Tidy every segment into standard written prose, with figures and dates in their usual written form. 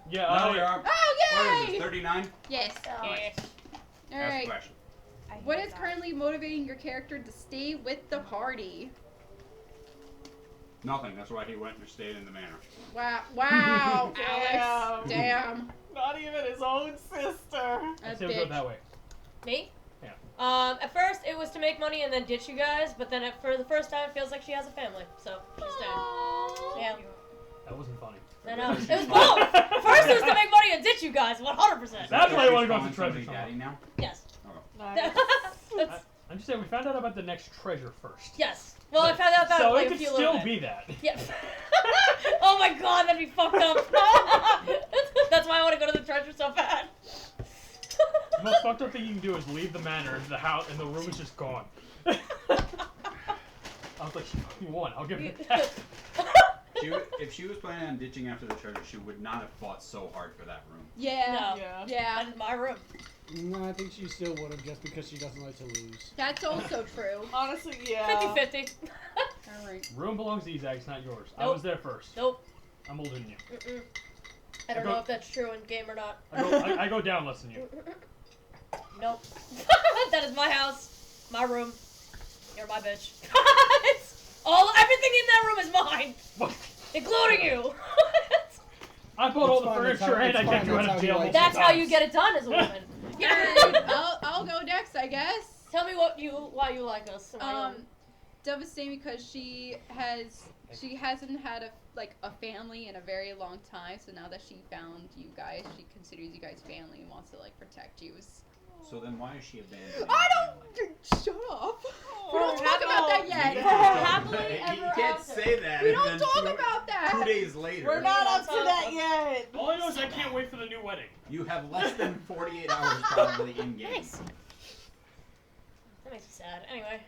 Yeah. No, we are. Oh, What is yay! it? 39. Yes. Yes. All Ask right. the question. What is currently motivating your character to stay with the party? Nothing. That's why he went and stayed in the manor. Wow. Wow. Damn. Alex. Damn. Not even his own sister. I say we go that way. Me? Yeah. At first it was to make money and then ditch you guys, but then for the first time it feels like she has a family, so she's staying. Yeah. That wasn't funny. I know. It was both! First it was to make money and ditch you guys, 100%. That's why I want to go Calling to treasure somebody tunnel. daddy now? Yes. Nice. I'm just saying, we found out about the next treasure first. Yes. Well, I found out about so like it a could few still little be that. Yeah. Oh my god, that'd be fucked up. That's why I want to go to the treasure so bad. The most fucked up thing you can do is leave the manor, the house, and the room is just gone. I was like, you won. I'll give it that. If she was planning on ditching after the treasure, she would not have fought so hard for that room. Yeah. No. Yeah. Yeah. That is my room. No, I think she still would have just because she doesn't like to lose. That's also true. Honestly, yeah. 50-50. All right. Room belongs to Ezag, it's not yours. I Nope. was there first. Nope. I'm older than you. Mm-mm. I don't know if that's true in game or not. I go down less than you. Nope. That is my house, my room. You're my bitch. Everything in that room is mine, What? including you. I bought all It's the fine, that's furniture how- and it's I fine, kept you that's out how of he jail. likes That's multiple how you times. get it done as a woman. I'll go next, I guess. Tell me why you like us. Devastating because she hasn't had a family in a very long time. So now that she found you guys, she considers you guys family and wants to protect you. So then why is she abandoned? I don't. Shut up. We don't talk about that yet. Happily You ever can't after. say that. We and don't then talk 2 about that. 2 days later, We're not up to that yet. All I know is I can't wait for the new wedding. you have less than 48 hours probably in game. Nice. That makes me sad. Anyway,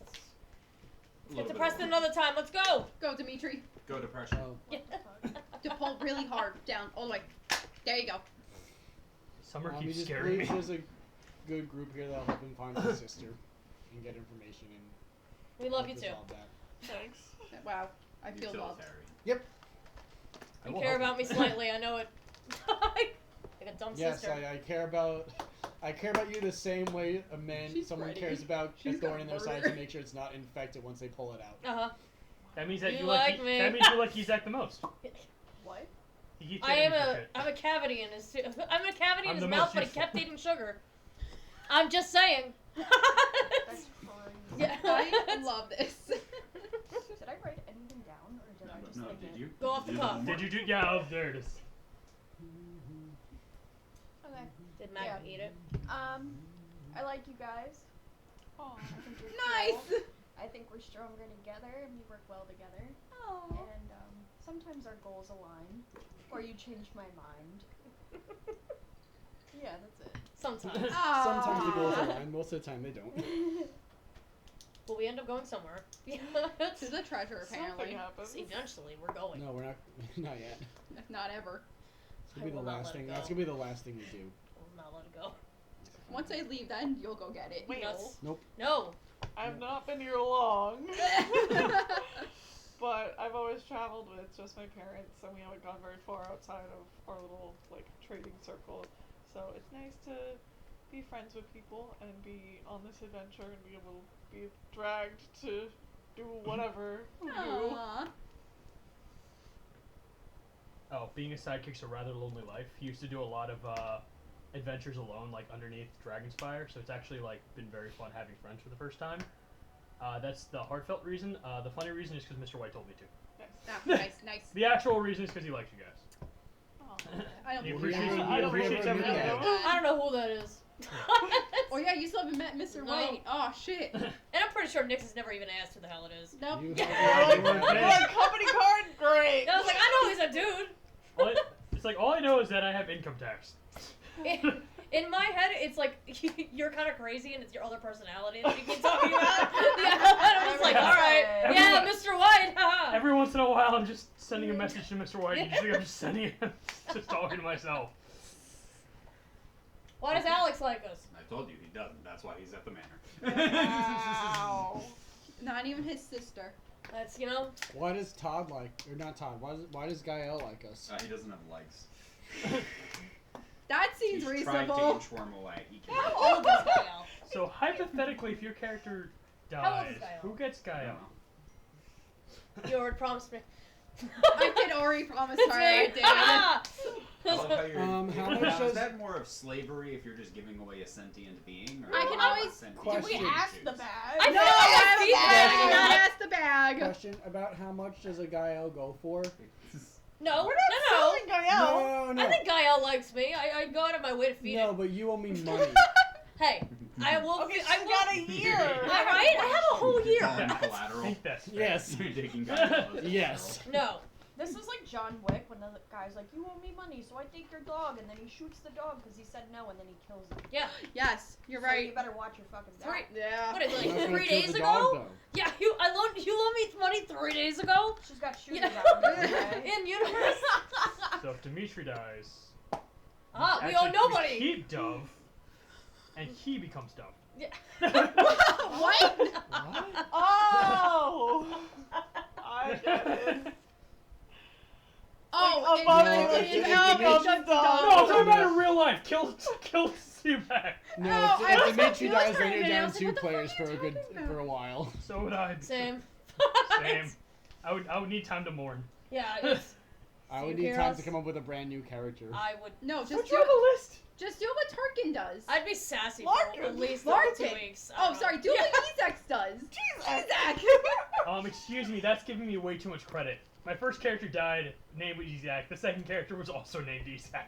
let's A get little depressed bit. another time. Let's go. Go, Dimitri. Go depression. Oh, To pull really hard down all the way. There you go. Summer we keeps just scaring me. believe there's a good group here that'll help him find his sister and get information and We love you help too. resolve that. Thanks. Wow. I feel loved. Utilitarian. I You will care help about me slightly. I know it. Like a dumb Yes, sister. I care about you the same way a man She's someone ready. cares about a She's thorn got in their side murder. to make sure it's not infected once they pull it out. That means that You you like like me. That means you like Ezak the most. What? He keeps I am hitting me for shit. I'm a cavity in his. I'm a cavity in I'm his the mouth, most but he useful. kept eating sugar. I'm just saying. That's fine. Yeah. I love this. Did I write anything down, or did I just No, think did it? you? Go off the Did you cuff. do Did you do? Yeah, oh, there it is. Okay. Did Mac eat it? I like you guys. Oh. I think you're Nice. cool. I think we're stronger together and we work well together. Oh. And sometimes our goals align, or you change my mind. Yeah, that's it. Sometimes. Sometimes the goals align, most of the time they don't. Well, we end up going somewhere. To the treasure, apparently. Something happens. Eventually, we're going. No, we're not. Not yet. If not ever. It's gonna be I the will not last let it thing. go. That's gonna be the last thing you do. We'll not let it go. Once I leave, then you'll go get it. Wait. Nuts. Nope. No. I've not been here long. But I've always traveled with just my parents, and we haven't gone very far outside of our little trading circle. So it's nice to be friends with people and be on this adventure and be able to be dragged to do whatever we do. Aww. Oh, being a sidekick's a rather lonely life. He used to do a lot of adventures alone, underneath Dragonspire. So it's actually been very fun having friends for the first time. That's the heartfelt reason. The funny reason is because Mr. White told me to. Nice. The actual reason is because he likes you guys. I don't He believe appreciates, that. he appreciates I don't everything. believe I don't know who that is. Oh yeah, you still haven't met Mr. No. White. Oh shit. And I'm pretty sure Nix has never even asked who the hell it is. Nope. You Oh, have like company card? Great. And I was like, I know he's a dude. It's all I know is that I have income tax. In my head, it's like you're kind of crazy, and it's your other personality that you keep talking about. Yeah, and I was like, all right, yeah, Everyone- Mr. White. haha. Every once in a while, I'm just sending a message to Mr. White. Usually, I'm just sending it, just talking to myself. Why does Alex like us? I told you he doesn't. That's why he's at the manor. Wow. Not even his sister. That's Why does Todd like, or not Todd? Why does Gael like us? He doesn't have legs. That seems He's tried to reasonable. inchworm away. He How can't. old is Gael? So hypothetically, if your character How old is dies, Gael? who gets I Gael? don't know. You already promised me. I did already promise It's her me. I did. I love how you're, How much now, is does- that more of slavery if you're just giving away a sentient being? Or I can not always- sentient Question. Did we being ask choose? the bag? I No, feel like I I see have that. not asked the bag. Question about how much does a Gael go for? No, We're not selling Gael. No. I think Gael likes me. I go out of my way to feed No, him. but you owe me money. Hey, I will. Okay, I she's will. got a year. Alright, I have a whole year. Call him collateral. Think that's fair. Yes. You're taking Gael. Yes. No. This is like John Wick when the guy's like, "You owe me money, so I take your dog," and then he shoots the dog because he said no, and then he kills him. Yeah. Yes, you're So right. you better watch your fucking back. Yeah. What is it, You're not like gonna 3 kill days the ago? dog, though. Yeah, you loaned me money 3 days ago. She's got shooters Yeah. out there, okay? In universe. So if Dimitri dies, Ah, we actually, owe nobody. keep Dove, and he becomes Dove. Yeah. What? What? Oh! I get it. Oh, Like, above and- the and- chin and- of and- the dog. No, I'm talking about in real life. Kill Seaback. No, Oh, if, I if was Dimitri confused dies, for a then you're minute. I down was like, 2 what the fuck players are for you a good talking about? for a while. So would I. Same. Same. I would need time to mourn. Yeah, it's, I would Same need time heroes. to come up with a brand new character. I would. No, So just do you have do, a list? just do what Tarkin does. I'd be sassy Larkin. for at least Larkin. 2 weeks. I Oh, don't know. sorry, do Yeah. what Ezek does. Ezek. Excuse me, that's giving me way too much credit. My first character died, name was Ezak. The second character was also named Ezak.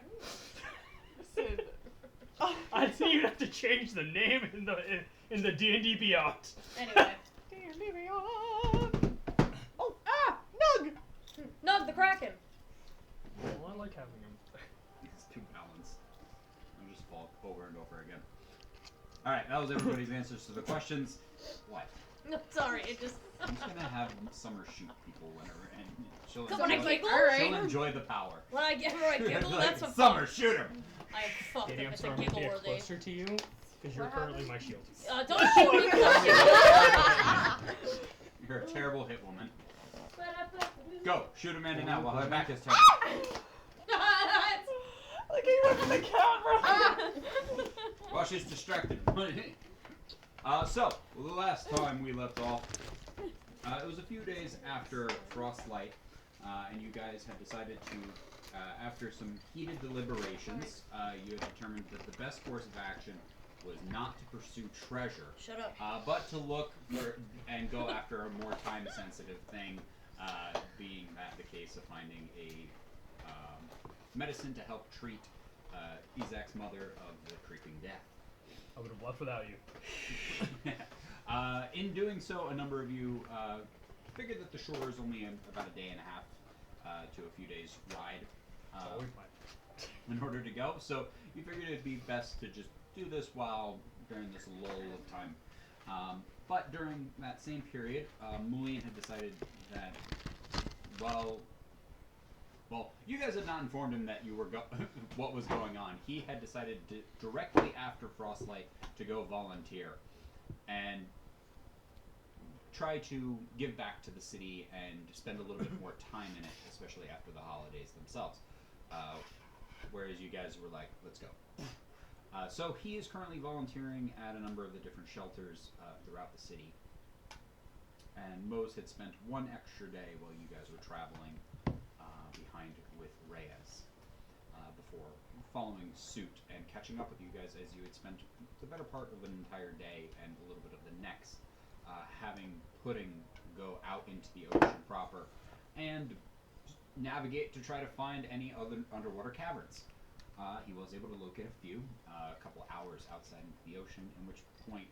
Listen. I didn't even have to change the name in the D&D Beyond. Anyway. Dear Levion. Oh, Ah! Nug! No, the Kraken. Well, I like having him. It's too balanced. I'll just fall over and over again. Alright, that was everybody's answers to the questions. What? No, sorry, it just. I'm just gonna have Summer shoot people whenever, and she'll Come on, I enjoy, giggle. she'll enjoy the power. When I giggle, Like, that's what. Summer, shoot him! I am fucked Katie, if I'm it's sorry, a I'm gonna giggle get worthy. closer to you, because you're What currently happened? my shield. Don't shoot me because You're a terrible hit woman. Go, shoot Amanda now while her back is turned. Like he went for the camera. While she's distracted. So, the last time we left off, it was a few days after Frostlight, and you guys had decided to, after some heated deliberations, you had determined that the best course of action was not to pursue treasure, Shut up. but to look for and go after a more time-sensitive thing, being that the case of finding a medicine to help treat Ezek's mother of the creeping death. I would have left without you. In doing so, a number of you figured that the shore is only about a day and a half to a few days ride It's always mine. in order to go. So you figured it'd be best to just do this while during this lull of time. But during that same period, Mulian had decided that, well, you guys had not informed him that you were what was going on. He had decided to, directly after Frostlight to go volunteer and try to give back to the city and spend a little bit more time in it, especially after the holidays themselves. Whereas you guys were like, let's go. So he is currently volunteering at a number of the different shelters throughout the city. And Mose had spent one extra day while you guys were traveling behind with Reyes before following suit and catching up with you guys as you had spent the better part of an entire day and a little bit of the next having Pudding go out into the ocean proper and navigate to try to find any other underwater caverns. He was able to locate a few, a couple hours outside into the ocean, in which point,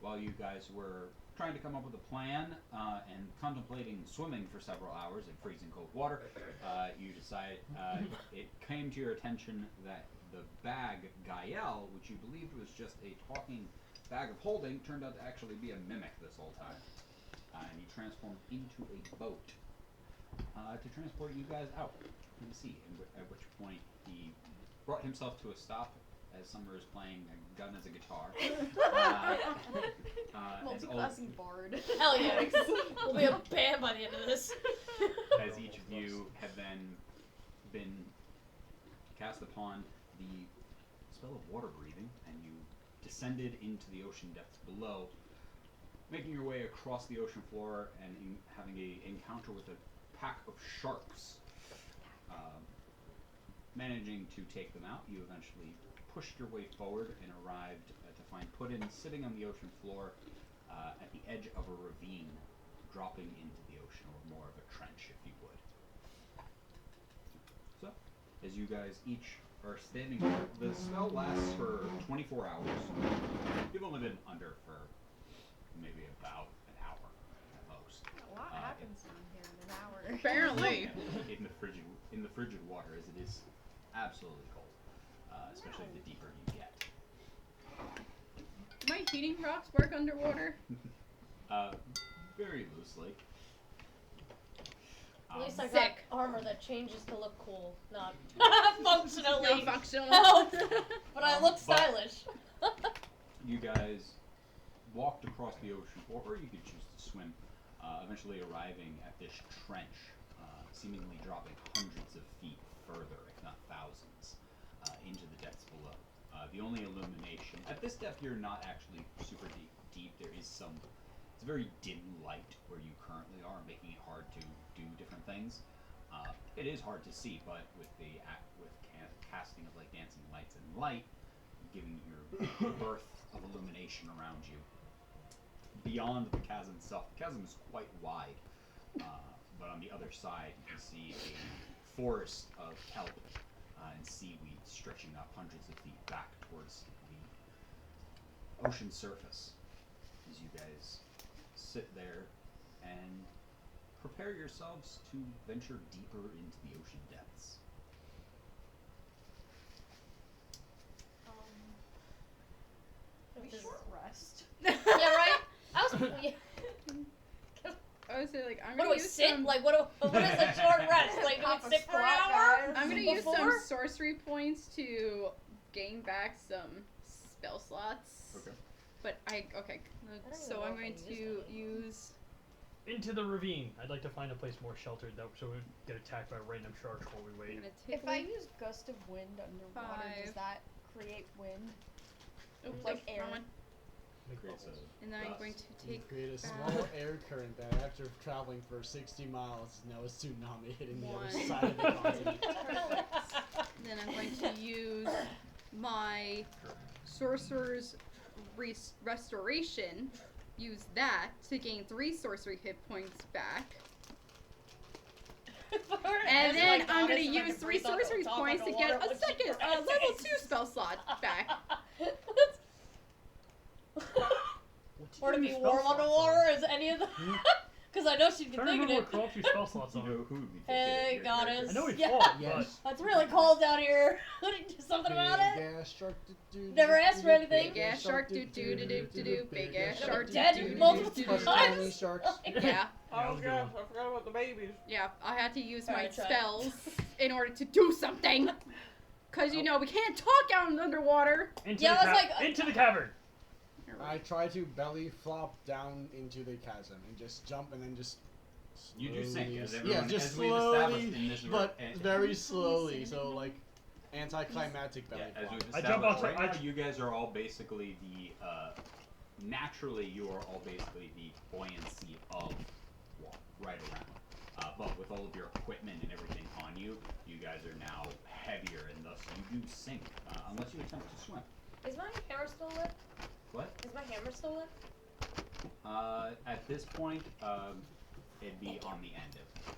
while you guys were trying to come up with a plan and contemplating swimming for several hours in freezing cold water, you decided, it came to your attention that the bag, Gael, which you believed was just a talking bag of holding, turned out to actually be a mimic this whole time. And he transformed into a boat to transport you guys out to the sea, at which point he brought himself to a stop as Summer is playing a gun as a guitar. As Multi-classing bard. Hell yeah. We'll be a band by the end of this. as each of you have then been cast upon the spell of water breathing, and you descended into the ocean depths below, making your way across the ocean floor and having a encounter with a pack of sharks. Managing to take them out, you eventually pushed your way forward and arrived to find Puddin sitting on the ocean floor at the edge of a ravine, dropping into the ocean, or more of a trench, if you would. So, as you guys each are standing here, the spell lasts for 24 hours. You've only been under for maybe about an hour at most. A lot happens in here in an hour. Apparently. In the frigid water, as it is absolutely cold, especially the deeper you get. My heating rocks work underwater. Very loosely. At least I got Sick. armor that changes to look cool, not functionally. No functional. Help. But I look But- stylish. You guys walked across the ocean floor, or you could choose to swim, eventually arriving at this trench, seemingly dropping hundreds of feet further, if not thousands, into the depths below. The only illumination at this depth, you're not actually super deep. There is some. It's very dim light where you currently are, making it hard to do different things. It is hard to see, but with casting of like dancing lights and light, giving your birth of illumination around you. Beyond the chasm itself, the chasm is quite wide, but on the other side you can see a forest of kelp and seaweed stretching up hundreds of feet back towards the ocean surface. As you guys sit there and prepare yourselves to venture deeper into the ocean depths. We short rest. Yeah, right? I was. Yeah. I was like, I'm What do gonna we use sit? some. Like, what is a short rest? Like, do Pop we a sit for an squat, hour? guys. I'm gonna use some Before? sorcery points to gain back some spell slots. Okay. But okay. don't So even I'm know going if I to used any. use. Into the ravine. I'd like to find a place more sheltered though, so we don't get attacked by random sharks while we I'm wait. gonna take. If I use gust of wind underwater, does 5. that create wind? Oops, like wrong air. one. Creates a And then I'm gust. going to You take. create a small air current that, after traveling for 60 miles, is now a tsunami hitting the other One. side of the continent. Then I'm going to use my sorcerer's restoration. Use that to gain 3 sorcery hit points back. And then I'm gonna use 3 sorcery points to get a second level 2 spell slot back. Or to be warm underwater? Is any of the? Because I know she'd be Trying to thinking remember it. what 12 spell slots You on. know who would be Hey, thinking of your goddess. character. I know we Yeah. fought, Yes. It's really cold down here. Would you do something about it? Big ass shark do Never asked for anything. Big ass shark do do do do do do. Big ass shark do Dead do do multiple do Plus do. times. tiny sharks. Yeah, I that was was a good gonna. one. I forgot about the babies. yeah. I had to use my Alright, try it. spells in order to do something. Cause you know we can't talk out underwater. Into Yeah, the I was like, into the cavern. I try to belly flop down into the chasm and just jump and then just. You do sink, as slowly- everyone, yeah, just as we've established slowly, in this but and- very slowly. So like anticlimactic belly Yeah, as flop. we've I jump established, on top- right I- now, you guys are all basically the naturally you are all basically the buoyancy of water right around. But with all of your equipment and everything on you, you guys are now heavier, and thus you do sink unless you attempt to swim. Is my hammer still lit? What? Is my hammer still lit? At this point, it'd be on the end of.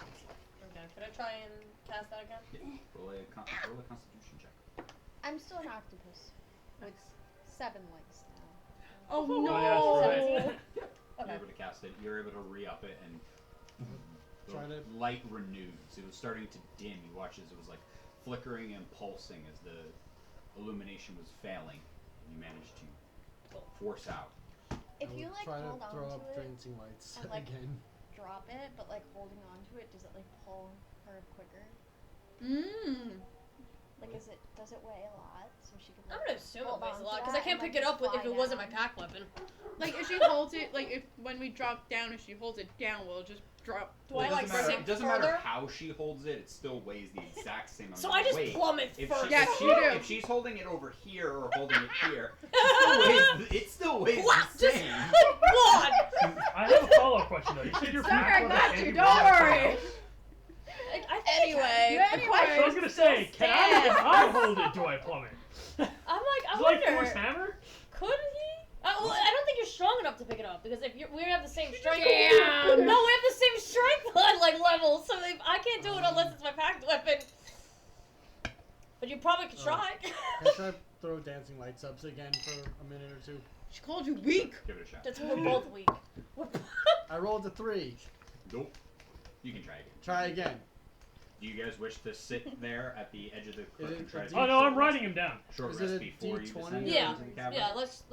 Okay. Could I try and cast that again? Yeah, roll a Constitution check. I'm still an octopus with 7 legs now. Oh Oh, no! yeah, that's right. You're Okay. able to cast it. You're able to re-up it, and the Try to- light renewed. So it was starting to dim. You watched as it was like flickering and pulsing as the illumination was failing. And you managed to force out. If I you would like try hold to on throw to up it, dancing lights and, like, again. drop it, but like holding on to it, does it like pull her quicker? Mmm. Like, does it weigh a lot? So she can. I'm Like, gonna assume it hold weighs on a to lot that because I can't and, pick like, it up with, fly if it wasn't my down. pack weapon. Like if she holds it, like if when we drop down, if she holds it down, we'll just drop. Do I it like doesn't matter, sink it doesn't further? matter how she holds it, it still weighs the exact same amount So I of just weight. plummet If first. she, Yes, if, she, you do. if she's holding it over here or holding it here, it still weighs What? the Just same. one. I have a follow-up question though. You said your Sorry, pack I weapon got and you, your don't weapon are worry. else? I think Anyway, the anyway. question I was gonna say, can I, if I hold it, do I plummet? I'm like, I Is it like wonder. Force Hammer? Could he? Well, I don't think you're strong enough to pick it up because if we have the same strength. Damn. No, we have the same strength like level, so if I can't do it unless it's my packed weapon. But you probably could try. Can I try throw dancing lights ups again for a minute or two? She called you weak. Give it a shot. That's we're both weak. I rolled a 3. Nope. You can try again. Try again. Do you guys wish to sit there at the edge of the cliff Is and it try a to Oh no, I'm riding him down. short Is it rest a before you D20? descend Yeah. into the cavern? Yeah, let's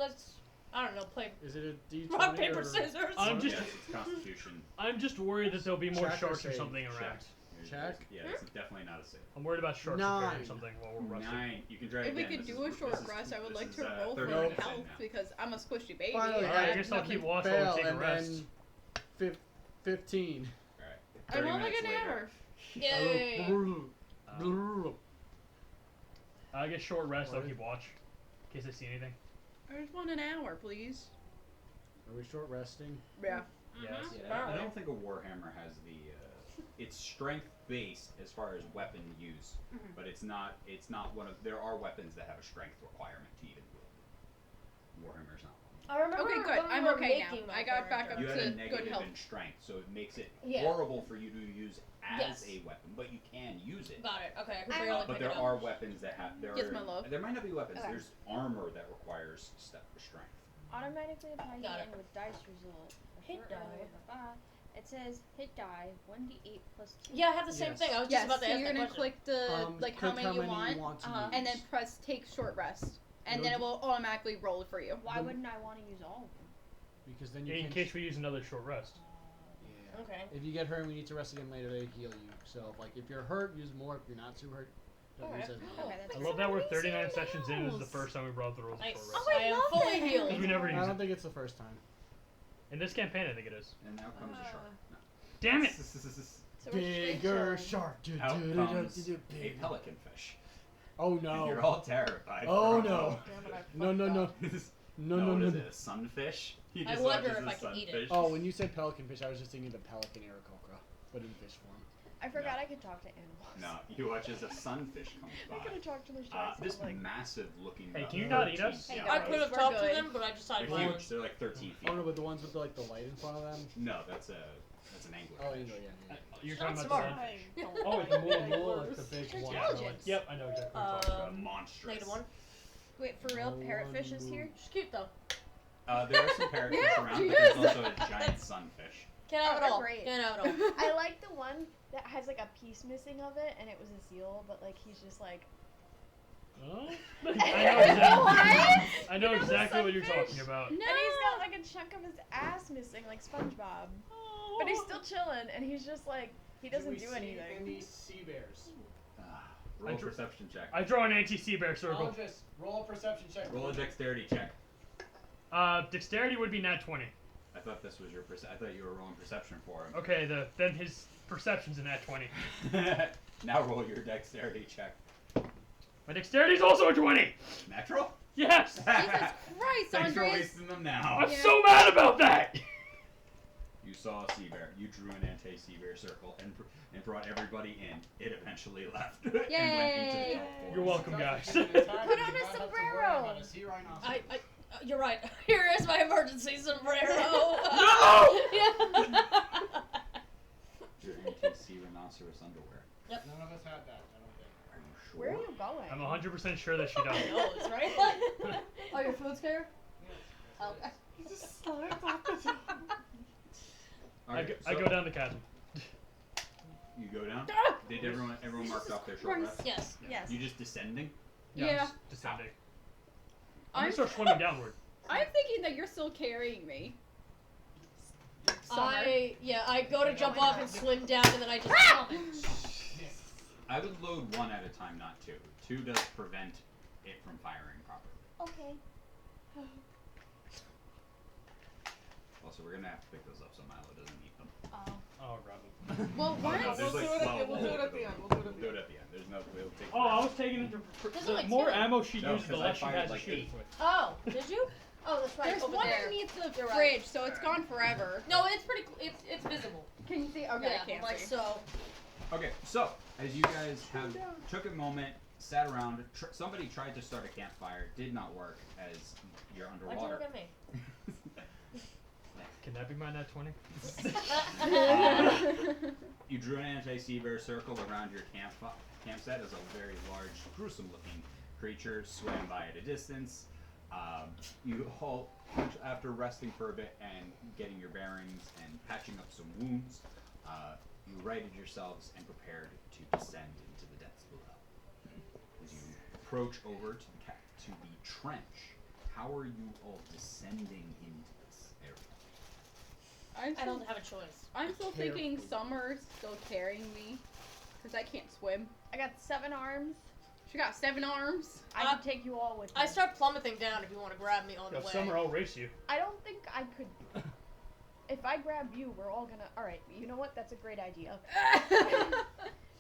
I don't know, play Is it a D20 rock paper or scissors. I'm just- Yes, it's Constitution. I'm just worried that there'll be more Check or sharks or save? something around. Check. Check? Yeah, it's definitely not a save. I'm worried about sharks appearing or 9. something while we're resting. 9. You can try If we again. could This do a is- short this is- rest, I would this like is, to roll for 30 Nope. minutes in health now. because I'm a squishy baby. Finally, and Alright, I have guess I'll nothing- keep watch while fail we take a and rest. then 15. Alright. I 30 rolled like minutes an later. hammer. Yay. I guess short rest, I'll What? keep watch. In case I see anything. I just want an hour, please. Are we short resting? Yeah. Yes. Yeah, I don't think a Warhammer has the. It's strength based as far as weapon use, but it's not. It's not one of. There are weapons that have a strength requirement to even wield it. Warhammer's not one. I remember Okay, good. when we I'm were okay now. making my I got back character. up You had to a good negative health. in strength, so it makes it Yeah. horrible for you to use as Yes. a weapon, but you can use it. Got it. Okay, I could I barely But pick there it up. are weapons that have. There Yes, are, my love. There might not be weapons. Okay. There's armor that requires strength. Automatically apply Got heat with dice result. Hit Short die. roll of a five. It says hit die 1d8 plus 2. Yeah, I have the same Yes. thing. I was Yes, just about to so ask you're that gonna question. click the like how click many you want, to and then use. press take short rest, and It'll then it do- will automatically roll it for you. Why The- wouldn't I want to use all of them? Because then you In can. case we use another short rest. Yeah. Okay. If you get hurt and we need to rest again later, they heal you. So, like, if you're hurt, use more. If you're not too hurt, don't use Okay. as much. Okay, that's I fine. love that we're Amazing 39 sessions in. This is the nails. first time we brought up the rules of Nice. short Oh, rest. I I am love fully it. healed. Because we never I use don't it. think it's the first time. In this campaign, I think it is. And now comes a shark. Damn it! So we're straight Bigger chilling. shark. Do, Out do, do, comes do, do, a big. pelican fish. Oh And no. you're all terrified. Oh for no. Damn it, I No, no, no. No, no, what no. is it? A sunfish? He I just wonder watches if a I can eat it. sunfish. Oh, when you said pelican fish, I was just thinking of the pelican aarakocra, but in fish form. I forgot No. I could talk to animals. No, he watches a sunfish come I could by. have talked to the sharks. This I'm like, massive looking. Hey, can you not eat us? Hey, I guys, could have we're talked to good. them, but I decided They're not. huge. They're like 13 feet. Oh no, but the ones with the, like the light in front of them. No, that's an angler. Oh, angel, yeah. You're Not talking smart. about the I don't Oh, like the more anglers. like the big Your one. intelligence. Yep, I know exactly what you're talking about. Monstrous. -1. wait, for real? No Parrotfish is one here? She's cute though. There are some parrotfish Yeah, around, she but there's is. also a giant sunfish. Can't have Oh, it they're all. great. Can't have it all. I like the one that has like a piece missing of it, and it was a seal, but like he's just like. Huh? Why? I know You know the exactly what you're sunfish? talking about. No. And he's got like a chunk of his ass missing, like SpongeBob. But he's still chilling, and he's just like he doesn't do anything. These sea bears. Roll a dr- perception check. I draw an anti-sea bear circle. Roll a perception check. Roll a dexterity check. Dexterity would be nat 20. I thought this was your I thought you were rolling perception for him. Okay, then his perception's a nat 20. Now roll your dexterity check. My dexterity's also a 20! Natural? Yes! Jesus Christ, Thanks for Andres. wasting them now. I'm Yeah. so mad about that! You saw a sea bear. You drew an anti-sea bear circle and brought everybody in. It eventually left and went into the Yay. kelp forest. You're welcome, guys. Put on a sombrero. You're right. Here is my emergency sombrero. No! Yeah. Your anti-sea rhinoceros underwear. None of us had that, I don't think. Are you sure? Where are you going? I'm 100% sure that she does. Knows, right? Oh, your food's here? Okay. He just slides off the top. I Okay, go so down the chasm. You go down? Ah! Did everyone marked off their short Christ. rest? Yes. Yes. You just descending? Yeah. Yeah. I'm just descending. I'm I'm, gonna start swimming downward. I'm thinking that you're still carrying me. Summer. I go to jump off and swim down, and then I just plummet. I would load one at a time, not two. Two does prevent it from firing properly. Okay. Also, we're gonna have to pick those up so Milo doesn't eat them. Oh, grab them. Well, Oh, why no, not? there's We'll like do it at 12 the- we'll do it all at over the end, room. we'll do it at the We'll do it at the end. There's no. We'll take. Oh, I was taking it There's the only more two. ammo she No, uses, the 'cause I less she fired has like to shoot 8. with. Oh, did you? Oh, that's right. There's over one there. underneath the You're right. fridge, so it's gone forever. No, it's pretty. It's visible. Can you see? Okay, Yeah, I can't like see. so. Okay, so as you guys have took a moment, sat around, somebody tried to start a campfire, did not work as you're Why'd you underwater. look at me? Can that be my net 20? You drew an anti-seabear circle around your campsite as a very large, gruesome-looking creature swam by at a distance. You halt after resting for a bit and getting your bearings and patching up some wounds. You righted yourselves and prepared to descend into the depths below. As you approach over to the trench, how are you all descending into this area? I don't have a choice. I'm still thinking Summer's still carrying me, because I can't swim. I got 7 arms. She got 7 arms. I can take you all with me. I start plummeting down if you want to grab me on the Yo, way. Summer, I'll race you. I don't think I could. If I grab you, we're all gonna. All right. You know what? That's a great idea.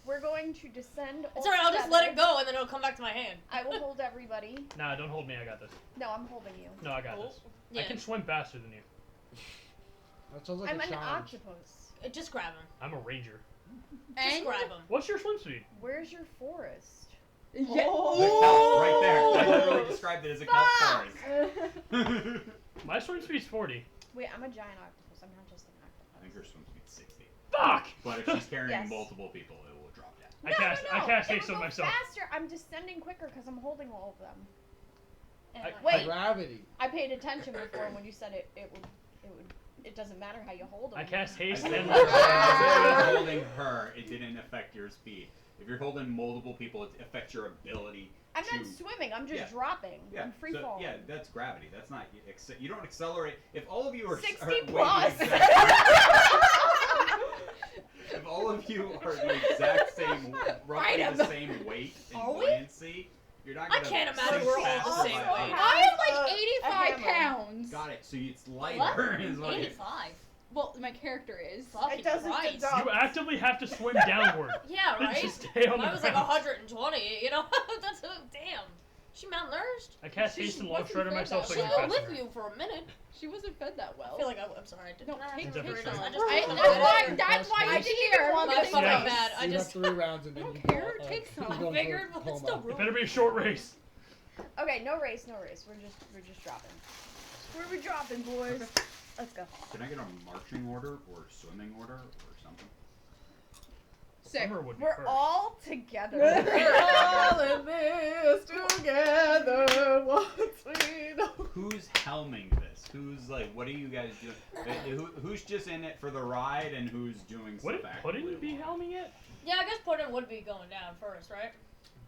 We're going to descend. It's all alright. I'll just let it together. go and then it'll come back to my hand. I will hold everybody. Nah, don't hold me. I got this. No, I'm holding you. No, I got Oh, this. yeah. I can swim faster than you. That sounds like I'm a an challenge. octopus. Just grab him. I'm a ranger. Just And grab him. What's your swim speed? Where's your forest? The kelp, right there. I literally described it as a kelp forest. My swim speed's 40. Wait, I'm a giant octopus. I'm not just an octopus. I think her swim speed's 60. Fuck! But if she's carrying Yes. multiple people, it will drop down. I cast no. haste It'll on go myself. faster. I'm descending quicker because I'm holding all of them. And Wait. Gravity. I paid attention before when you said it doesn't matter how you hold them. I cast I haste said and if you're holding her, it didn't affect your speed. If you're holding multiple people, it affects your ability I'm to... not swimming. I'm just Yeah. dropping. Yeah, I'm free so, falling. yeah, that's gravity. That's not... You don't accelerate... If all of you are... 60 are weighted plus. if all of you are the exact same... roughly Right, the same weight and Are we? buoyancy, you're not I gonna... can't imagine sink we're all faster the same by weight. like- I am a like 85 hammer. pounds. Got it. So it's What? lighter is what it is. 85. Well, my character is. Fucking doesn't Christ. deduct. you actively have to swim downward. Yeah, To right? just stay on Mine the was like ground. 120, you know? That's damn. She malnourished? I cast She haste and long wasn't shredder fed myself so that I She can well. was faster. with you for a minute. She wasn't fed that well. I feel like I'm sorry. I No, take It's pictures. different. I just I, took that's them. why. That's why I you're didn't here. even want My to fucking Yeah. bad. I You just have 3 rounds and then don't you care, go, take some. you go figured, for but it's coma. still It rude. better be a short race. Okay, no race, no race. We're just dropping. Where are we dropping, boys? Let's go. Can I get a marching order or swimming order or something? Sick. Summer would be We're first. all together. all in this together once we know. Who's helming this? Who's like, what are you guys doing? Who's just in it for the ride and who's doing Wouldn't stuff Pudding actively be along? helming it? Yeah, I guess Puddin would be going down first, right?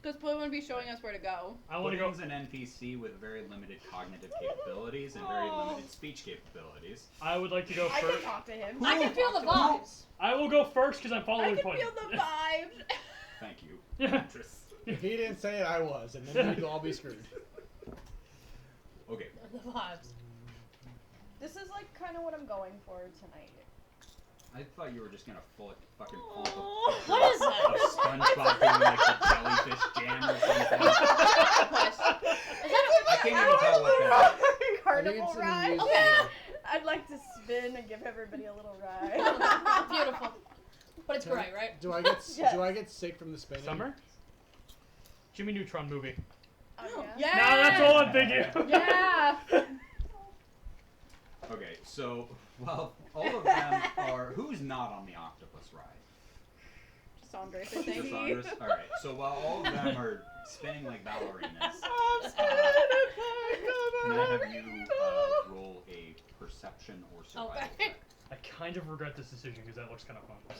Because Blue would be showing us where to go. I want to go. Pudding's an NPC with very limited cognitive capabilities and very limited speech capabilities. I would like to go I can first. talk to him. I can feel the vibes. I will go first because I'm I following can Pudding. feel the vibes. Thank you. Yeah. Tris. If he didn't say it, I was, and then we'd all be screwed. Okay. The vibes. This is like kind of what I'm going for tonight. I thought you were just gonna fucking pull up What is a that? SpongeBob doing like the jellyfish jam or something. Is that I can't even tell what that is. I think Carnival it's in the ride. museum. I'd like to spin and give everybody a little ride. a beautiful? But it's Can I- great, right? Do I get Yes. do I get sick from the spinning? Summer? Jimmy Neutron movie. Oh, yeah. Yeah. Now that's all I'm thinking. Yeah. Okay, so while all of them are, who's not on the octopus ride? Saunders, I Just think. Saunders? All right. So while all of them are spinning like ballerinas, I'm spinning can I have you roll a perception or survival Okay. check? I kind of regret this decision because that looks kind of fun.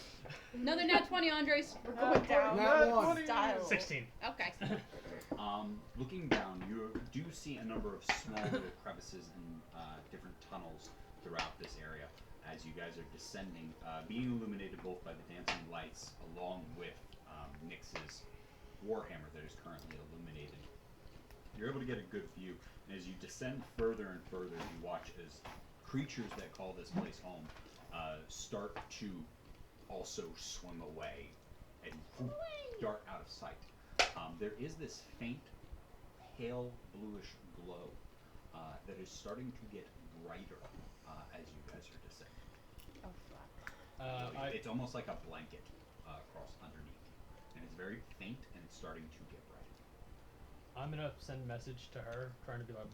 Another nat 20, Andres. We're going down. Not one. Style. 16. Okay. Looking down, you do see a number of small little crevices and different tunnels throughout this area as you guys are descending, being illuminated both by the dancing lights along with Nyx's warhammer that is currently illuminated. You're able to get a good view, and as you descend further and further, you watch as creatures that call this place home start to also swim away and dart out of sight. There is this faint, pale bluish glow that is starting to get brighter as you guys are descending. Oh fuck. It's almost like a blanket across underneath you, and it's very faint and it's starting to get brighter. I'm gonna send a message to her, trying to be like,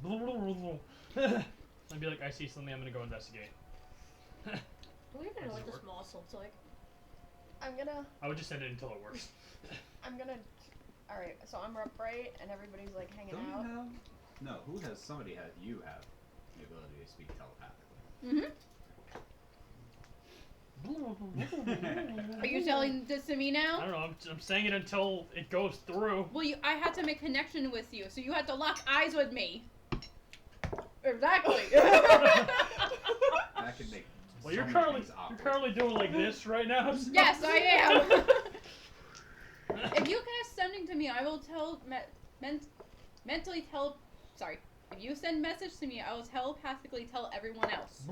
and be like, I see something. I'm gonna go investigate. Do we even know what Does it this work? moss looks like? I'm gonna. I would just send it until it works. All right. So I'm upright, and everybody's like hanging Don't out. you have? No, who has? Somebody has. You have the ability to speak telepathically. Are you telling this to me I now? don't know. I'm saying it until it goes through. Well, I had to make connection with you, so you had to lock eyes with me. Exactly. That could make. Well, so you're many currently things awkward. doing like this right now. So. Yes, I am. If you cast sending to me, I will mentally tell. Sorry. If you send message to me, I will telepathically tell everyone else.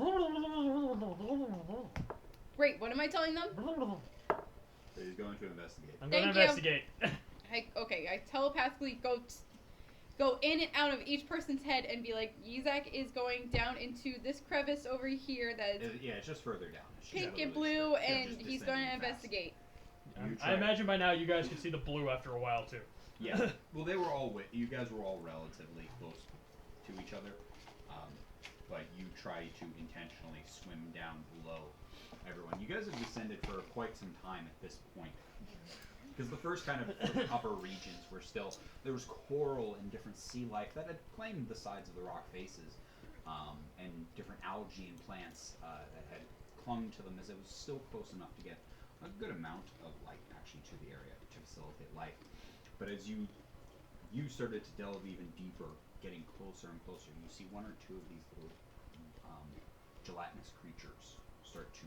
Great. What am I telling them? So he's going to investigate. I'm gonna Thank you. investigate. I telepathically go in and out of each person's head and be like, Yizak is going down into this crevice over here that is Yeah, it's just further down. It's just pink really and blue, straight. They're and just he's going to descending fast. investigate. You I try. imagine by now you guys can see the blue after a while too. Yeah. Well, they were all. You guys were all relatively close to each other, but you try to intentionally swim down below everyone. You guys have descended for quite some time at this point, because the first kind of upper regions were still there was coral and different sea life that had claimed the sides of the rock faces, and different algae and plants that had clung to them as it was still close enough to get a good amount of light actually to the area to facilitate life. But as you started to delve even deeper, getting closer and closer, you see one or two of these little gelatinous creatures start to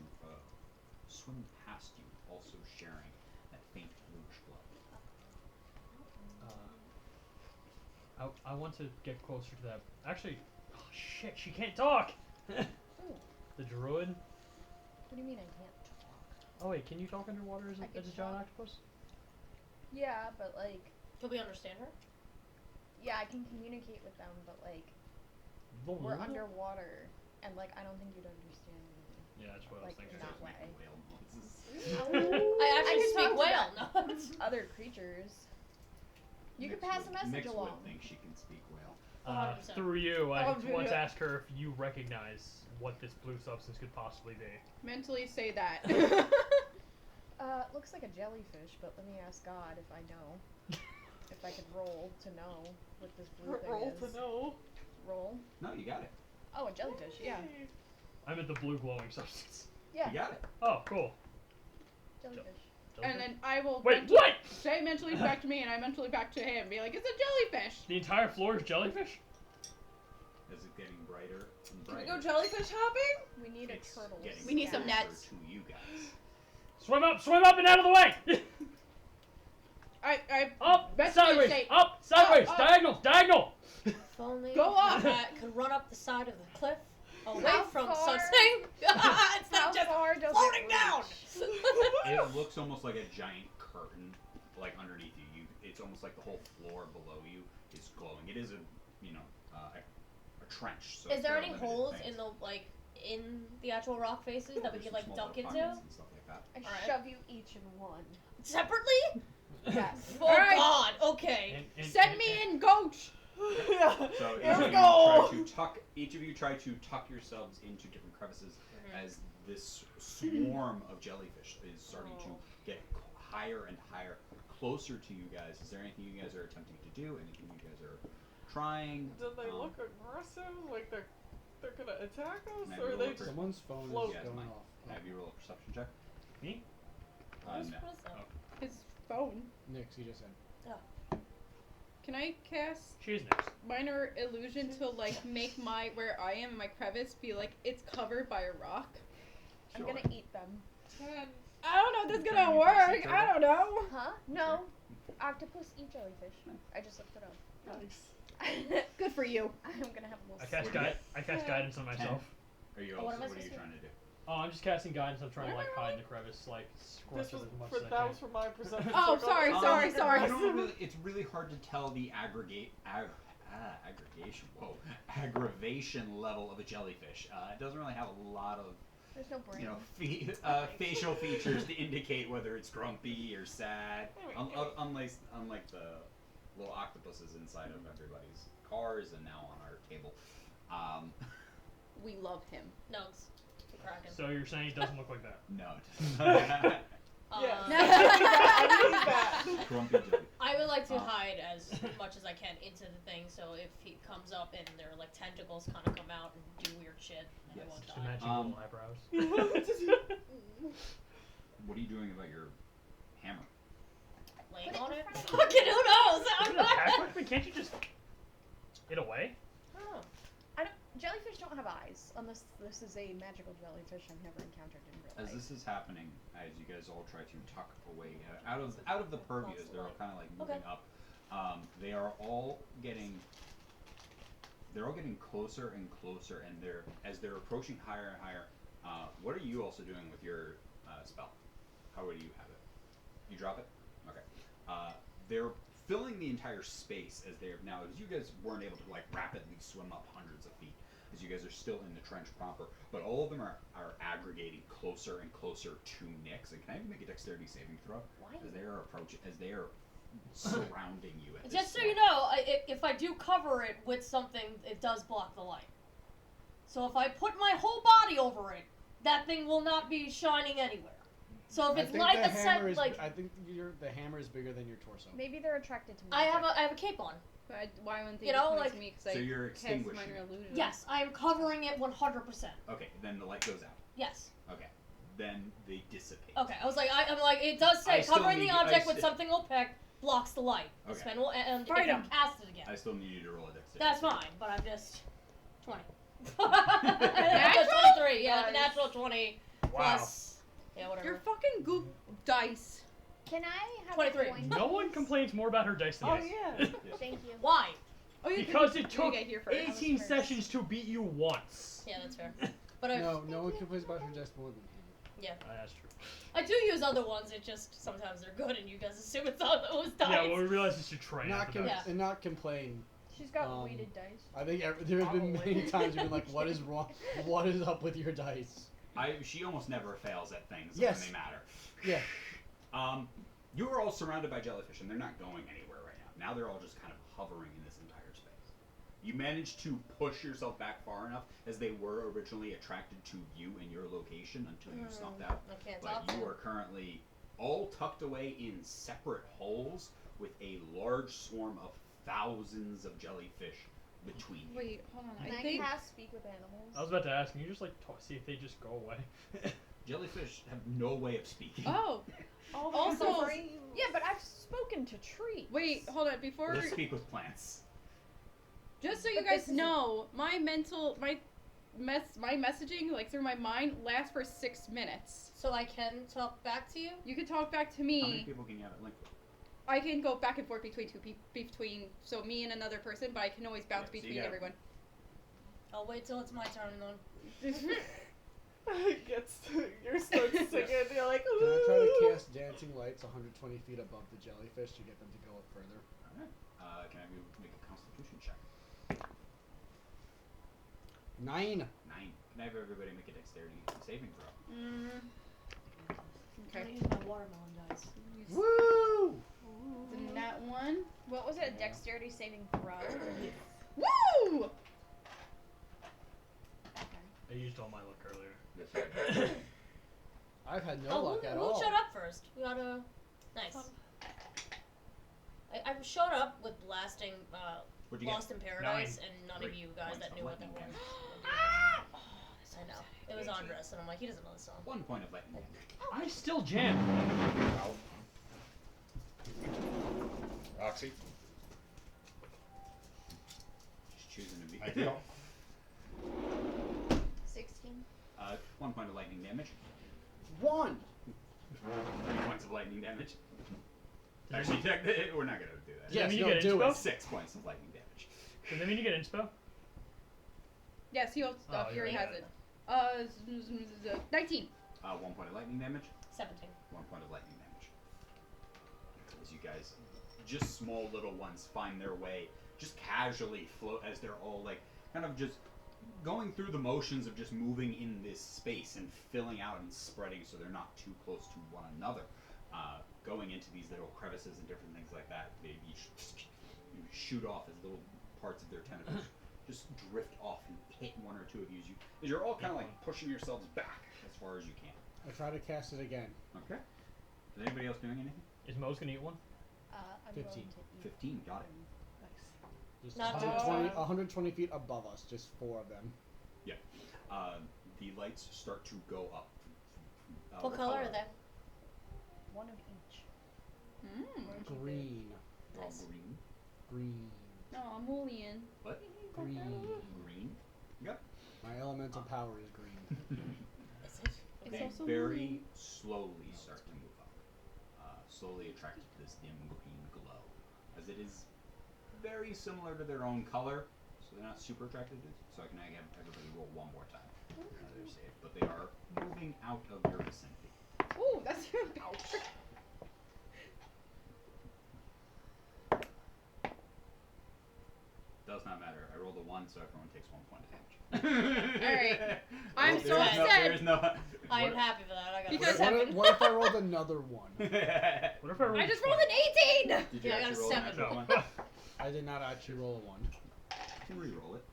swim past you, also sharing that faint bluish glow. I want to get closer to that. Actually, oh shit, she can't talk. The druid. What do you mean I can't talk? Oh wait, can you talk underwater as I a can giant talk. octopus? Yeah, but like, Can we understand her? yeah, I can communicate with them, but like, we're underwater, and like, I don't think you'd understand me. Yeah, that's what I was Like, thinking. in that Starts way. making whale noises. I actually can speak talk to whale. them. No. Other creatures. You can pass a message Nyx along. would think she can speak whale. 100%. Through you, I Oh, want to yeah. ask her if you recognize what this blue substance could possibly be. Mentally say that. Looks like a jellyfish, but let me ask God if I know. If I could roll to know what this blue thing Roll is. to know. Roll. No, you got it. Oh, a jellyfish. Yeah. Yay. I'm at the blue glowing substance. Yeah. You got it. Oh, cool. Jellyfish. And then I will Wait, mentally what? say mentally back to me, and I mentally back to him, be like, it's a jellyfish. The entire floor is jellyfish? As it's getting brighter and Can we brighter. go jellyfish hopping? We need it's a turtle. getting We need some closer nets. to you guys. Swim up and out of the way! I Up, mentally sideways, say, up, sideways, up. diagonal! If only Go up. I could run up the side of the cliff away How from far? such thing. Instead How of just far does floating it down. reach? It looks almost like a giant curtain, like underneath you. It's almost like the whole floor below you is glowing. It is a trench. So Is there are any limited holes things. in the actual rock faces that we There's could some like small duck little into pockets and stuff like that. I Alright. shove you each in one. separately? Yes. Oh Alright. God. Okay. send me in, coach. Yeah. So Here we each go. of you try to tuck yourselves into different crevices Mhm. as this swarm of jellyfish is starting to Oh. get higher and higher, closer to you guys. Is there anything you guys are attempting to do? Anything you guys are trying? Do they look aggressive? Like they're gonna attack us, Maybe or are roll they a just Someone's phone Float. is Yes, going Mike. off. Have you roll a perception check? Me? What is No. that? His phone. Nix, you just said. Can I cast She's next. minor illusion to like make my where I am in my crevice be like it's covered by a rock? I'm Sure. gonna eat them. 10? I don't know if this is Trying gonna to use work. sea I don't know. Huh? No. Octopus eat jellyfish. I just looked it up. Nice. Good for you. I'm gonna have a I little. cast guidance on myself. Are you Oh, what also, am I what are you supposed to trying to do? Oh, I'm just casting guidance. I'm trying to like hide in the crevice, like squash This it was as much for, as I that can. was for my perception. Oh, check on sorry, this. sorry, sorry. You know, really, it's really hard to tell the aggravation level of a jellyfish. It doesn't really have a lot of There's no brain. facial features to indicate whether it's grumpy or sad. Unlike the little octopuses inside of everybody's cars and now on our table. We love him. Nugs. The Kraken. So you're saying it doesn't look like that? No, it doesn't. Yeah. I need that. Grumpy jelly. I would like to hide as much as I can into the thing, so if he comes up and their like tentacles kind of come out and do weird shit, and Yes. I won't Just die. imagine little eyebrows. What are you doing about your hammer? Laying Put it on in it? front of you. Fucking who knows? I'm Isn't it not. backwards? Can't you just get away? Oh. Jellyfish don't have eyes, unless this is a magical jellyfish I've never encountered in real As life. this is happening, as you guys all try to tuck away out of the purview, as they're all kind of like moving up, they are all getting closer and closer, and as they're approaching higher and higher. What are you also doing with your spell? How would you have it? You drop it? Okay. They're filling the entire space as they're now. As you guys weren't able to like rapidly swim up hundreds of feet, as you guys are still in the trench proper, but all of them are aggregating closer and closer to Nyx. And can I even make a dexterity saving throw? Why? As they are approaching, as they are surrounding you. At Just so this you point. know, if I do cover it with something, it does block the light. So if I put my whole body over it, that thing will not be shining anywhere. So if I it's think light the that's hammer set, is, like I think the hammer is bigger than your torso. Maybe they're attracted to I magic. have a cape on. But why wouldn't they You be know, coming like- to me? So Because you're I cast extinguishing minor it. illusion. Yes, I am covering it 100%. Okay, then the light goes out. Yes. Okay, then they dissipate. Okay, I was like, I'm like, it does I say still covering need the you- I object with st- something opaque blocks the light. The Okay. spell will and Fight if you 'em. cast it again. I still need you to roll a dexterity. That's saving. fine, but I'm just 20. Natural 23, yeah, Nice. natural 20 Wow. plus, yeah, whatever. Your fucking goop dice. Can I have 23. a coin? No one complains more about her dice than Oh, me. yeah. Thank you. Why? Oh, yeah, Because you it took get here first. 18 first. sessions to beat you once. Yeah, that's fair. But I, No one complains about her dice more than him. yeah, That's true. I do use other ones. It just sometimes they're good, and you guys assume it's all those dice. Yeah, well, we realized it's to train. Not after that. Yeah. and not complain. She's got Um, weighted dice. I think there have been Probably. many times you've been like, "What is wrong? What is up with your dice?" She almost never fails at things Yes. when they matter. Yeah. You are all surrounded by jellyfish, and they're not going anywhere right now. Now they're all just kind of hovering in this entire space. You managed to push yourself back far enough, as they were originally attracted to you and your location until you snuffed out. I can't But talk. you are currently all tucked away in separate holes with a large swarm of thousands of jellyfish between you. Wait, hold on. Can I I think. cast speak with animals? I was about to ask, can you just like see if they just go away? Jellyfish have no way of speaking. Oh, All Also- brains. Yeah, but I've spoken to trees. wait, hold on. Before, Let's speak with plants. just so you But guys this isn't- know, my messaging, like through my mind, lasts for 6 minutes. So I can talk back to you. You can talk back to How many me. people can you have it linked with? I can go back and forth between so me and another person, but I can always bounce Yeah, so you between got- everyone. I'll wait till it's my turn then. Gets to, you start singing, you're like, Can I try to "Ooh." cast dancing lights 120 feet above the jellyfish to get them to go up further? Alright. Can I make a constitution check? 9. 9. Can I have everybody make a dexterity saving throw? I Okay. use my watermelon dice. Woo! Then that one. What was it? A dexterity saving throw? Woo! I used all my luck earlier. I've had no Oh, luck at who all. showed up first? We got a nice. I showed up with blasting What'd you Lost in Paradise, and none Great. of you guys Points that of knew what that lightning was. damage. I know. It was Andres, and I'm like, he doesn't know the song. 1 point of lightning damage. I still jam. Roxy, Just choosing to be. I feel. 16. 1 point of lightning damage. 1. 3 points of lightning damage. Does Actually, we're not gonna do that. Does that mean you no, get do inspo? it. 6 points of lightning damage. Does that mean you get inspo? Yes, he also Oh, Fury yeah. has it. 19. 1 point of lightning damage. 17. 1 point of lightning damage. As you guys, just small little ones, find their way, just casually float as they're all like, kind of just going through the motions of just moving in this space and filling out and spreading so they're not too close to one another. Going into these little crevices and different things like that, they each shoot off as little parts of their tentacles just drift off and hit one or two of you. As you're all kind of like pushing yourselves back as far as you can. I try to cast it again. Okay. Is anybody else doing anything? Is Mo's gonna eat one? I'm 15. going to eat 15, got it. Nice. Just Not 120 feet above us, just 4 of them. The lights start to go up. What color are they? One of each. Mm. Green. They're all Nice. green. Green. No, Amulian. What? Green. Green. Yep. My elemental power is green. Is it? It's They also very slowly start to move up. Slowly attracted to this dim green glow. As it is very similar to their own color, so they're not super attracted to it. So I can have everybody roll one more time. They're safe, but they are moving out of your vicinity. Ooh, that's your power. Does not matter. I rolled a 1, so everyone takes 1 point of damage. Alright. I'm There so is no- upset. there is no. I'm happy for that. I got Because- a 7. What if I rolled another 1? What if I roll? I just rolled an 18! Did you Yeah, I got actually a roll a 7. natural one? I did not actually roll a 1. I can re-roll it.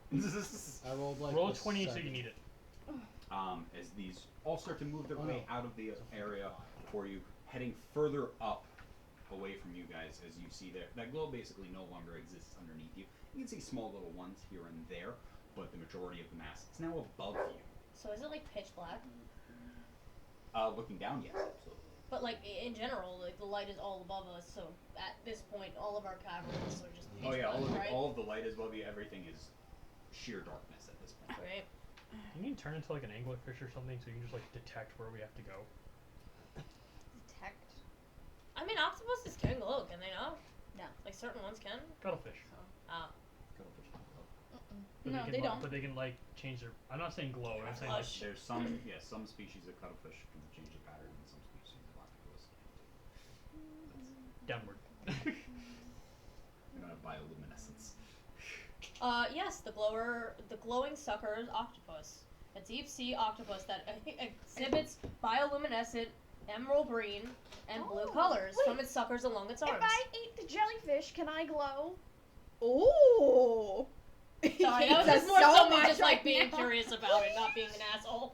I rolled like Roll a 20 so 7. you need it. As these all start to move their Oh, way no. out of the area for you, heading further up away from you guys, as you see there, that glow basically no longer exists underneath you. You can see small little ones here and there, but the majority of the mass is now above you. So is it like pitch black? Looking down, yes, absolutely. But like in general, like the light is all above us. So at this point, all of our caverns are just pitch Oh yeah, black, right? all of the light is above you. Everything is sheer darkness at this point. Right. You need to turn into like an anglerfish or something so you can just like detect where we have to go. Detect. I mean, octopuses can glow, can they not? No. Like certain ones can. Cuttlefish. Cuttlefish don't glow. But No, can, they like, don't. But they can like change their. I'm not saying glow. I'm saying like. Flush. There's some species of cuttlefish can change the pattern, and some species of octopus can't. Downward. They don't have bioluminescence. Yes, the glowing sucker is octopus. A deep sea octopus that exhibits bioluminescent emerald green and blue Oh, colors wait. from its suckers along its arms. If I eat the jellyfish, can I glow? Ooh! Sorry, that was just more so me just like being curious about it, not being an asshole.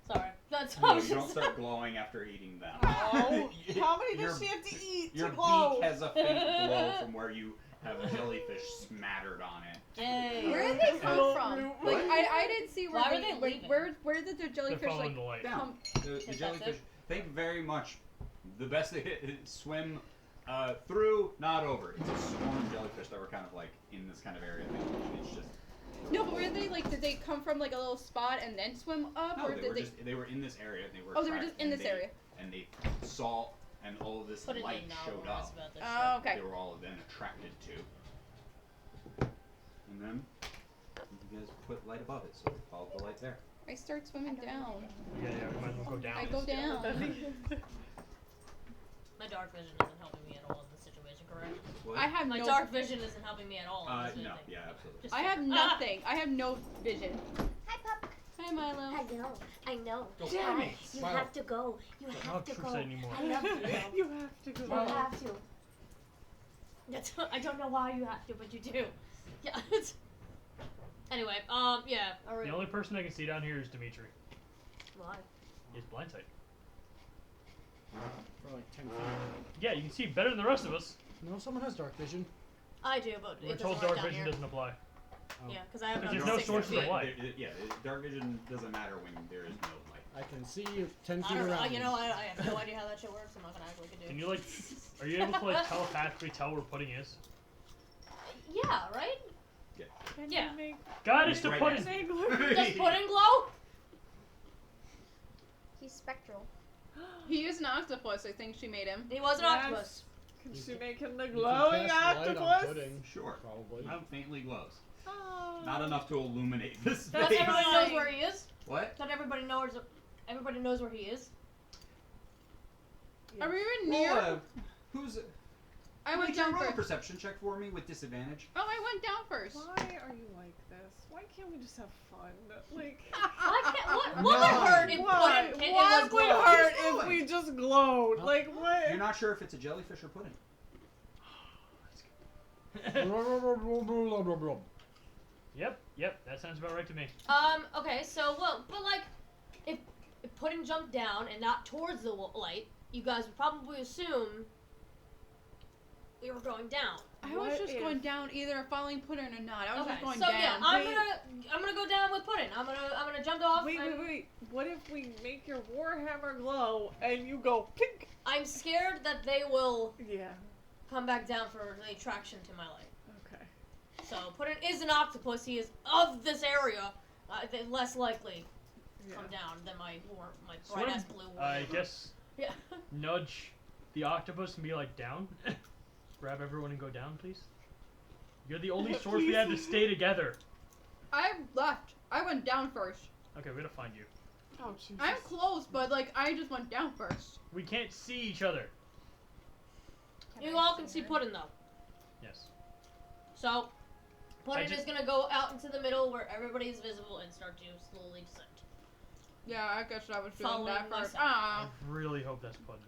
Sorry, that's No, all. you don't start glowing after eating them. Oh, how many Your- does she have to eat Your to glow? beak has a faint glow from where you have a jellyfish smattered on it. Yay. Where did they come Well, from? what? Like I didn't see where Why were they, they like leaving? where did the They're jellyfish following like the light. Down. come? The Is that jellyfish, it? think very much the best they swim through, not over. It's a swarm of jellyfish that were kind of like in this kind of area. It's just No, but were they like did they come from like a little spot and then swim up no, or they did were they just they were in this area. They were Oh, they were attracted, just in and this they- area. and they saw and all of this Put it light in showed novels up. about this Oh, shit. okay. They were all then attracted to. And then you guys put light above it, so they followed the light there. I start swimming down. Yeah, we might as well go down. I go down. My dark vision isn't helping me at all in this situation, correct? What? I have My no dark vision isn't helping me at all in no, this thing. yeah, absolutely. Just I have checking. nothing. I have no vision. Hi, Pop. Hi Milo. I know. Go. Damn Hi. You Smile. have to go. You Don't have to have go. troops anymore. I love you. though. You have to go. You have to. That's, I don't know why you have to, but you do. Yeah. Anyway, yeah. Are we, The only person I can see down here is Dimitri. why? He's blind sight. For like 10 feet. Yeah, you can see better than the rest of us. No, someone has dark vision. I do, but We're it told doesn't work dark down vision here. doesn't apply. Oh. Yeah, because I have Because another there's no 60 source of feet. the light. Yeah, dark vision doesn't matter when there is no light. I can see 10 I feet don't know. around. You me. know, I have no idea how that shit works. I'm not gonna act like I do. Can you like, are you able to like telepathically tell where pudding is? Yeah, right? Can Yeah. you make God, it's the Right pudding. an angler? Does pudding glow? He's spectral. He is an octopus. I think she made him. He was an Yes. octopus. Can You she can- make him the You can glowing cast light on octopus? pudding, Sure. probably. Faintly glows. Oh. Not enough to illuminate this Does space. everybody knows where he is? What? Does everybody knows where he is? Are we even Roll near? who's? I went down roll a first. perception check for me with disadvantage. Oh, I went down first. Why are you like this? Why can't we just have fun? Like, Why can't, what would Why? hurt if why? pudding What was would glowing? hurt He's if glowing. we just glowed? Huh? Like, what? You're not sure if it's a jellyfish or pudding. Yep, that sounds about right to me. Okay, so, well, but like, if pudding jumped down and not towards the light, you guys would probably assume we were going down. I What was just if- going down either following pudding or not. I was Okay, just going so down. yeah, I'm gonna go down with pudding. I'm gonna jump off. Wait, and wait. What if we make your warhammer glow and you go pink? I'm scared that they will Yeah. come back down for the attraction to my light. Okay. So pudding is an octopus. He is of this area. Less likely to Yeah. come down than my Sort bright of, ass blue one. I guess Yeah. nudge the octopus and be like, down. Grab everyone and go down, please. You're the only source we have to stay together. I left. I went down first. Okay, we gotta find you. Oh, Jesus. I'm close, but like I just went down first. We can't see each other. You all can see pudding though. Yes. So pudding just- is gonna go out into the middle where everybody is visible and start to slowly descend. Yeah, I guess I was doing Following that first. myself. I Ah. really hope that's pudding.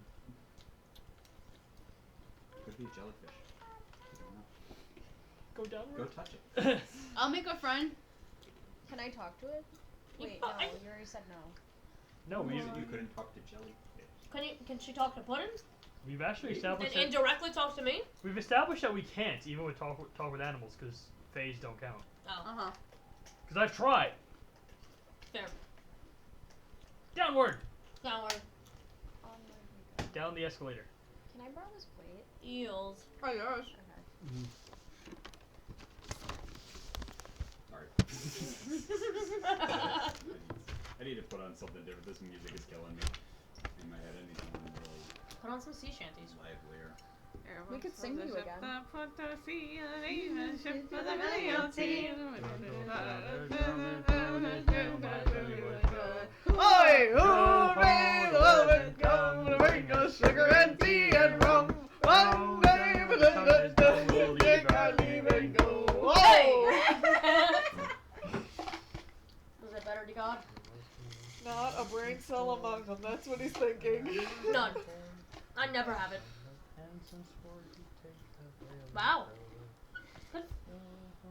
Could be a jellyfish. You don't know. Go downward. Go touch it. I'll make a friend. Can I talk to it? You Wait, fu- no, I- you already said no. No, You couldn't talk to jellyfish. Can she talk to pudding? we've actually And established that indirectly talk to me? we've established that we can't, even with talk with animals, because phase don't count. Oh, Uh-huh. Because I've tried. fair. Downward. Downward. Oh my god. Down the escalator. Can I borrow this plate? Eels. Oh, yours. Okay. Sorry. I need to put on something different. This music is killing me. In my head, I need something really Put on some sea shanties. livelier. We could sing to you again. Oi, who may love it come to make us sugar and tea and rum? One day, but then think I leave and go. Oh! Was that better to God? Not a brain cell among them. That's what he's thinking. None. I never have it. Wow.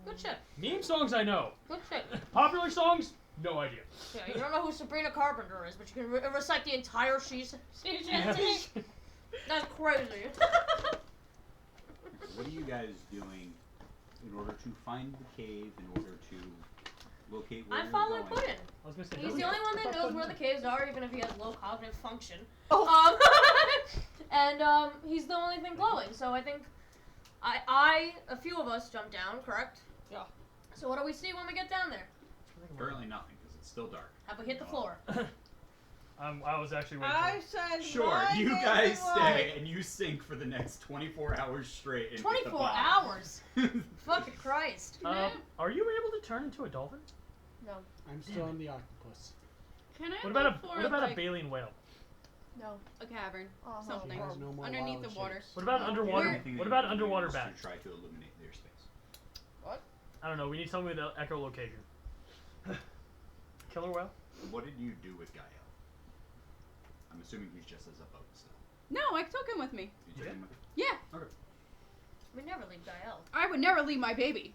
Good shit. Meme songs I know. Good shit. Popular songs, no idea. Yeah, you don't know who Sabrina Carpenter is, but you can recite the entire sea shanty. That's crazy. What are you guys doing in order to find the cave, in order to locate where I'm you're following going? Puddin. I was gonna say. He's doesn't- the only one that knows where the caves are, even if he has low cognitive function. Oh. And he's the only thing glowing. So I think a few of us jumped down, correct? Yeah. So what do we see when we get down there? Currently nothing, because it's still dark. How about we hit the floor? I was actually waiting. I said Sure, my you name guys is stay Mike. and you sink for the next 24 hours straight. And hit the 24 bottom. hours. Fucking Christ. Are you able to turn into a dolphin? No. I'm still in the octopus. Can I What about look for what about like, a baleen whale? No. a cavern? Uh-huh. Something. She has no more Underneath wild the water. shapes. What about No. underwater? Anything that What you about can underwater use bats? to try to illuminate their space. I don't know. We need something with echolocation. Killer whale? What did you do with Gael? I'm assuming he's just as a boat still. No, I took him with me. You took Yeah. him with Yeah, We never leave Gael. I would never leave my baby.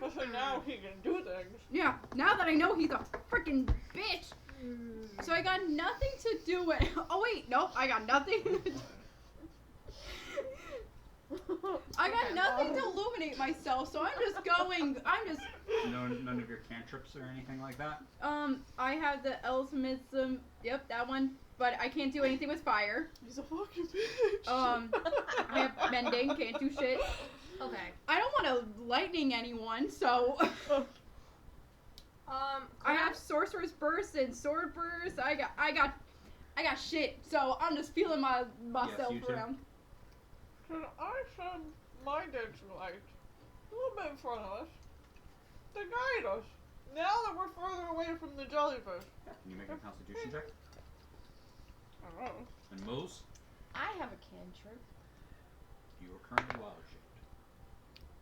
But now he can do things. Yeah, now that I know he's a freaking bitch. So I got nothing to do with. Oh wait, nope, I got nothing. I got Okay, nothing to illuminate myself, so I'm just going. none of your cantrips or anything like that? I have the Elsmism. Yep, that one. But I can't do anything with fire. He's a fucking bitch. I have mending, can't do shit. Okay. I don't want to lightning anyone, so I have sorcerer's burst and sword burst. I got I got shit, so I'm just feeling myself you too. around. Can I send my dancing light a little bit in front of us to guide us now that we're further away from the jellyfish? Can you make a Constitution check? I don't know. And Moose, I have a cantrip. you are currently wild shaped.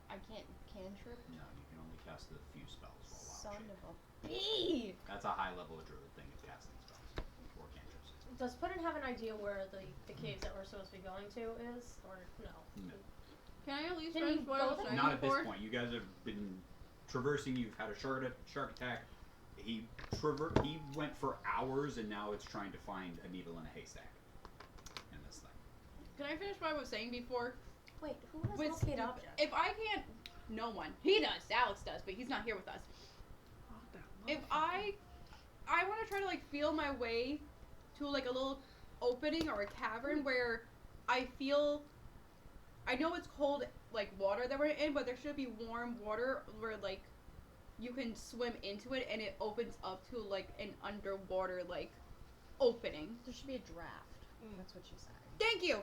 I can't cantrip. No, you can only cast a few spells while Son wild shaped. of a bee. That's a high level of druid thing of casting spells or cantrips. Does Puddin have an idea where the caves that we're supposed to be going to is, or no? No. Can I at least Can finish you what I go was there? saying Not at this before? point. You guys have been traversing. You've had a shark attack. He went for hours, and now it's trying to find a needle in a haystack in this thing. Can I finish what I was saying before? Wait, who has With locate stupid- object? If I can't, no one. He does. Alex does, but he's not here with us. If I want to try to like feel my way to like a little opening or a cavern where I feel, I know it's cold like water that we're in, but there should be warm water where like you can swim into it and it opens up to like an underwater like opening. There should be a draft. Mm. That's what she said. Thank you.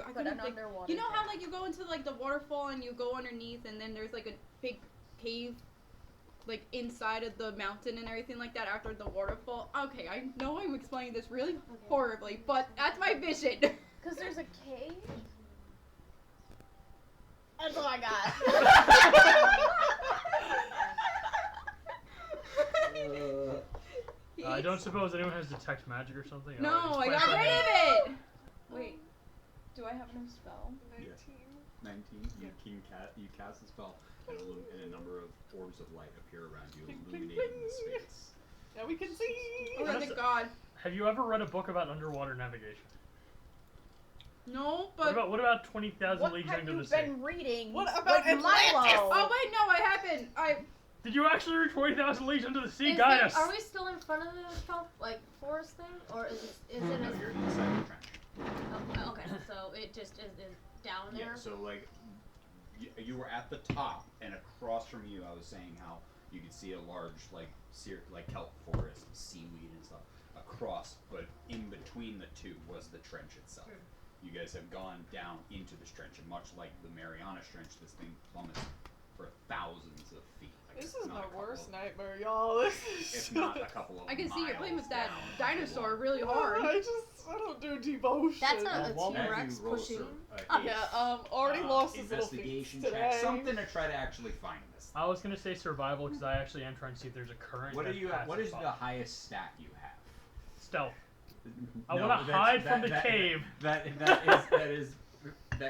I But couldn't an think. underwater You know how draft. like you go into like the waterfall and you go underneath and then there's like a big cave like inside of the mountain and everything like that after the waterfall? Okay, I know I'm explaining this really horribly, but that's my vision. Because there's a cave? That's all I got. I don't suppose anyone has detect magic or something? No, Oh, I just got play rid of something. it! Wait, do I have no spell? 19. 19. You cast a spell, and a number of orbs of light appear around you, Bling, bling, illuminating the bling. space. Now we can see. Oh, thank God. Have you ever read a book about underwater navigation? No, What but... about 20,000 What Leagues have Under you the Sea? been reading? What about with Atlantis? Milo? Oh, wait, no, I haven't. Did you actually read 20,000 Leagues Under the Sea? Is Guide it- us! Are we still in front of the forest thing, or is it? No, you're inside the trench. Oh, okay, so it just is down there. Yeah, so like you were at the top, and across from you, I was saying how you could see a large like kelp forest, seaweed and stuff across, but in between the two was the trench itself. You guys have gone down into this trench, and much like the Mariana Trench, this thing plummets for thousands of feet. Like, This it's is not my a couple worst of- nightmare, y'all. This is It's not a couple of I can see you're playing with miles that down dinosaur below. really hard. I don't do devotion. That's not a Why don't T-Rex you roll a pushing. Already lost his little feet investigation today. check, something to try to actually find this. I was gonna say survival because I actually am trying to see if there's a current. What are that you? passes What is by. the highest stat you have? Stealth. I No, wanna that's- hide from the cave. That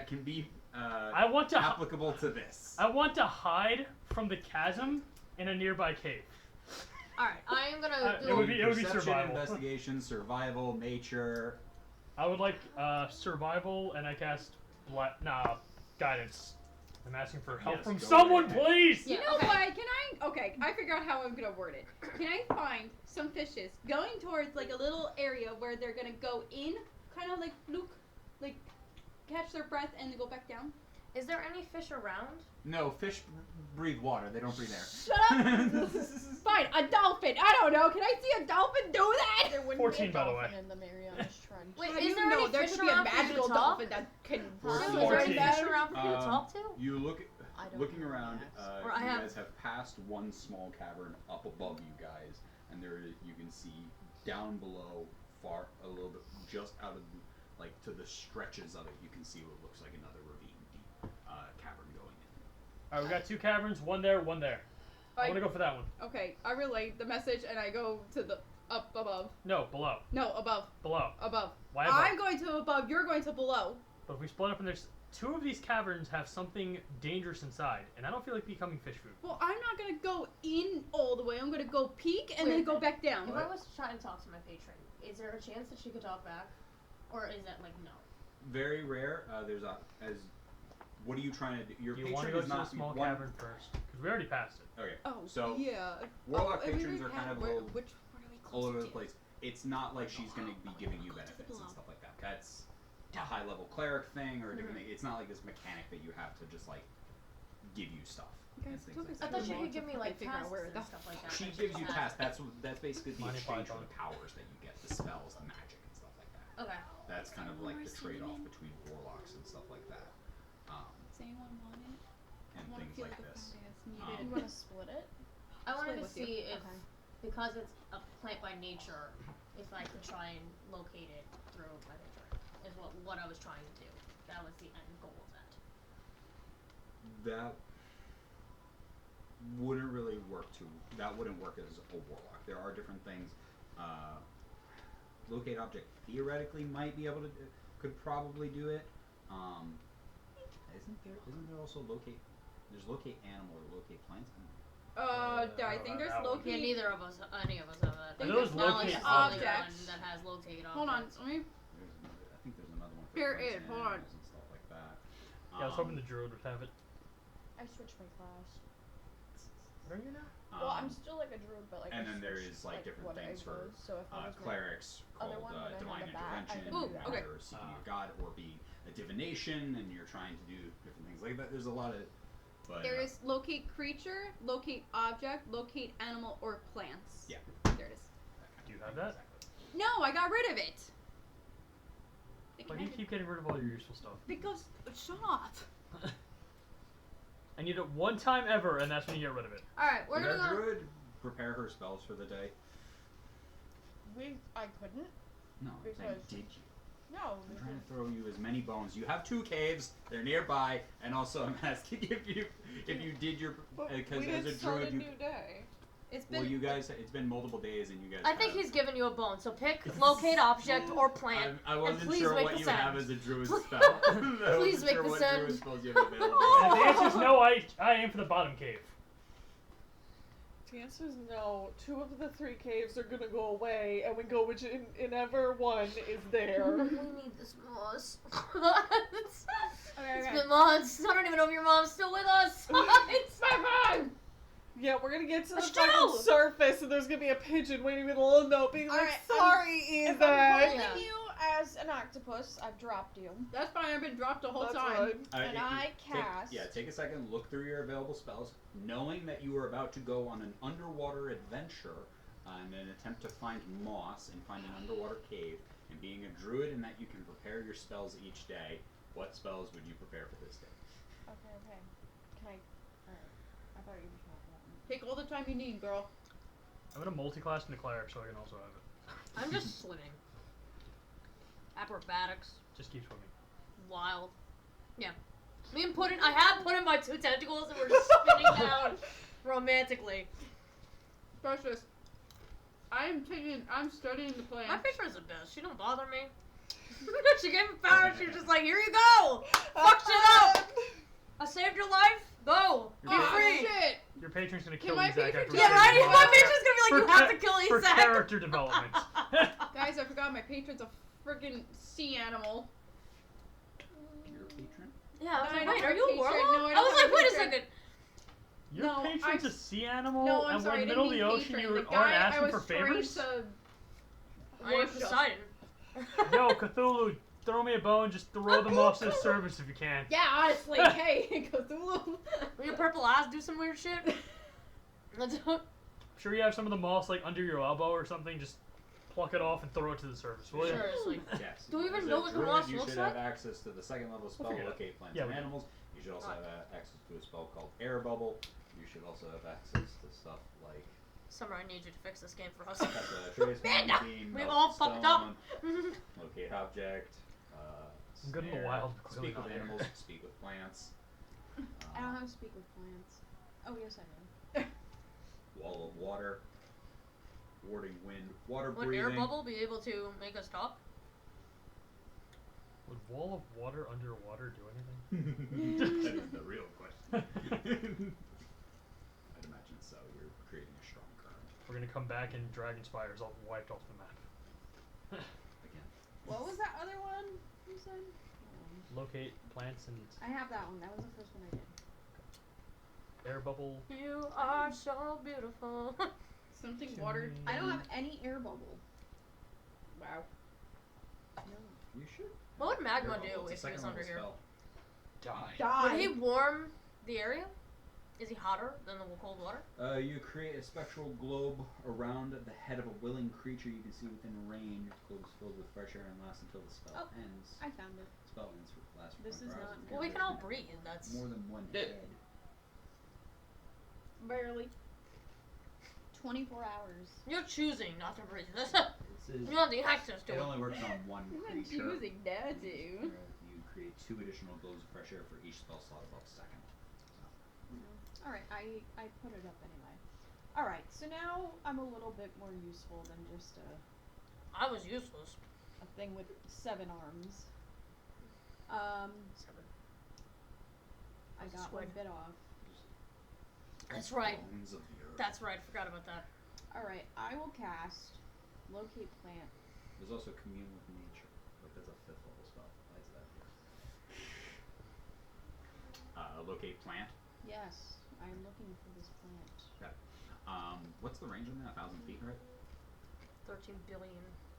can be I want to. applicable to this. I want to hide from the chasm in a nearby cave. All right, I am gonna It do. would be Perception, survival. investigation, survival, nature. I would like survival, and I cast guidance. I'm asking for help Yes, from go someone, right ahead. please. Yeah, You know okay. what? I figure out how I'm gonna word it. Can I find some fishes going towards like a little area where they're gonna go in, kind of like fluke, like catch their breath and then go back down? Is there any fish around? No, fish breathe water. They don't breathe air. Shut up! Fine, a dolphin. I don't know. Can I see a dolphin do that? There wouldn't 14, be a by the dolphin way. in the Marianas Trench. Wait, How is do you there know any there fish could be a around for you to magical talk? dolphin that can? Sue, is there any 14. fish around for you to talk to? You look, I don't looking know around. that. Or I You have- guys have passed one small cavern up above you guys, and you can see down below, far a little bit, just out of like to the stretches of it, you can see what looks like another ravine deep cavern going in. All right, we got two caverns. One there, one there. I want to go for that one. Okay, I relay the message and I go to the up above. No, below, No, above, below. above. Why above? I'm going to above. You're going to below. But if we split up and there's two of these caverns have something dangerous inside, and I don't feel like becoming fish food. Well, I'm not gonna go in all the way. I'm gonna go peek and then Wait. go back down. If I was trying to talk to my patron, is there a chance that she could talk back, or is that like no? Very rare. What are you trying to do? Your Do you patron want to go is to the not small one- cavern first? Because we already passed it. Okay. Oh, So, yeah. Warlock and we patrons already are kind had- of where- all which one are we all over closer the to? place. It's not like she's going to be giving you benefits and stuff like that. That's a high level cleric thing, or it's not like this mechanic that you have to just like give you stuff. You and guys things took like us I that. thought too she long could give to me fucking like figure out tasks where and the stuff like that. She that gives you has. tasks. That's basically the Monty exchange for Python. the powers that you get, the spells, the magic, and stuff like that. Okay. That's kind of like the trade-off between warlocks and stuff like that, Does anyone want it? and I want to things feel like like a this. badass You needed. want to split it? I wanted to with you. see if, Okay. because it's a plant by nature, if I could try and locate it through my nature. Is what I was trying to do. That was the end goal of that. That wouldn't really work that wouldn't work as a warlock. There are different things. Locate object theoretically might be able to could probably do it. Isn't there also there's locate animal or locate plants? I don't think know there's that one. Yeah, locate. neither of us, any of us have that. I think there's Alex locate is the only objects. one that has locate objects. Hold on, let me. I think there's another one for Here plants it is, and hold on. animals and stuff like that. Yeah, I was hoping the druid would have it. I switched my class. What are you now? Well, I'm still like a druid, but like. and I then there switched, is like different what I things for was, so if I was my clerics other called one, when I had divine the bat, I intervention, can do that. okay. or seeking a god, or being a divination, and you're trying to do different things like that. There's a lot of, but There is locate creature, locate object, locate animal or plants. Yeah. There it is. that kind Do you of have thing, that? exactly. No, I got rid of it. Why do you keep getting rid of all your useful stuff? Because shut up. I need it one time ever, and that's when you get rid of it. Alright, we're Did gonna our go. druid prepare her spells for the day? I couldn't. No, I'm saying Because- did you? No. I'm trying to throw you as many bones. You have 2 caves; they're nearby, and also I'm asking if you did your But because we as a didn't start druid a you. new day. It's been. Well, you guys, it's been multiple days, and you guys. I think have- he's giving you a bone, so pick locate object or plant. I wasn't please sure make what the you sound. have as a druid Please- spell. I please wasn't make sure the what sound. druid spells you have available. And if the answer is no, I aim for the bottom cave. The answer is no. 2 of the 3 caves are gonna go away, and we go which in ever one is there. We need this moss. It's Okay. been months. I don't even know if your mom's still with us. It's my mom. Yeah, we're gonna get to the Estelle! fucking surface, and there's gonna be a pigeon waiting with a little note being like, Alright, "Sorry, If I'm Ethan." holding Yeah. you as an octopus, I've dropped you. That's fine. I've been dropped the whole That's time. fine. And I cast- Take a second, look through your available spells, knowing that you are about to go on an underwater adventure in an attempt to find moss and find an underwater cave, and being a druid and that you can prepare your spells each day. What spells would you prepare for this day? Okay. Can I? Alright. I thought you were talking about me. Take all the time you need, girl. I'm gonna multi-class into cleric, so I can also have it. I'm just swimming. Acrobatics, Just keep swimming. wild. Yeah. Me and Puddin, I have put in my 2 tentacles and we're just spinning down romantically. Precious. I'm studying the My plants. picture is the best. She don't bother me. She gave me power. She was just like, here you go. Fuck shit up. I saved your life. Go. Be You're Oh, free. shit! Your patron's gonna Can kill my Isaac patron after take Yeah, we right? save him. My picture's gonna be like, For you have cha- to kill For Isaac. character development. Guys, I forgot my patron's a freaking sea animal. Your patron? Yeah, I was No, I like, don't wait, have are you a a patron. warlock? No, I I don't was have like, a wait a patron. second. Your No, patron's I- a sea animal, No, I'm and sorry. we're in I the didn't middle of the mean ocean. patron. You The aren't guy asking I for was trained favors. to I am worship. Poseidon. Yo, Cthulhu, throw me a bone. Just throw them off to the surface if you can. Yeah, honestly, hey, Cthulhu. When your purple eyes do some weird shit. Sure, you have some of the moss like under your elbow or something. Just pluck it off and throw it to the surface, will you? Seriously. Yes. Do we even As a know what the druid, moss you looks should like? have access to the 2nd level spell, figure it out. locate plants Yeah, and we do. animals. You should also Alright. have access to a spell called air bubble. You should also have access to stuff like Summer, I need you to fix this game for us. trace Amanda! beam, We melt all fucked up. stone, locate object. I'm good in the snare, wild, but clearly Speak not with here. animals. Speak with plants. I don't have to speak with plants. Oh yes, I do. Wall of water. Warding wind. Water Would breathing. air bubble be able to make us stop? Would wall of water underwater do anything? That is the real question. I'd imagine so. You're creating a strong current. We're gonna come back and Dragon Spire's all wiped off the map. Again. What was that other one you said? Locate plants and I have that one. That was the first one I did. air bubble. You are so beautiful. Something watered. I don't have any air bubble. Wow. You should. What would magma Air bubble. do It's if a he was second under level here? spell. Die. Die. Would he warm the area? Is he hotter than the cold water? You create a spectral globe around the head of a willing creature you can see within range. The globe is filled with fresh air and lasts until the spell ends. I found it. Spell ends for lasts for This 24 is hours. not and Well, we can there's all breathe. That's more than one Yeah. head. Barely. 24 hours. you're choosing not to breathe. This is, You don't have the access to it it. only works on one I'm not creature. choosing that to. You create 2 additional glows of fresh air for each spell slot above second. Alright, I put it up anyway. Alright, so now I'm a little bit more useful than just I was useless. a thing with 7 arms. I That's got one squid. bit off. That's right. Bones of the earth. That's right. Forgot about that. Alright, I will cast Locate Plant. There's also commune with nature. Like that's a 5th level spell. Why is that here? Locate plant. Yes, I am looking for this plant. What's the range on that? 1,000 feet, right? 13 billion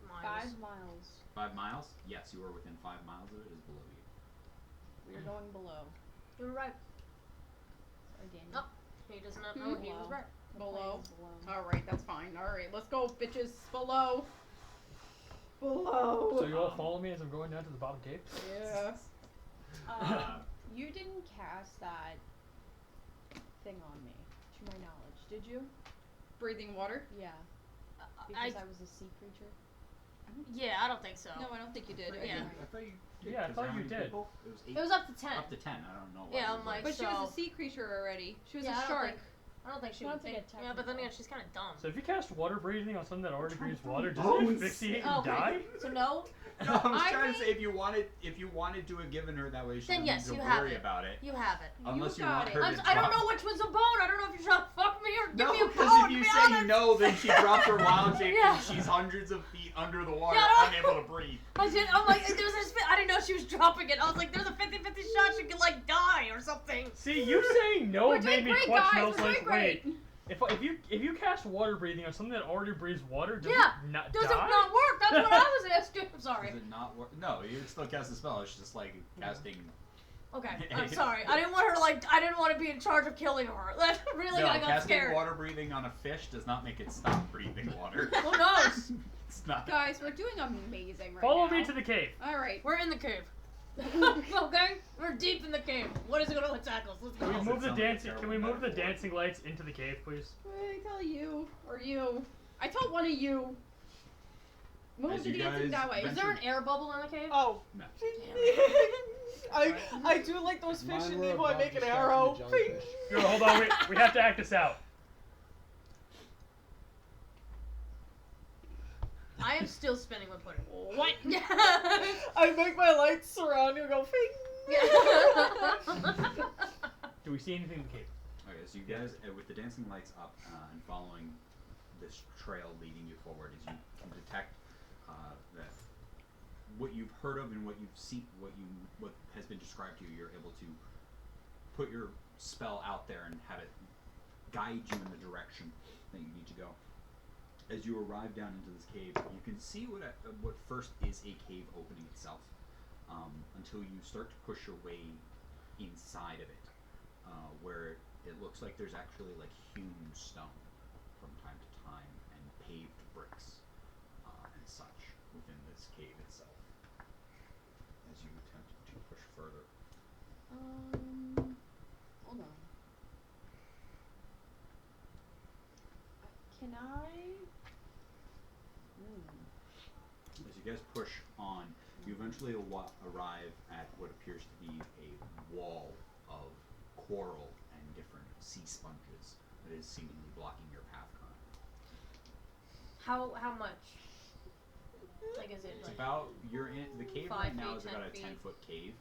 miles. 5 miles. 5 miles? Yes, you are within 5 miles of it. It is below you. We are going below. You're right. Again. No. He does not know he was Below. right. The Below. plant is below. Alright, that's fine. Alright, let's go, bitches. Below. Below. So you all follow me as I'm going down to the bottom cave? Yeah. You didn't cast that thing on me, to my knowledge, did you? Breathing water? Yeah. I Because I was a sea creature. yeah, I don't think so. No, I don't think you did. Yeah. I thought you did. Yeah, I 'cause thought how you many did. people? It was 8. It was up to 10. Up to 10. I don't know. Why Yeah, it was I'm like- But she was So- a sea creature already. She was Yeah, a I don't shark. think- I don't think she I don't would think think. it Yeah, but then technically- again, she's kind of dumb. So if you cast water breathing on something that already breathes water, does Bones. it asphyxiate and Oh, okay. die? So no. No, I was I trying to think- say if you wanted to have given her that way, she Then didn't yes, need you to have worry it. about it. You have it. Unless you got want it. her I'm, to I don't drop- know which one's a bone. I don't know if you're trying to fuck me or give No, me a bone. because if to you be say honest. no, then she drops her wild shape Yeah. and she's hundreds of feet under the water, Yeah, I know. unable to breathe. I'm like, there's this. I didn't know she was dropping it. I was like, there's a 50-50 shot she could like die or something. See, you saying no We're made doing me great, clutch guys. smells We're like, doing great. wait, if you cast water breathing on something that already breathes water, does Yeah. it not Does die? it not work? That's what I was asking. I'm sorry. Does it not work? No, you would still cast the spell. It's just like casting. Okay, I'm sorry. I didn't want her I didn't want to be in charge of killing her. That really, No, I got casting scared. water breathing on a fish does not make it stop breathing water. Who knows? It's not. Guys, we're doing amazing right Follow now. me to the cave. Alright. We're in the cave. Okay, we're deep in the cave. What is it gonna attack us? Let's Can we go. Sounds move the like a dancing? terrible Can we move the metaphor. dancing lights into the cave, please? I tell you. Or you. I told one of you. Move As the you dancing guys that way. Is there an air bubble in the cave? Oh. No. I do like those fish Mine in were Nemo. I about make an distracting arrow. the jellyfish. Yo, hold on, we have to act this out. I am still spinning with pudding. What? Yeah. I make my lights surround you and go fing. Do we see anything in the cave? Okay, so you guys, with the dancing lights up and following this trail leading you forward, as you can detect that what you've heard of and what you've seen, what has been described to you, you're able to put your spell out there and have it guide you in the direction that you need to go. As you arrive down into this cave, you can see what first is a cave opening itself, until you start to push your way inside of it, where it looks like there's actually like hewn stone from time to time and paved bricks and such within this cave itself. As you attempt to push further, Hold on. Can I? as you guys push on, you eventually arrive at what appears to be a wall of coral and different sea sponges that is seemingly blocking your path currently. How much? Like, is it It's like? about the cave 5 right now feet, is 10 about a feet. 10-foot cave,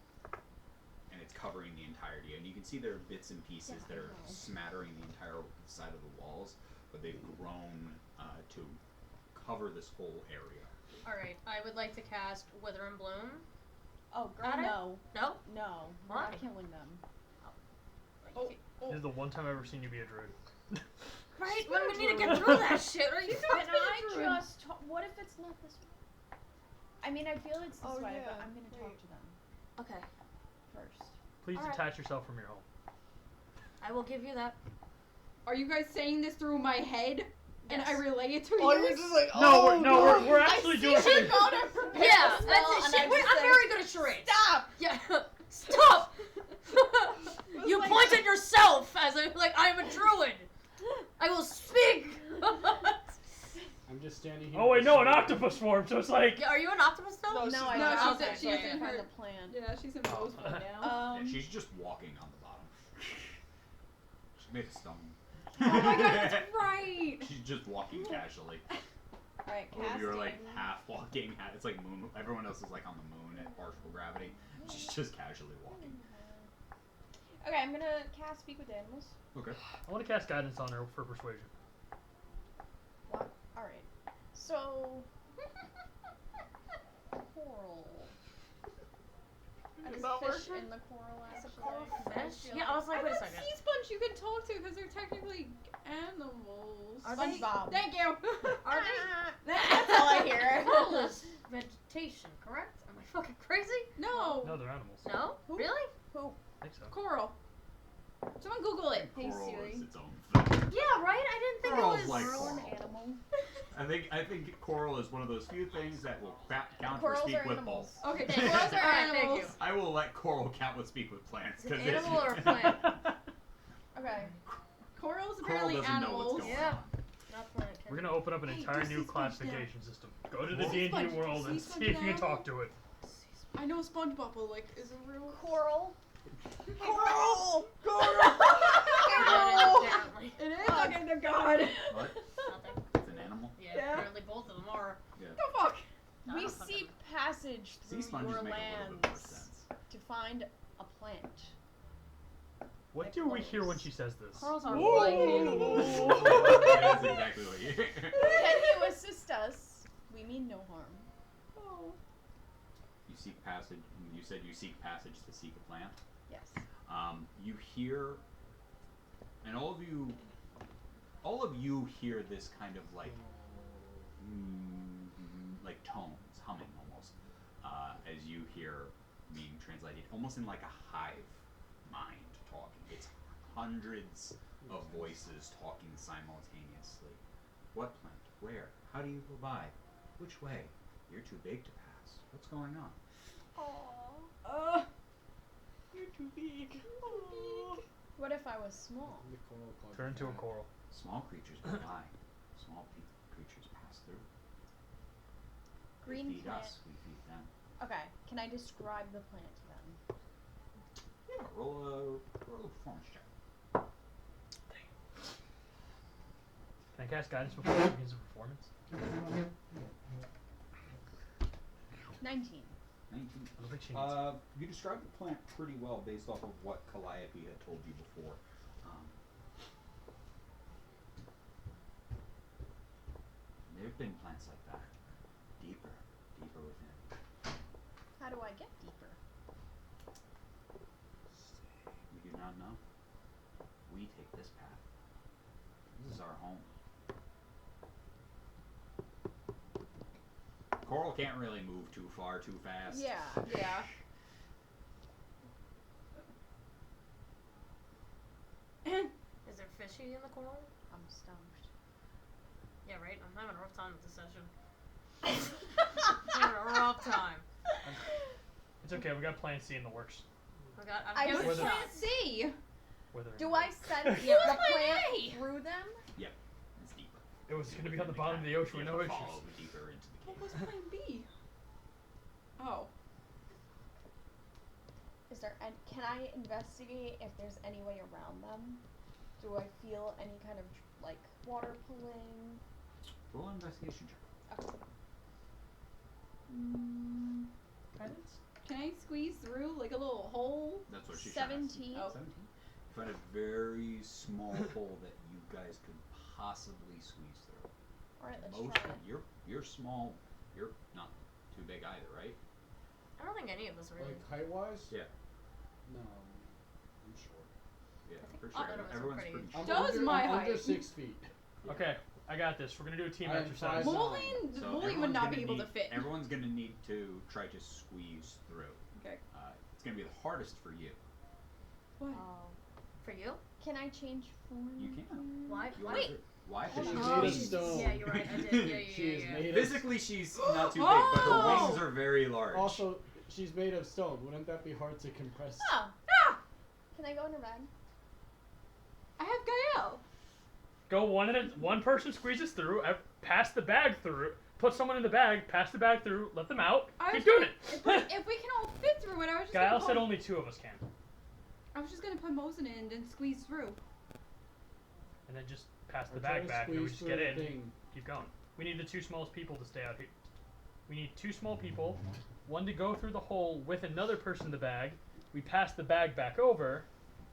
and it's covering the entirety. And you can see there are bits and pieces Yeah, that I are know. smattering the entire side of the walls, but they've grown to cover this whole area. All right, I would like to cast Wither and Bloom. Oh, girl, Got it? no, No. no, we're Why? not killing them. Oh. This is the one time I've ever seen you be a druid. Right? When we need to get through that shit, are you Can fucking I druid? just talk? What if it's not this way? I mean, I feel it's this Oh, way, but yeah, I'm gonna talk wait. to them Okay. first. Please Alright. detach yourself from your home. I will give you that. Are you guys saying this through my head? And I Yes. relay it to Oh, you? you're just like, No, oh, we're actually doing She it. go to prepare Yeah, the that's spell, it. and She, I I'm just say, very good at charades. Stop! Yeah. Stop! You like- point at yourself as I'm a druid. I will speak. I'm just standing here. Oh wait, no, an pursuing- octopus form. So it's like. Yeah, are you an octopus still? No, No, she's I No, don't. she's Okay, a- she's so I in can find her- the plan. Yeah, she's in pose Oh. mode now. Yeah, she's just walking on the bottom. She made a stone. Oh my god, that's right! She's just walking casually. Alright, All of you are like casting. half walking. It's like moon. Everyone else is like on the moon at partial gravity. She's just casually walking. Okay, I'm gonna cast Speak with Animals. Okay. I want to cast guidance on her for persuasion. What? Alright. So. Coral. There's That fish work? in the coral, It's a actually. coral 'cause I fish? feel Yeah, I was like, I wait a thought second. sea sponge you can talk to because they're technically animals. Are they- SpongeBob. Thank you. Are they? That's all I hear. Coral is vegetation, correct? Am I fucking crazy? No. No, they're animals. No? Who? Really? Who? I think so. Coral. Someone Google it. Hey, Coral Siri. is its own thing. Yeah, right? I didn't think Coral's it was. like Coral an coral. animal. I think coral is one of those few things that will count for Corals speak are with animals. both. Okay, Thank you. corals are Alright, thank animals. you. I will let coral count with speak with plants. Is it 'cause animal or a plant? Okay. Corals Coral apparently doesn't know what's animals. going Yeah. on. Not plant. We're gonna open up an Hey, entire do new sea sponge classification system. Go to the Sea D&D sponge- world and sea see sponge if you can animal? talk to it. I know SpongeBob, but like, is it real? Coral. Coral! Apparently. It is? Okay, no god. What? Nothing. It's an animal? Yeah, Yeah. apparently both of them are. Yeah. The fuck? No, I We don't fucking seek passage Sea through sponges your make a little bit more lands sense. to find a plant. What Like do we hear when clothes. she says this? Corals are Whoa. like animals. That's exactly what you hear. Can you assist us? We mean no harm. Oh. You seek passage. You said you seek passage to seek a plant. Yes. You hear, and all of you hear this kind of like tones humming almost, as you hear being translated, almost in like a hive mind talking. It's hundreds of voices talking simultaneously. What plant? Where? How do you go by? Which way? You're too big to pass. What's going on? You're too big. What if I was small? The coral club. Turn to a coral. Small creatures go by. Small creatures pass through. Green They feed plant. us. We feed them. Okay. Can I describe the plant to them? Yeah. Roll a performance check. Can I cast guidance before it begins the performance? 19. 19. I don't think she needs You described the plant pretty well based off of what Calliope had told you before. There have been plants like that. Deeper within. How do I get deeper? We do not know. We take this path. This is our home. Coral can't really move too far too fast. Yeah. Yeah. Is there fishy in the coral? I'm stumped. Yeah, right? I'm having a rough time with this session. I'm having a rough time. It's okay, we got Plan C in the works. I give it a was shot. Let's see. Whether Do I send the Yeah, right. plant through them? It's deeper. it was going to be on the bottom of the ocean with no issues. Follow deeper into the What cave. was plan B? Oh. Is there? Can I investigate if there's any way around them? Do I feel any kind of like water pulling? Roll an investigation check. Okay. Guidance? Can I squeeze through like a little hole? That's what she's trying to 17. Oh. 17. You find a very small hole that you guys could possibly squeeze through. All right, let's Most try it. you're small. You're not too big either, right? I don't think any of us are really. Like height wise? Yeah. No, I'm short. Yeah, I think for all sure. of us are Everyone's pretty- pretty I'm short. Does under, my I'm under height. 6 feet. Yeah. Okay, I got this. We're going to do a team I am exercise. 5'9". Bullying, So bullying would everyone's not gonna be able to need- fit. Everyone's gonna need to try to squeeze through. Okay. It's gonna be the hardest for you. What? Oh. For you? Can I change form? You can. Why? You Wait. Why? She's Because made of wings. stone. Yeah, you're right. I did. Yeah, She is made of. Physically, she's not too big, but her Oh. wings are very large. Also, she's made of stone. Wouldn't that be hard to compress? Oh. Can I go in her bag? I have Gael. Go one person squeezes through, pass the bag through, put someone in the bag, pass the bag through, let them out, I keep was doing If it. we can all fit through it, I was just Gael gonna said put, only 2 of us can. I was just gonna put Mosin in and then squeeze through. And then just pass the Or try bag to back and then we squeeze just get through in. the thing. Keep going. We need the 2 smallest people to stay out here. We need 2 small people, one to go through the hole with another person in the bag. We pass the bag back over.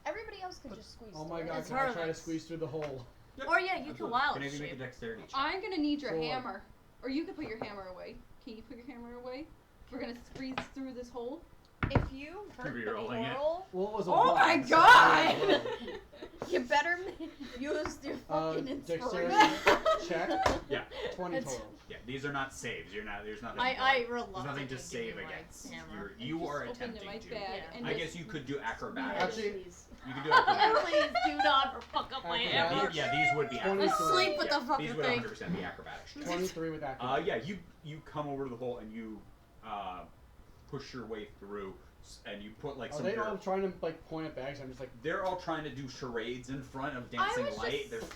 Everybody else could just squeeze Oh through my it. god, It's can I try to harmless. squeeze through the hole? Or yeah, you can Absolutely. wild Can I even make a shape. dexterity check? I'm gonna need your Sword. hammer. Or you can put your hammer away. Can you put your hammer away? We're gonna squeeze through this hole. If you hurt the Re-rolling it. coral, Well, it was a Oh one, my so God! it was you better use your fucking dexterity inspiration. check. Yeah. 20 It's- total. Yeah, these are not saves. You're not. There's nothing. I there's reluctantly nothing to give save you my against. hammer. You Just are open attempting my to. bag Yeah. and I just- guess you could do acrobatics. Actually- Please. You could do acrobatics. Please do not fuck up my Acrobatics. hammer. Yeah, these would be Twenty- acrobatics. Let's sleep with Yeah, the fucking these would thing. 100% be acrobatics. checks. 23 with acrobatics. Yeah, you come over to the hole and you push your way through, and you put like Are some. they of your- all trying to like point at bags? I'm just like, They're all trying to do charades in front of dancing was light. just-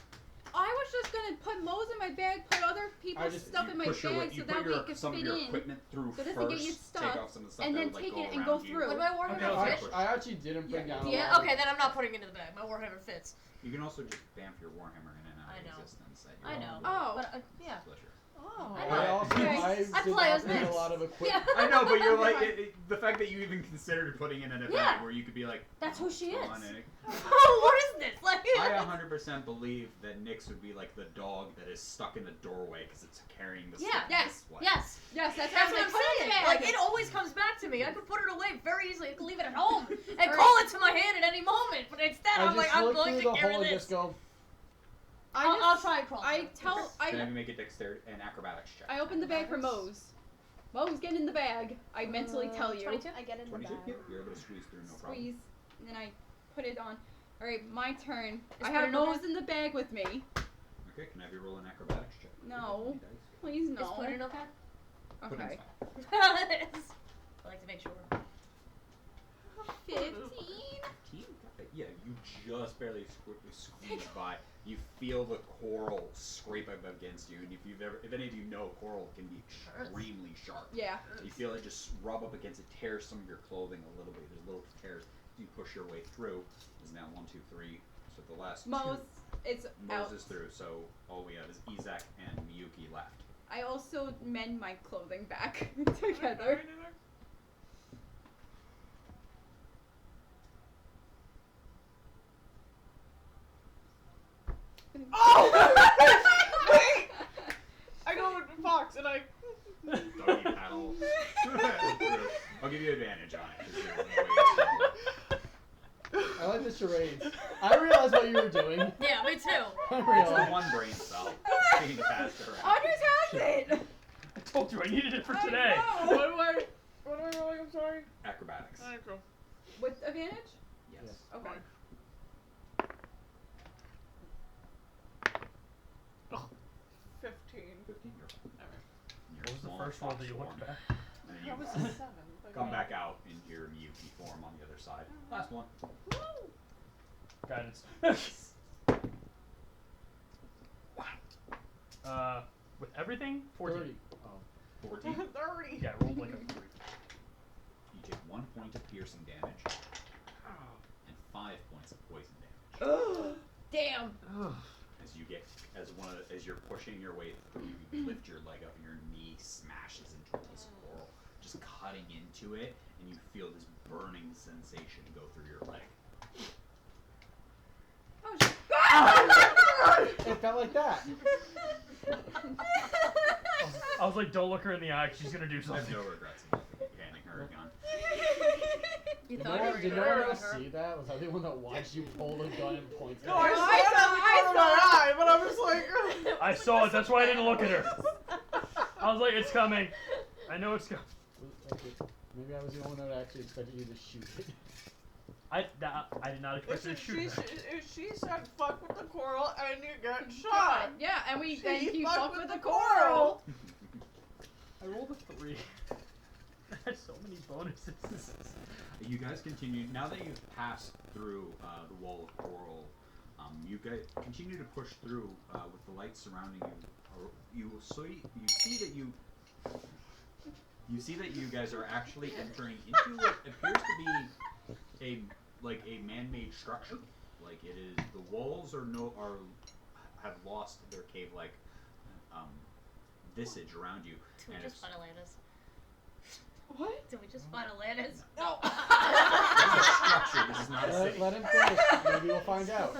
I was just gonna put Mo's in my bag, put other people's just- stuff You in my push your way, bag you so put that way your, it could some fit of your in. equipment through so it doesn't get you first, stuck, take off some of the stuff and that then would, like, take go it and around go you. through. Would my warhammer Okay, I, okay. fit? I actually didn't bring Yeah. down a Yeah. lot. Okay, then I'm not putting it into the bag. My warhammer fits. You can also just bamf your warhammer in and out I of know. existence at your I own know. Oh. But yeah. pleasure. Oh. I I know. also Okay. I I did play not as bring a Nyx. lot of equipment. Yeah. I know, but you're like the fact that you even considered putting it in a bag Yeah. where you could be like, That's who she "Come is." on, Nick." Oh, what is this? Like. I 100% believe that Nyx would be like the dog that is stuck in the doorway because it's carrying the Yeah. stuff Yes. this way. Yes. Yes, that's That's how what I'm I'm put it in saying. the bag. Like it always comes back to me. I could put it away very easily. I could leave it at home and call it to my hand at any moment. But instead, I I'm just like, I'm look going through to the carry hole and this. just go. I'll try and crawl. I through. tell Can I I make a dexterity and acrobatics check? I open the bag for Mo's. Mo's getting in the bag. I mentally tell you. 22. I get in the 22? bag. Yep, you're able to squeeze through, no problem. Squeeze, and then I put it on. All right, my turn. Is I have putting Mo's in the bag with me. Okay, can I have you roll an acrobatics check? No. With any dice? Please Is no. putting okay? Put in Okay. five. I like to make sure. 15. 15? Yeah, you just barely squeeze by. You feel the coral scrape up against you, and if any of you know, coral can be extremely sharp. Yeah. You feel it just rub up against it, tears some of your clothing a little bit. There's little tears. You push your way through. There's now 1, 2, 3. So the last Mo's, it's two. out. Moses through. So all we have is Izak and Miyuki left. I also mend my clothing back together. Oh! Wait! I go with Fox and I. Doggy paddle. I'll give you advantage on it. 'Cause you're way I like the charades. I realized what you were doing. Yeah, me too. I It's the realized. one brain cell being passed around. Andres has it. I told you I needed it for I today. know. What am I rolling? I'm sorry. Acrobatics. I go. With advantage? Yes. Okay. Oh, 15. 15. You're fine. Alright. You're What was the small first one fox that you looked form. back? And then That was you a 7. but come yeah. back out into your Miyuki form on the other side. Last one. Guidance. With everything, 14. 30. Oh. 14. 30. Yeah, I rolled like a 3. You take 1 point of piercing damage and 5 points of poison damage. Damn. As you're pushing your way through, you lift your leg up and your knee smashes into a piece of coral, just cutting into it, and you feel this burning sensation go through your leg. It felt like that. I was like, don't look her in the eye 'cause she's gonna do I have something. no regrets in handing her a gun. You Did thought no you one, were did no gonna one hurt else her. see that? Was I the one that watched you pull the gun and point No, at I her? saw it out of the corner of my eye, but I'm just like. I saw it, that's why I didn't look at her. I was like, it's coming. I know it's coming. Okay, maybe I was the only one that actually expected you to shoot it. I did not expect her to shoot her. If she said fuck with the coral and you get shot. Yeah, and She he fucked fucked with with the the coral. I rolled a 3. That's so many bonuses. You guys continue, now that you've passed through the wall of coral, you guys continue to push through with the lights surrounding you. You see that you guys are actually entering into what appears to be a man-made structure. Like it is, the walls have lost their cave-like visage around you. Did we And just it's- find Atlantis? What? Did we just find Atlantis? No. This is a structure. This is not a city. Let him finish. Maybe we'll find out.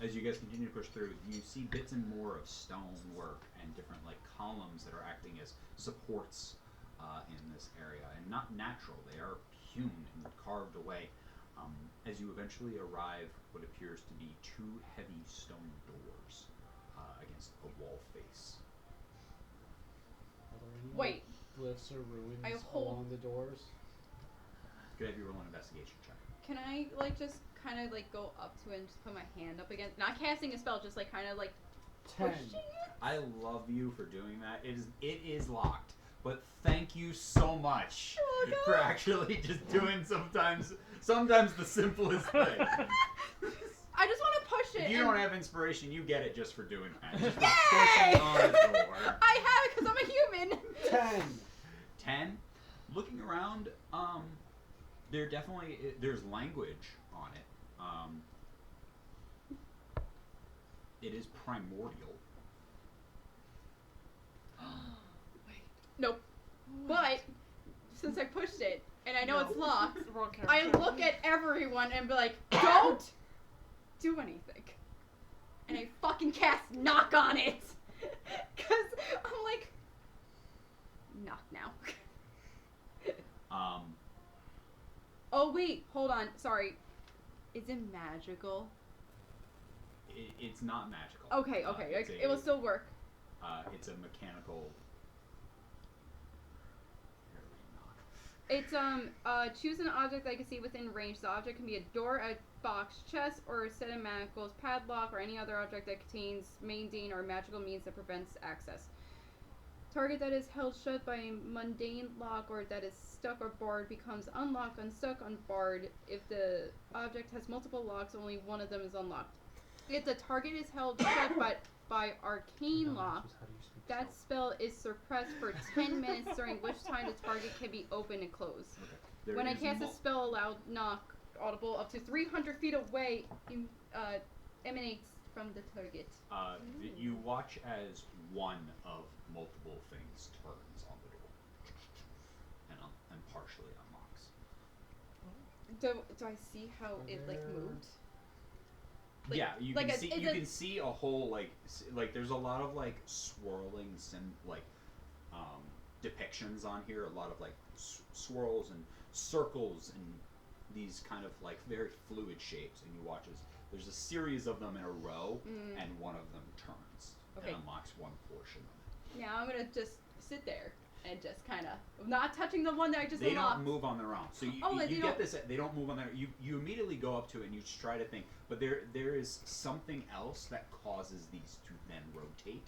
As you guys continue to push through, you see bits and more of stonework and different like columns that are acting as supports in this area, and not natural. They are hewn and carved away. As you eventually arrive, what appears to be 2 heavy stone doors against a wall face. Are there any Wait. glyphs or ruins I hold- along the doors? Could have you roll an investigation check? Can I like just kind of like go up to it and just put my hand up against, not casting a spell, just like kind of like 10. pushing it? I love you for doing that. It is locked, but thank you so much Oh, for God. actually just doing sometimes the simplest thing. I just want to push it. If you and- don't have inspiration, you get it just for doing that. Just for Yay! pushing on a door. I have it because I'm a human. 10. 10. Looking around, there's language on it. It is primordial. Nope. But since I pushed it and I know it's No. locked, Wrong I character. look at everyone and be like, "Don't do anything." And I fucking cast knock on it. Cause I'm like, knock now. Oh wait, hold on. Sorry. Is it magical? It's not magical. Okay, okay. It's It will still work. It's a mechanical. It's choose an object that I can see within range. The object can be a door, a box, chest, or a set of manacles, padlock, or any other object that contains mundane or magical means that prevents access. Target that is held shut by a mundane lock or that is stuck or barred becomes unlocked, unstuck, unbarred. If the object has multiple locks, only one of them is unlocked. If the target is held shut by arcane lock, that spell is suppressed for 10 minutes, during which time the target can be opened and closed. There When I is cast a spell, a loud knock, audible up to 300 feet away, emanates from the target. You watch as one of multiple things turns on the door and partially unlocks. Do I see how it like moved? Like- Yeah, you like can a- see is you it- can see a whole like there's a lot of like swirling depictions on here, a lot of like swirls and circles and these kind of like very fluid shapes, and you watch as there's a series of them in a row, and one of them turns Okay. and unlocks one portion of it. Now I'm gonna just sit there and just kind of not touching the one that I just They unlocked. don't move on their own. So you, Oh, you, like, you they get don't- this. They don't move on their. You immediately go up to it and you just try to think, but there is something else that causes these to then rotate.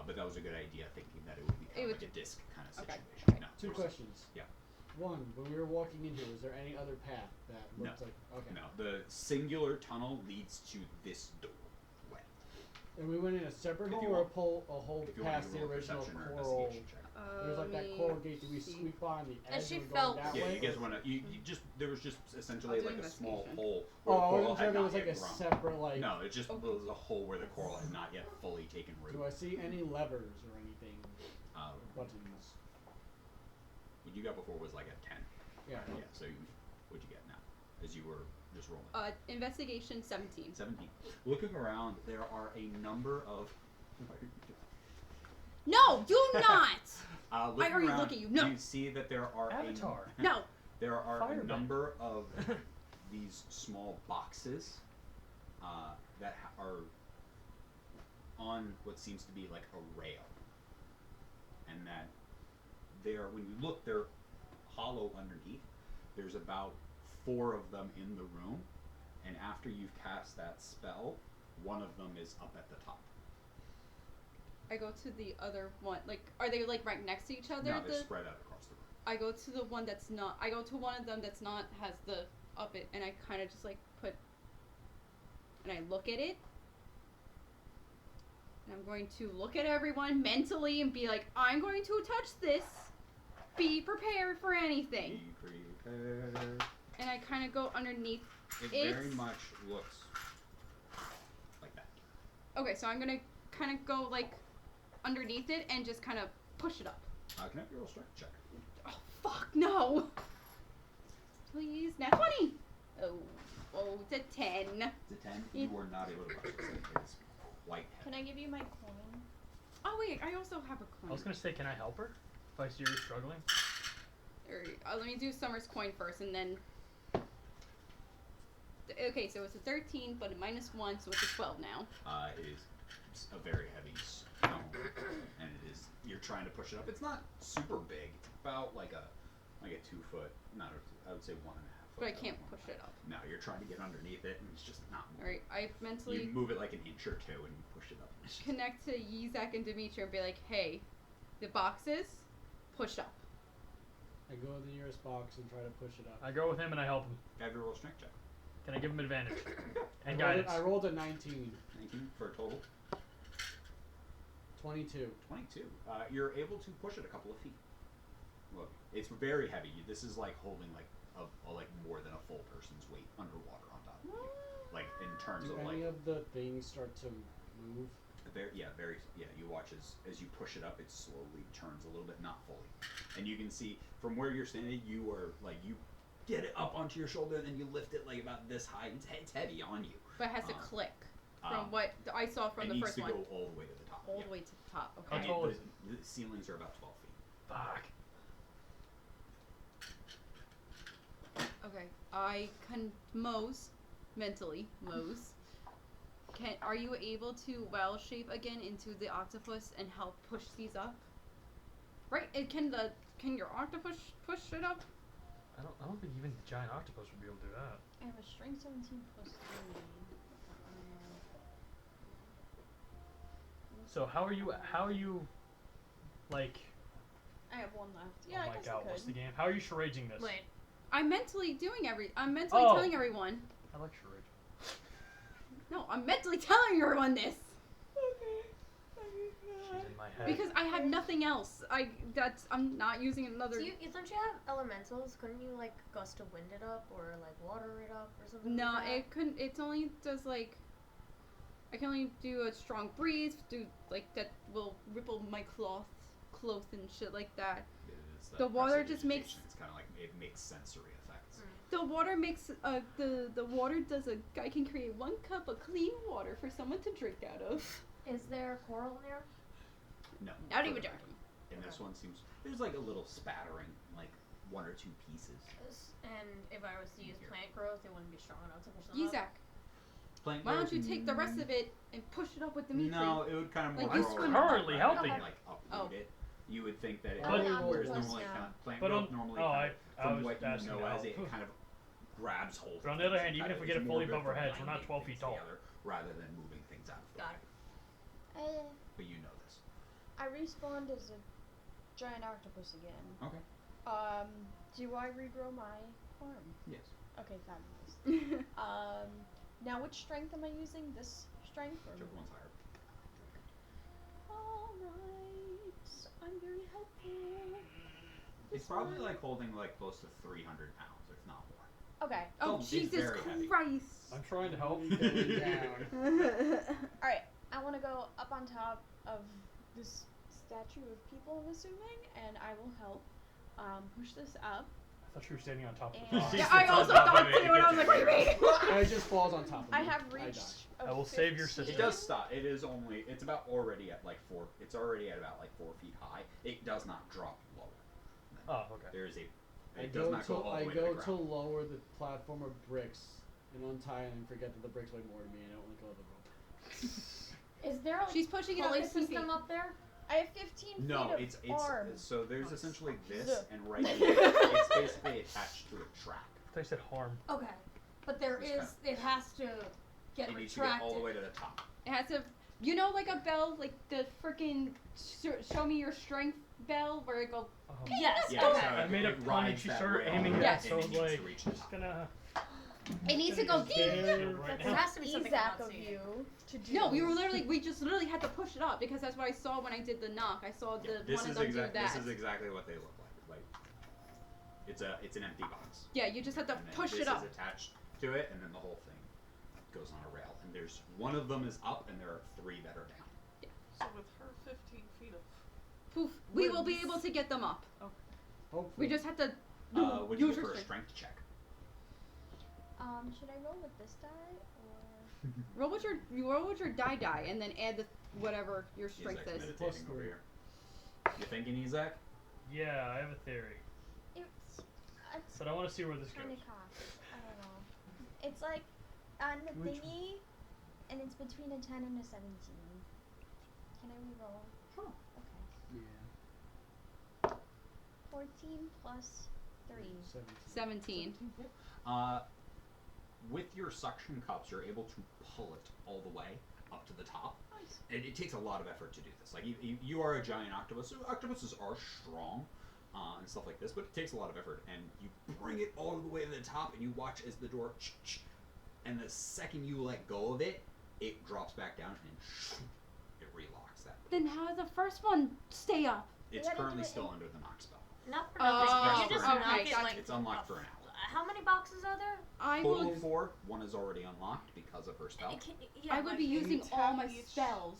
But that was a good idea, thinking that it would become It would like a disc kind of Okay, situation. okay. No, 2 there's- questions. Yeah. One, when we were walking into it, was there any other path that looked like... Okay. No, the singular tunnel leads to this doorway. And we went in a separate If hole you or want- a hole If you want past to the roll a original perception or coral... investigation check. There was like that coral gate. Did we sweep by on the edge And she and we're felt- going that Yeah, way? you guys want to. You just there was just essentially I'll do like a small investigation. hole where Oh, the I coral wasn't had sure there not was like yet a grown. separate like... No, it just Okay. was a hole where the coral had not yet fully taken root. Do I see any levers or anything? Buttons? What you got before was like a 10. Yeah. Yeah, so what'd you get now? As you were just rolling. Investigation 17. 17. Looking around, there are a number of. No, do not. Looking already around, look at you. No. You see that there are Avatar. No. There are Fireman. a number of these small boxes that are on what seems to be like a rail, and that when you look, they're hollow underneath. There's about 4 of them in the room, and after you've cast that spell, one of them is up at the top. I go to the other one. Like, are they like right next to each other? No, they're spread out across the room. I go to the one that's not. I go to one of them that's not has the up it, and I kind of just like put, and I look at it, and I'm going to look at everyone mentally and be like, I'm going to touch this. Be prepared for anything. Be prepared. And I kind of go underneath. It very much looks like that. Okay, so I'm gonna kind of go like underneath it and just kind of push it up. Can I have your roll strength check? Oh fuck no! Please, now 20. Oh, it's a 10. It's a 10. You are not able to touch this. It is quite heavy. Can I give you my coin? Oh wait, I also have a I coin. was gonna say, can I help her if I see her struggling? Let me do Summer's coin first, and then. Okay, so it's a 13, but a -1, so it's a 12 now. It is a very heavy stone, and it is. You're trying to push it up. It's not super big. It's about like a 2 foot. Not I would say 1.5 foot. But I can't push it up. No, you're trying to get underneath it, and it's just not moving. Alright, I mentally You move it like an inch or 2, and you push it up. And it's just- connect to Yizak and Dimitri and be like, hey, the boxes, push up. I go to the nearest box and try to push it up. I go with him and I help him. Have your roll strength check. Can I give him advantage? I And rolled, guidance. I rolled a 19. 19 for a total. 22. 22. You're able to push it a couple of feet. Look, it's very heavy. This is like holding like like more than a full person's weight underwater on top of you. Like in terms Do of like any of the things start to move? very. You watch as you push it up, it slowly turns a little bit, not fully, and you can see from where you're standing, you are like you get it up onto your shoulder, and then you lift it like about this high. It's heavy on you. But it has to click from um, what I saw from it the needs first to one. go all the way to the top. All yeah. the way to the top. How Okay. tall And is it? the ceilings are about 12 feet. Fuck. Okay. I can mentally. Are you able to well shape again into the octopus and help push these up? Right? Can your octopus push it up? I don't think even the giant octopus would be able to do that. I have a strength 17 plus 3. So how are you like I have one left. Yeah, oh I my guess god, I could. what's the game? How are you charading this? Wait. I'm mentally Oh. telling everyone. I like charade. No, I'm mentally telling everyone this. She's in my head. Because I have nothing else. I'm not using another. So don't you have elementals? Couldn't you like gust of wind it up or like water it up or something? No, like that? it couldn't. It only does like. I can only do a strong breeze. Do like that will ripple my cloth and shit like that. It is that The water just makes- prestidigitation. It's kind of like it makes sensory effects. The water makes the water does I can create 1 cup of clean water for someone to drink out of. Is there coral near? No. Not for even the joking. back. And this one seems there's like a little spattering, like 1 or 2 pieces. And if I was to use Here. plant growth, it wouldn't be strong enough to push them up. Yizak, Plant why don't growth, you take the rest of it and push it up with Dimitri? No, it would kind of more Like, you grow swim- around currently rather helping. than, like uproot Oh. it. You would think that it But- whereas Octopus normally now. kind of plant But growth on- normally oh, kind of, I from was what you asking know how. as it kind of grabs hold. of But on the other things hand, and even kind if of we get is it more fully good above our for heads, we're not binding 12 feet things tall. together rather than moving things out of the Got way. it. But you know this. I respawned as a giant octopus again. Okay. Do I regrow my arm? Yes. Okay, fabulous. Now which strength am I using? This strength or? Whichever one's higher. Alright. I'm very helpful. It's probably like holding like close to 300 pounds, if not more. Okay. Oh It's Jesus very heavy. Christ! I'm trying to help. Going down. Alright. I want to go up on top of this statue of people, I'm assuming, and I will help push this up. I thought you were standing on top of the And- box. Yeah, I also thought too, and I was like, what do you mean? And it just falls on top of me. I have die. reached. I will save your 15. sister. It does stop. It is only. It's about already at like 4. It's already at about like 4 feet high. It does not drop lower. Oh, okay. There is a. I It does not go all the way to the go ground. to lower the platform of bricks and untie it and forget that the bricks weigh more than me and I don't let go of the rope. Is there a She's pushing it up pulley 15 system feet. up there? I have 15 No, feet of it's arm. so there's essentially this Zuh. and right here. It's basically attached to a track I said harm. Okay, but there This is. It has to get It needs to get retracted. all the way to the top. It has to, you know, like a bell, like the freaking show me your strength bell, where it go. Yes. Yeah, okay. so I made a it pun and rides she that started rail, aiming it, at, so so and I it was needs like, to reach the just top. gonna. It needs to go. Just get it There. right There now. has to be something I'm Ezak not of seeing. you to do. No, we just literally had to push it up because that's what I saw when I did the knock. I saw Yeah, the one of them do that. This is exactly what they look like. It's an empty box. Yeah, you just have to And then push this it up. is attached to it, and then the whole thing goes on a rail. And there's one of them is up, and there are 3 that are down. So with her 15 feet of Poof, we will be able to get them up. Hopefully. We just have to What do you use get your for a strength. strength check? Should I roll with this die or? Roll with your die, and then add the whatever your strength Isaac's is. meditating Plus over 3. here. You thinking, Isaac? Yeah, I have a theory, It's but I want to see where this kind goes. of cocked. I don't know. It's like on the Which- thingy, and it's between a 10 and a 17. Can I re-roll? Sure. Okay. Yeah. 14 plus 3. 17. With your suction cups, you're able to pull it all the way up to the top. Nice. And it takes a lot of effort to do this. Like, you are a giant octopus. So octopuses are strong and stuff like this, but it takes a lot of effort. And you bring it all the way to the top, and you watch as the door, and the second you let go of it, it drops back down, and it relocks that. Then how does the first one stay up? It's gotta do currently it still in- under the knock spell. Not for Oh, nothing. You just okay, knock it gotcha. like. It's unlocked for an hour. How many boxes are there? I Total will. of 4. 1 is already unlocked because of her spell. Yeah, I would like- be using you all tap my each- spells,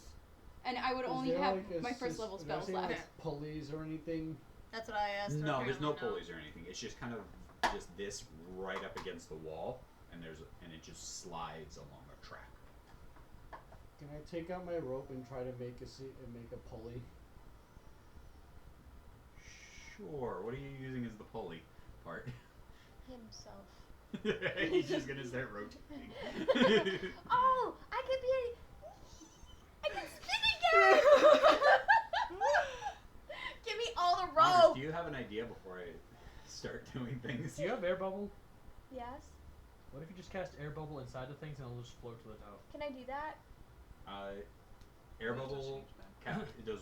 and I would Is only there, have like, a my first level is there spells anything left. like pulleys or anything? That's what I asked. No, there's no apparently not. pulleys or anything. It's just kind of just this right up against the wall, and and it just slides along a track. Can I take out my rope and try to make a pulley? Sure. What are you using as the pulley part? Himself. He's just gonna start rotating. Oh, I could be. I can spin again. Give me all the Marcus, rope. do you have an idea before I start doing things? Do you have air bubble? Yes. What if you just cast air bubble inside the things and it'll just float to the top? Can I do that? Air It's a bubble. change back. It does.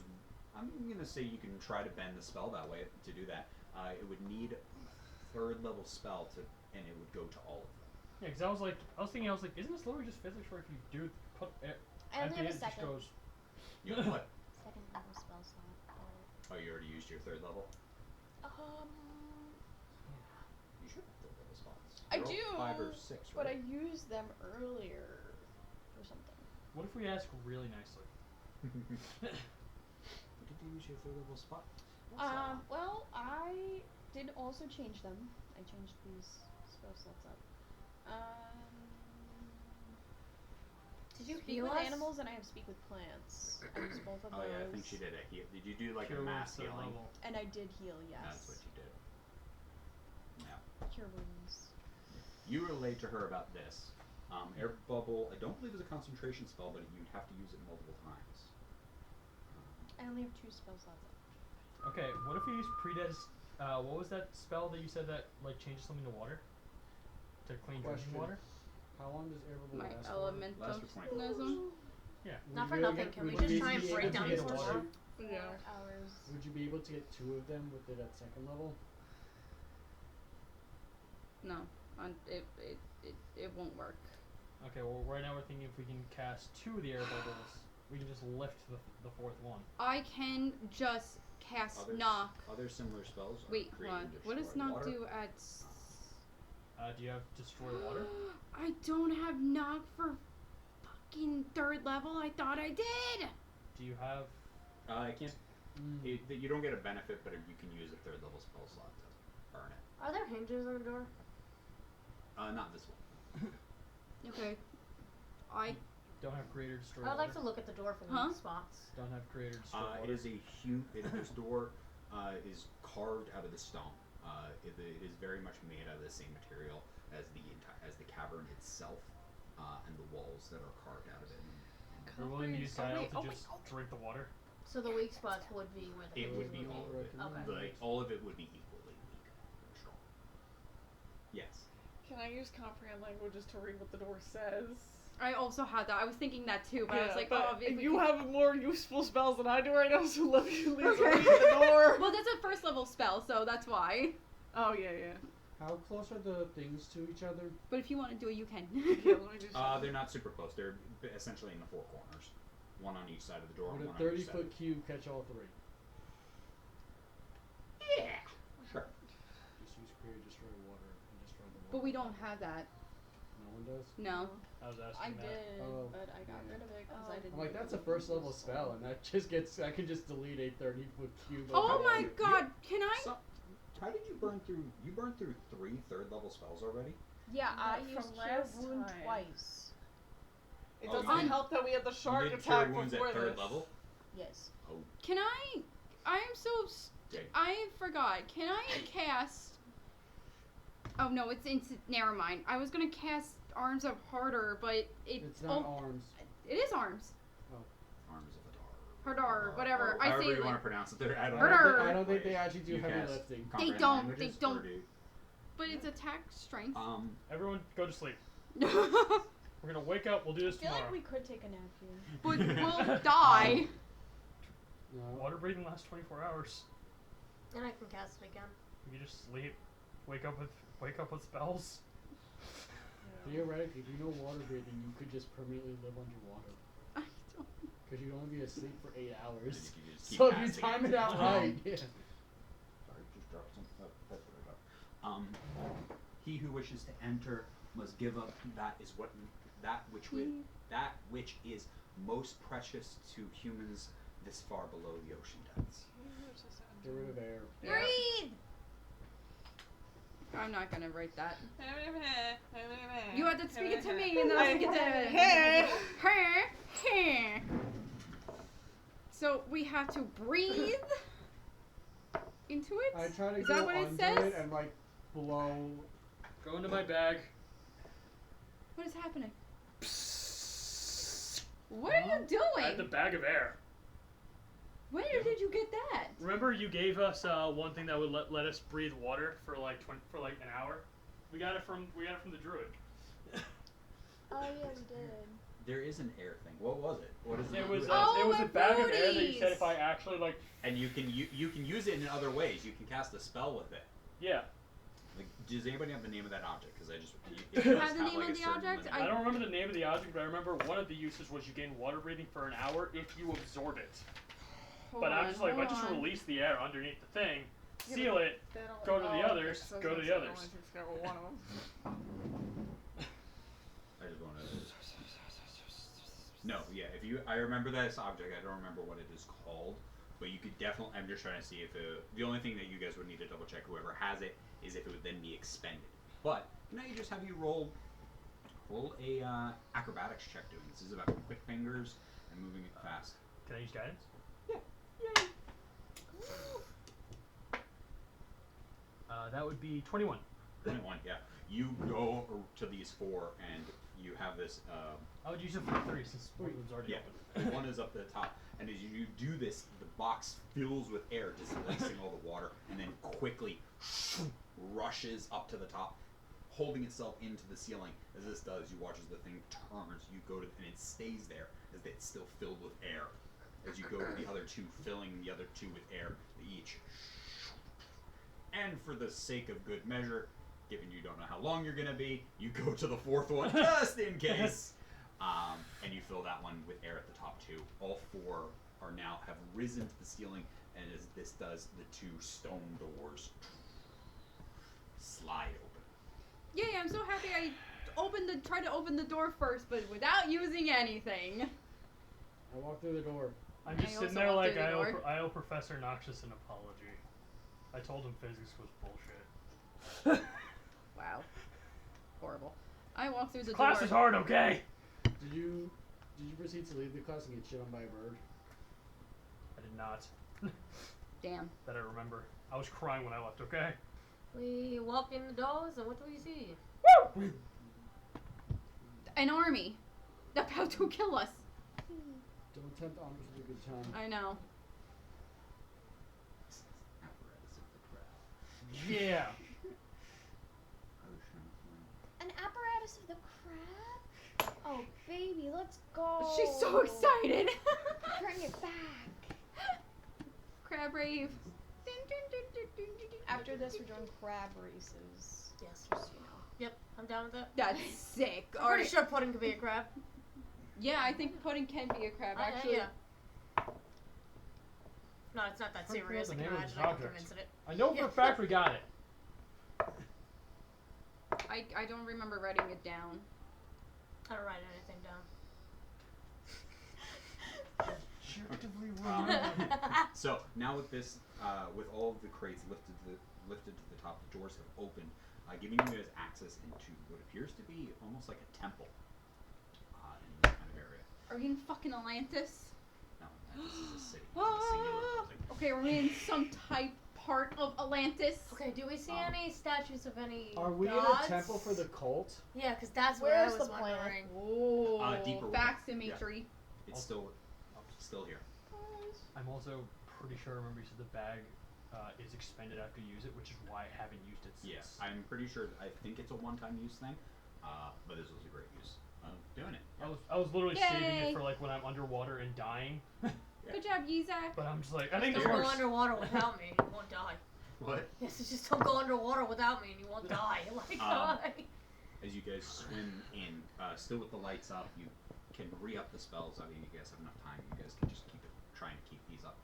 I'm gonna say you can try to bend the spell that way to do that. It would need a 3rd level spell and it would go to all of them. Yeah, because I was thinking, isn't this literally just physics where if you do put air, I only empty have it, a it just second. goes. You know what? Second level spell slot. Oh, you already used your 3rd level. Um, You should have 3rd level spots. I You're all do, 5 or 6, but I right? used them earlier for something. What if we ask really nicely? When did you use your 3rd level spot? Well, I did also change them. I changed these spell slots up. Did you Speak heal with us? animals and I have speak with plants. I used both of Oh those. yeah, I think she did a heal. Did you do like Cure a mass wounds, 3rd healing? level. And I did heal, yes. That's what you did. Yeah. Cure wounds. You relayed to her about this. Air bubble, I don't believe is a concentration spell, but you'd have to use it multiple times. I only have 2 spell slots left. Okay, what if we use what was that spell that you said that like changes something to water? To clean drinking Question. water? How long does air bubble My last for? Last for 24 elementalism. Yeah. Not Would for you be able nothing. to Can we would just you try and be break able down to these get horses? water? 4 Yeah. hours. Would you be able to get 2 of them with it at 2nd level? No, it won't work. Okay, well right now we're thinking if we can cast 2 of the air bubbles, we can just lift the 4th one. I can just cast Others, knock. Other similar spells are Wait, create hold on. and What does destroy knock water. do at? Do you have destroy water? I don't have knock for fucking 3rd level. I thought I did. Do you have? I can't. You don't get a benefit, but you can use a 3rd level spell slot to earn it. Are there hinges on the door? Not this one. Okay. I Don't have greater destroy I would water. like to look at the door for the Huh? spots. Don't have greater destroy water. It is a huge. This door is carved out of the stone. It is very much made out of the same material as the cavern itself, and the walls that are carved out of it. We're willing to use Oh, Gael wait, to oh, just drink the water. So the weak spots would be where the It would be hinges all of it. Okay. Like all of it would be equally weak and strong. Yes. Can I use comprehend languages to read what the door says? I also had that. I was thinking that too, but I was like, but oh, if we you could- have more useful spells than I do right now, so let me leave Okay. read the door. Well, that's a first level spell, so that's why. Oh yeah. How close are the things to each other? But if you want to do it, you can. Yeah, let me do something. They're not super close. They're essentially in the four corners, one on each side of the door. Would and a one on each 30-foot side. cube catch all three? Yeah, sure. Just use create, destroy water, and destroy the water. But we don't have that. No one does? No. I was I asking that. did, Oh, but I got yeah. rid of it because Oh. I didn't. I'm like, that's a think it first level was spell, and that just gets, I can just delete a 30-foot cube. Oh my you- god, can I? So, how did you burn through? You burned through 3 third-level spells already. Yeah, I Not used from Cure last Wound time. twice. It Oh, doesn't you did- help that we had the shark you did attack cure wounds before at 3rd this. level. Yes. Can I? I am so. Okay. I forgot. Can I cast? Oh no, it's instant. Never mind. I was gonna cast Arms of Harder, but It's not arms. it is arms. Arms of the Hardar, whatever. Or I however say you like, want to pronounce it. I don't Harder. I don't think they actually do You heavy cast lifting. comprehend don't, languages, they don't. or do but it's attack strength. Everyone, go to sleep. but We're gonna wake up. We'll do I this feel tomorrow. like we could take a nap here. we'll die. No. Water breathing lasts 24 hours. And I can cast it again. You just sleep, wake up with spells. Theoretically, if you know water breathing, you could just permanently live underwater. I don't. Because you'd only be asleep for 8 hours. You just keep So if you passing time it out Um, right, yeah. Sorry, just dropped some. That's what I got. He who wishes to enter must give up that which is most precious to humans this far below the ocean depths. Get rid of air. Breathe. I'm not gonna write that. You had to speak it to me, and then I'll speak it to her. So we have to breathe into it. I try to Is go that what it under says? it and like blow. Go into my bag. What is happening? What are you I had the doing? bag of air. Where did you get that? Remember, you gave us one thing that would let us breathe water for like an hour. We got it from the druid. Oh yeah, we did. There is an air thing. What was it? What is it? It was Oh, it was my a bag of air that you said booties. if I actually like. And you can use it in other ways. You can cast a spell with it. Yeah. Like, does anybody have the name of that object? Because I just Do you does have the name like of a the certain object? limit. I don't remember the name of the object, but I remember one of the uses was you gain water breathing for an hour if you absorb it. But I'm just like, if I just release the air underneath the thing, Yeah, seal but it, go to the others, go to the others. One of them. I just want to. No, yeah. I remember this object. I don't remember what it is called, but you could definitely. I'm just trying to see if the only thing that you guys would need to double check whoever has it is if it would then be expended. But now you just have you roll a acrobatics check doing this. This is about quick fingers and moving it fast. Can I use guidance? That would be 21. 21, yeah. You go to these 4 and you have this. I would use it for 3 since one of them's already Yeah, open. one is up at the top, and as you do this, the box fills with air, displacing all the water, and then quickly rushes up to the top, holding itself into the ceiling. As this does, you watch as the thing turns. You go to, and it stays there as it's still filled with air. As you go to the other 2, filling the other 2 with air, each. And for the sake of good measure, given you don't know how long you're gonna be, you go to the 4th one just in case. And you fill that one with air at the top 2. All 4 are now have risen to the ceiling, and as this does, the 2 stone doors slide open. Yay! I'm so happy I tried to open the door first, but without using anything. I walk through the door. I'm I just sitting also there walked like through the door. I owe Professor Noxious an apology. I told him physics was bullshit. Wow. Horrible. I walk through the Class door. is hard, okay? Did you proceed to leave the class and get shit on by a bird? I did not. Damn. That I remember. I was crying when I left, okay? We walk in the doors, and what do we see? An army. About to kill us. Don't tempt honors with a good time. I know. Apparatus of the crowd. Yeah. I was trying to find. size of the crab? Oh, baby, let's go. She's so excited. Bring it back. Crab rave. After this, we're doing crab races. Yes. Just so you know. Yep, I'm down with that. That's sick. I'm All pretty right. sure pudding could be a crab. Yeah, I think pudding can be a crab. Actually, Yeah. No, it's not that I forget serious. the I can name of imagine this I can object. convince it. I know for a fact we got it. I don't remember writing it down. I don't write anything down. So now with this, with all of the crates lifted to the top, the doors have opened, giving you guys access into what appears to be almost like a temple in this kind of area. Are we in fucking Atlantis? No, this is a city. It's a singular building. Okay, we're in some type part of Atlantis. Okay, do we see any statues of any Are we gods? in a temple for the cult? Yeah, because that's what Where's I was the planet? wondering. Oh, Deeper within. back symmetry. It's still here. I'm also pretty sure I remember you said the bag is expended after you use it, which is why I haven't used it since. Yes, I'm pretty sure. I think it's a one-time use thing, but this was a great use of doing it. I was literally saving Yay. it for like when I'm underwater and dying. Good job, Yizak. But I'm just like, I think Don't this go works. underwater without me. You won't die. What? Yes, just don't go underwater without me and you won't die. Like, As you guys swim in, still with the lights up, you can re-up the spells. I mean, you guys have enough time. You guys can just try and keep these up,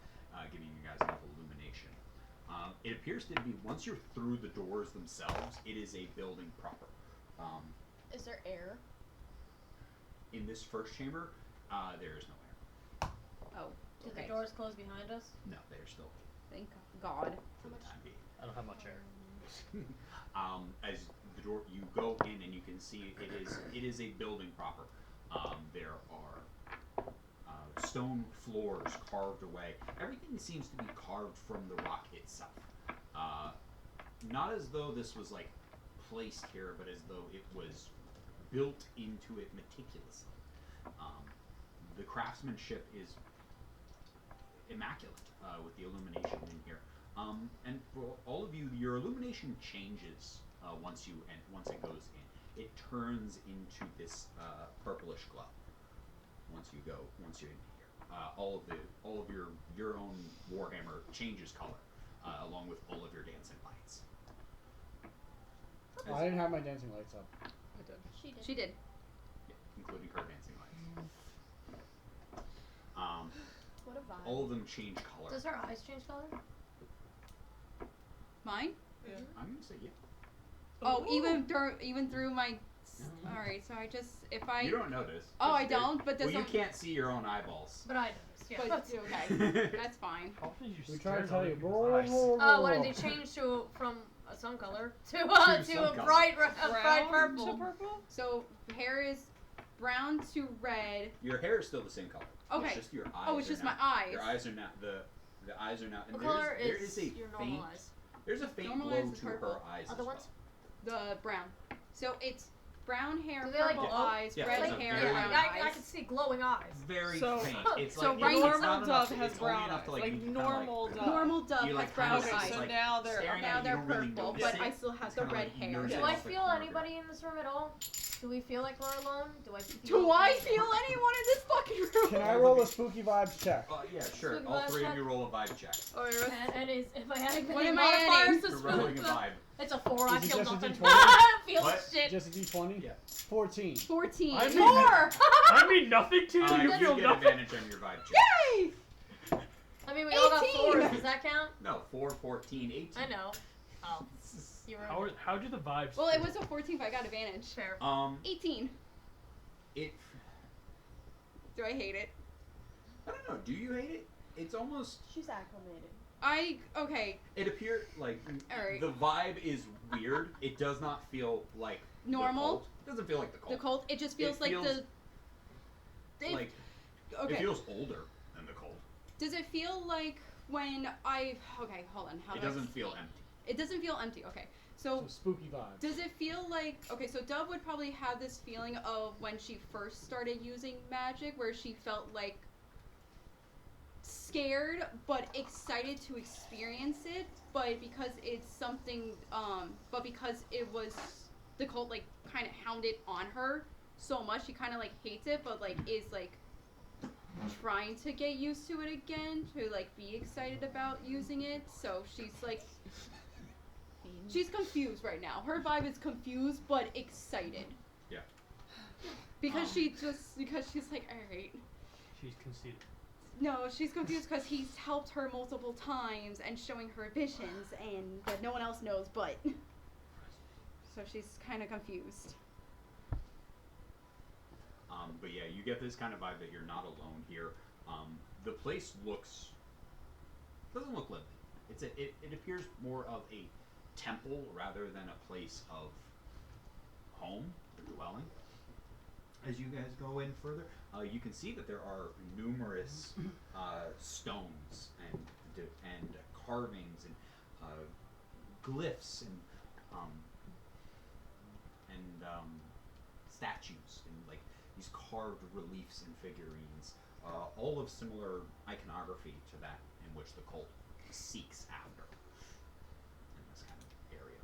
giving you guys enough illumination. It appears to be, once you're through the doors themselves, it is a building proper. Is there air? In this first chamber, there is no air. Oh, Did okay. the doors close behind us? No, they are still Thank God. for the time being. I don't have much air. As the door, you go in and you can see it is a building proper. There are stone floors carved away. Everything seems to be carved from the rock itself. Not as though this was like placed here, but as though it was built into it meticulously. The craftsmanship is immaculate with the illumination in here. And for all of you, your illumination changes once it goes in. It turns into this purplish glow once you're in here. All of your own Warhammer changes color along with all of your dancing lights. I didn't have my dancing lights up. I did. She did. Yeah, including her dancing lights. What a vibe. All of them change color. Does her eyes change color? Mine? Yeah. I'm gonna say yeah. Oh, even through my. All right, so I just if I. You don't notice. Oh, I It's- don't. But Well, does you can't see your own eyeballs. But I noticed, yeah. But okay, that's fine. How often did you We stare try to at tell other you. people's eyes? When did they change from a sun color to some a color. bright Brown purple? to purple? So hair is brown to red. Your hair is still the same color. Okay. It's just your eyes. Oh, it's are just now, my eyes. Your eyes are now the eyes are now. And What color there is a your faint. normal eyes? There's a faint Normal glow eyes is to her purple. eyes. Other as ones? The brown. So it's brown hair, Do they, like, purple glow? eyes, Yeah, red it's a hair, very- brown I eyes. can see glowing eyes. Well. Very So- faint. It's so like right- it's Normal not enough dove to- has it's only brown enough eyes. to, Like you can kinda, normal dove. Normal dove You, like, has brown kinda Okay, eyes. so like, now they're staring Now at they're you, you don't really purple, notice but it. I still have It's the kinda red like hair. nose Do off I the feel corner of your- anybody in this room at all? Do we feel like we're alone? Do I feel Do I anything? feel anyone in this fucking room? Can I roll a spooky vibes check? Yeah, sure. Spooky All vibe three of check? you roll a vibe check. And is if I had What any am I modifiers adding? to You're rolling a spooky- vibe. It's a 4. I Is it feel just a nothing. D20? I feel What? shit. Just a d20? Yeah. 14. 14. I mean- 4. I mean nothing to you. You You feel get nothing. advantage on your vibe check. Yay! I mean, we all got 18. 4s. Does that count? No, 4, 14, 18. I know. Oh, you were How do the vibes? Well, it was a 14, but I got advantage. fair. 18. It. Do I hate it? I don't know. Do you hate it? It's almost. She's acclimated. Okay, It appeared like Alright. the vibe is weird. It does not feel like Normal? The cult. It doesn't feel like the cult. the cult, it just feels It like feels it- like okay. it feels older than the cult. Does it feel like when okay, hold on. How It do I doesn't explain? feel empty. It doesn't feel empty. Okay. So So spooky vibes. does it feel like okay, so Dove would probably have this feeling of when she first started using magic where she felt like scared but excited to experience it, but because it's something but because it was the cult like kind of hounded on her so much she kind of like hates it, but like is like trying to get used to it again, to like be excited about using it. So she's confused right now. Her vibe is confused but excited. Yeah. Because she's like, all right. She's conceited. No, she's confused because he's helped her multiple times and showing her visions and that no one else knows but. So she's kind of confused. But yeah, you get this kind of vibe that you're not alone here. The place doesn't look lively. It appears more of a temple rather than a place of home or dwelling. As you guys go in further, you can see that there are numerous stones and carvings and glyphs and statues and like these carved reliefs and figurines, all of similar iconography to that in which the cult seeks after in this kind of area.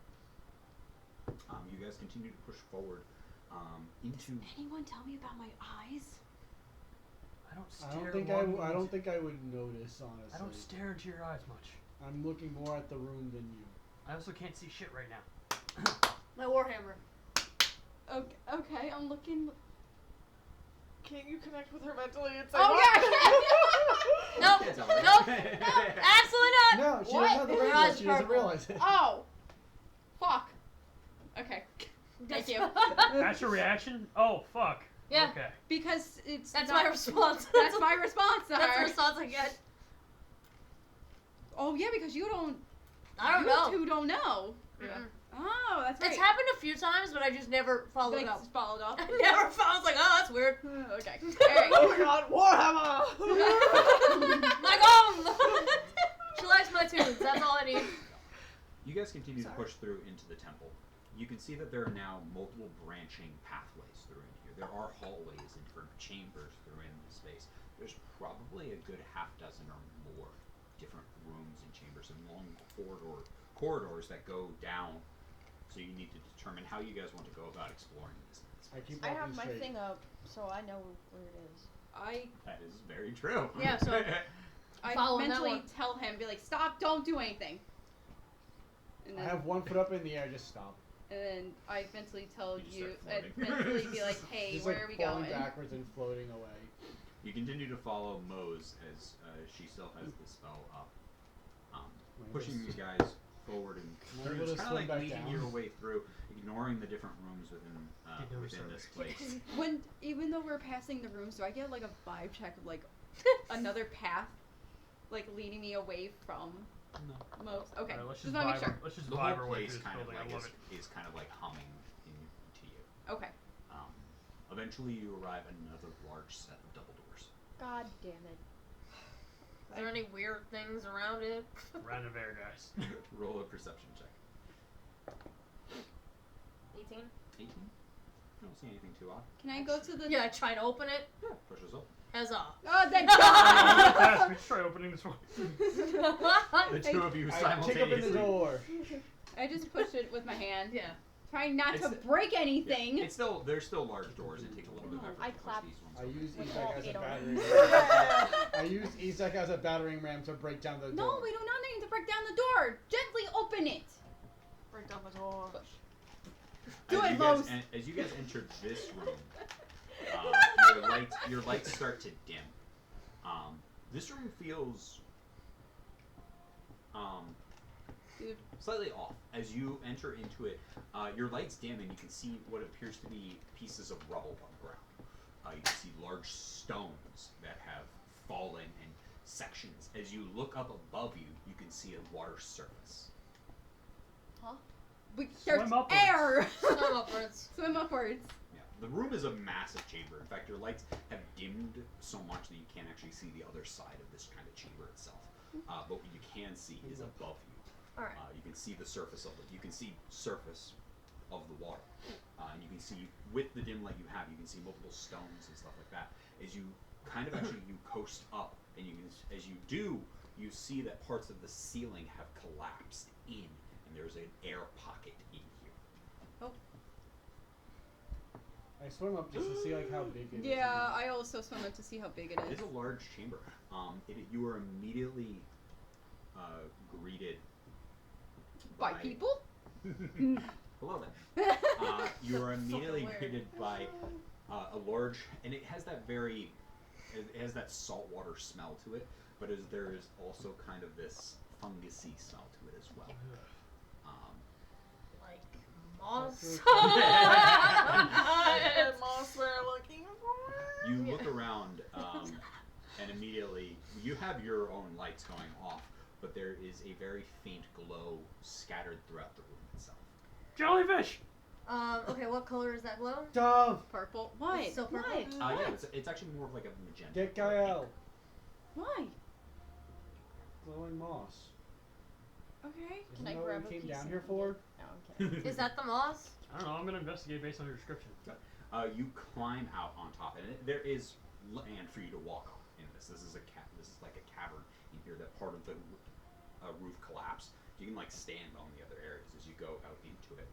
You guys continue to push forward into. Does anyone tell me about my eyes? I don't I stare. don't think I would notice, honestly. I don't stare into your eyes much. I'm looking more at the room than you. I also can't see shit right now. My warhammer. Okay, I'm looking. Can't you connect with her mentally and say, Oh what? yeah! Nope. Can't tell her. Nope. Absolutely not. No, she What? doesn't have the Your brain eyes yet. She doesn't purple. realize it. Oh, fuck. Okay, thank you. That's your reaction? Oh, fuck. Yeah. Okay. Because it's That's not- my response. That's my response to That's the her. response I get. Oh yeah, because you don't. I don't you know. two don't know. Mm-mm. Oh, that's right. It's happened a few times, but I just never followed like, up. followed up. I never followed. I was like, oh, that's weird. Okay. Alright. Oh my god, Warhammer! My gong! She likes my tunes. That's all I need. You guys continue to push through into the temple. You can see that there are now multiple branching pathways through in here. There are hallways and different chambers through in this space. There's probably a good half dozen or more different rooms and chambers and long corridors that go down. So you need to determine how you guys want to go about exploring this. I keep I walking have my straight. thing up, so I know where it is. That is very true. Yeah, so- I Following that mentally one. tell him, be like, stop, don't do anything. And I then, have one foot up in the air, just stop. and then I mentally tell You just you, start and floating. mentally be like, hey, Just where like are we falling going? backwards and floating away. You continue to follow Mose as she still has the spell up, pushing you guys forward and Am I through. able It's to kind of swim like back leading down? your way through, ignoring the different rooms within no within this service. place. Even though we're passing the rooms, do I get like a vibe check of like another path, like leading me away from No. most? Okay, Alright, let's just just wanna vibe. make sure. Let's just The vibe whole our way place through this kind of building. like I love it. is kind of like humming to you. Okay. Eventually, you arrive at another large set of double doors. God damn it. Is there any weird things around it? Round of air, guys. Roll a perception check. 18? 18. I don't see anything too odd. Can I go to the? Yeah, I try to open it. Yeah, pushes open. Huzzah. Oh, thank Pass God! me. Just try opening this one. The two of you I kick simultaneously. up in the door. I just pushed it with my hand, Yeah. trying not to It's- break Yeah, anything. it's still there's still large doors. It takes a little bit of effort I to push clap. these ones I open. use With Ezek all as a 8 of battering them. ram. I use Ezek as a battering ram to break down the door. No, we do not need to break down the door. Gently open it. Break down the door. Do as it, you guys Mose. as you guys enter this room, your lights start to dim. This room feels Dude. slightly off. As you enter into it, your lights dim and you can see what appears to be pieces of rubble on the ground. You can see large stones that have fallen in sections. As you look up above you, you can see a water surface. There's Swim upwards. air. Swim upwards. Swim upwards. Yeah, the room is a massive chamber. In fact, your lights have dimmed so much that you can't actually see the other side of this kind of chamber itself. But what you can see is above you. Alright. You can see the surface of it. You can see surface of the water, and you can see with the dim light you have, you can see multiple stones and stuff like that. As you kind of actually you coast up, and you can, as you do, you see that parts of the ceiling have collapsed in, and there's an air pocket in here. I swim up just to see like how big it is. Yeah, I also swim up to see how big it It is. is a large chamber. You are immediately greeted By people? Hello there. You are immediately weird. greeted by a large, and it has that it has that saltwater smell to it, but there is also kind of this fungusy smell to it as well. Like moss. And moss we're looking for. You look around, and immediately you have your own lights going off, but there is a very faint glow scattered throughout the room itself. Jellyfish! Okay, what color is that glow? Dove! Purple. Why? It's still purple? Why? Yeah, it's actually more of like a magenta. Get or a Gael. pink. Why? Glowing moss. Okay. Isn't Can I that grab what we a came piece down and here eat for? it? No, I'm kidding. Is that the moss? I don't know, I'm gonna investigate based on your description. You climb out on top, and there is land for you to walk on in this. This is like a cavern in here. That part of the roof collapsed. You can like stand on the other areas as you go out into it.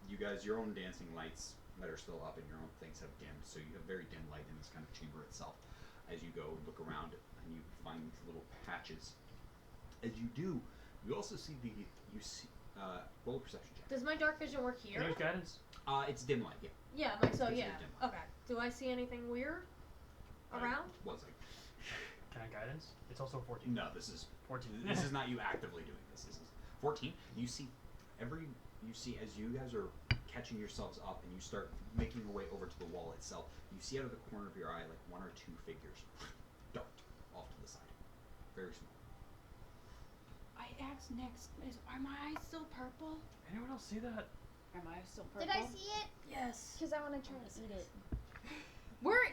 You guys, your own dancing lights that are still up and your own things have dimmed, so you have very dim light in this kind of chamber itself. As you go look around and you find these little patches. As you do, you also see roll a perception check. Does my dark vision work here? Can I use guidance? It's dim light, yeah. Yeah, like so. It's Yeah. very dim light. Okay. Do I see anything weird around? Was like, Can I guidance? It's also 14. no, this is 14. This is not you actively doing this. This is 14. You see as you guys are catching yourselves up and you start making your way over to the wall itself, you see out of the corner of your eye like one or two figures dart off to the side. Very small. I asked next. Are my eyes still purple? Anyone else see that? Are my eyes still purple? Did I see it? Yes. Because I want to try to eat it. We're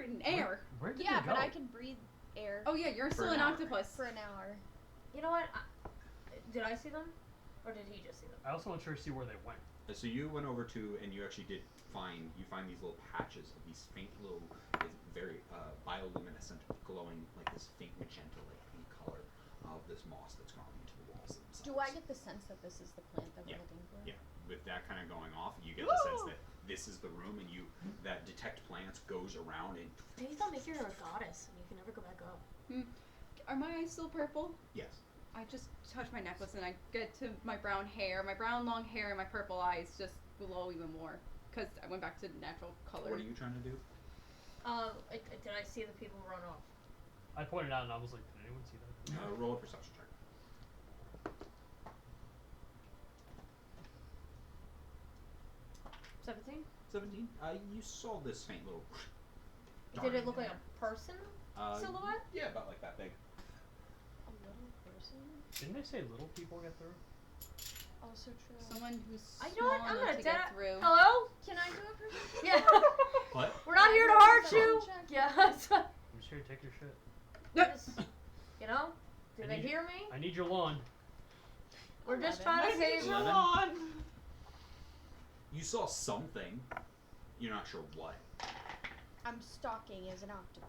in air. Where did Yeah, they go? but I can breathe air Oh yeah, you're For still an an hour. octopus. for an hour. You know what? Did I see them, or did he just see them? I also want to see where they went. So you went over to and you actually did find these little patches of these faint little, it's very bioluminescent, glowing like this faint magenta like pink color of this moss that's gone into the walls themselves. Do I get the sense that this is the plant that Yeah. we're looking for? Yeah, with that kind of going off, you get the sense that this is the room, and that detect plants goes around and Maybe they'll make you a goddess, and you can never go back up. Are my eyes still purple? yes. I just touch my necklace and I get to my brown hair. My brown long hair and my purple eyes just glow even more because I went back to natural color. What are you trying to do? Did I see the people run off? I pointed out and I was like, did anyone see that? Roll a perception check. 17? 17. You saw this faint little. Did it darting look in like there. a person silhouette? Yeah, about like that big. A little person? Didn't they say little people get through? Also true. Someone who's You know small what? I'm enough gonna to dead. get through. Hello? Can I do a perception? Yeah. What? We're not here to Can I do a hurt you. perception check? Yeah. I'm just here to take your shit. Just, you know? Did I they need- hear me? I need your lawn. We're just 11. trying to save your 'em. lawn. You saw something. You're not sure what. I'm stalking as an octopus.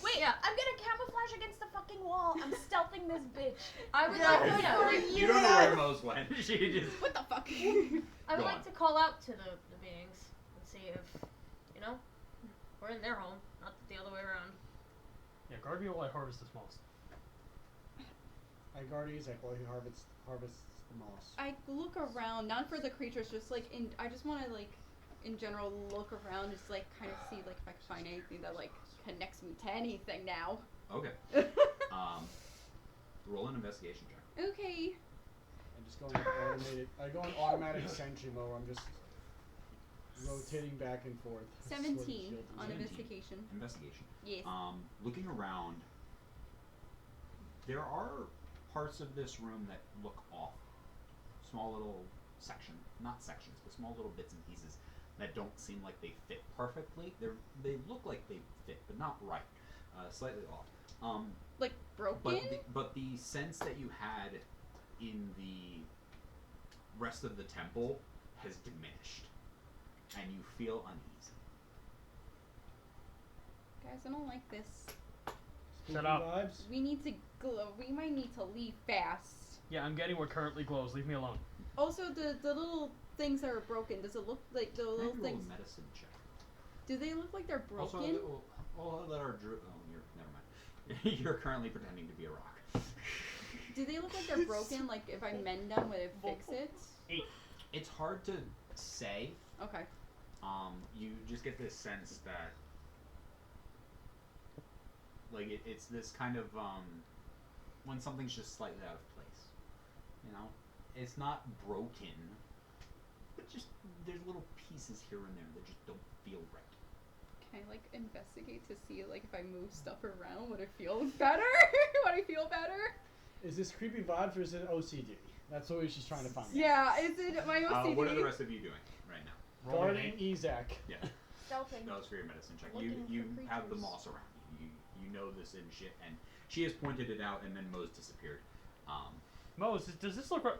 Wait, yeah. I'm gonna camouflage against the fucking wall. I'm stealthing this bitch. I would Yeah, like good to, for You don't know where Mose went. She just. What the fuck? I would Go like on. to call out to the beings and see if, you know, we're in their home, not the other way around. Yeah, guard me while I harvest this moss. I guard Isaac while he harvests the moss. I look around, not for the creatures, just like I just want to like, in general, look around, just like kind of see like if I can find anything that like connects me to anything now. Okay. Roll an investigation check. Okay. I just go in automated. I go in automatic sentry mode. Where I'm just rotating back and forth. Sword and 17 shield and on 17. investigation. Investigation. Yes. Looking around, there are parts of this room that look off. Small little not sections, but small little bits and pieces that don't seem like they fit perfectly. They look like they fit, but not right. Slightly off. Like broken. But the sense that you had in the rest of the temple has diminished, and you feel uneasy. Guys, I don't like this. Spooky Shut up. Vibes. We need to glow. We might need to leave fast. Yeah, I'm getting what currently glows. Leave me alone. Also, the little things that are broken. Does it look like the Can I little roll a things? medicine check? Do they look like they're broken? Also, all that are you're never mind. You're currently pretending to be a rock. Do they look like they're broken? Like if I mend them, would it fix it? It's hard to say. Okay. You just get this sense that, like, it's this kind of, when something's just slightly out of place. You know? It's not broken, but just, there's little pieces here and there that just don't feel right. Can I like investigate to see like if I move stuff around, would it feel better? Would I feel better? Is this creepy vibes or is it OCD? That's what she's trying to find out. Yeah, is it my OCD? What are the rest of you doing right now? Guarding Ezek. Yeah. Stealthing. That was for your medicine check. Looking You for have the creatures. moss around you. You know this and shit, and she has pointed it out, and then Mo's disappeared. Mose, does this look right?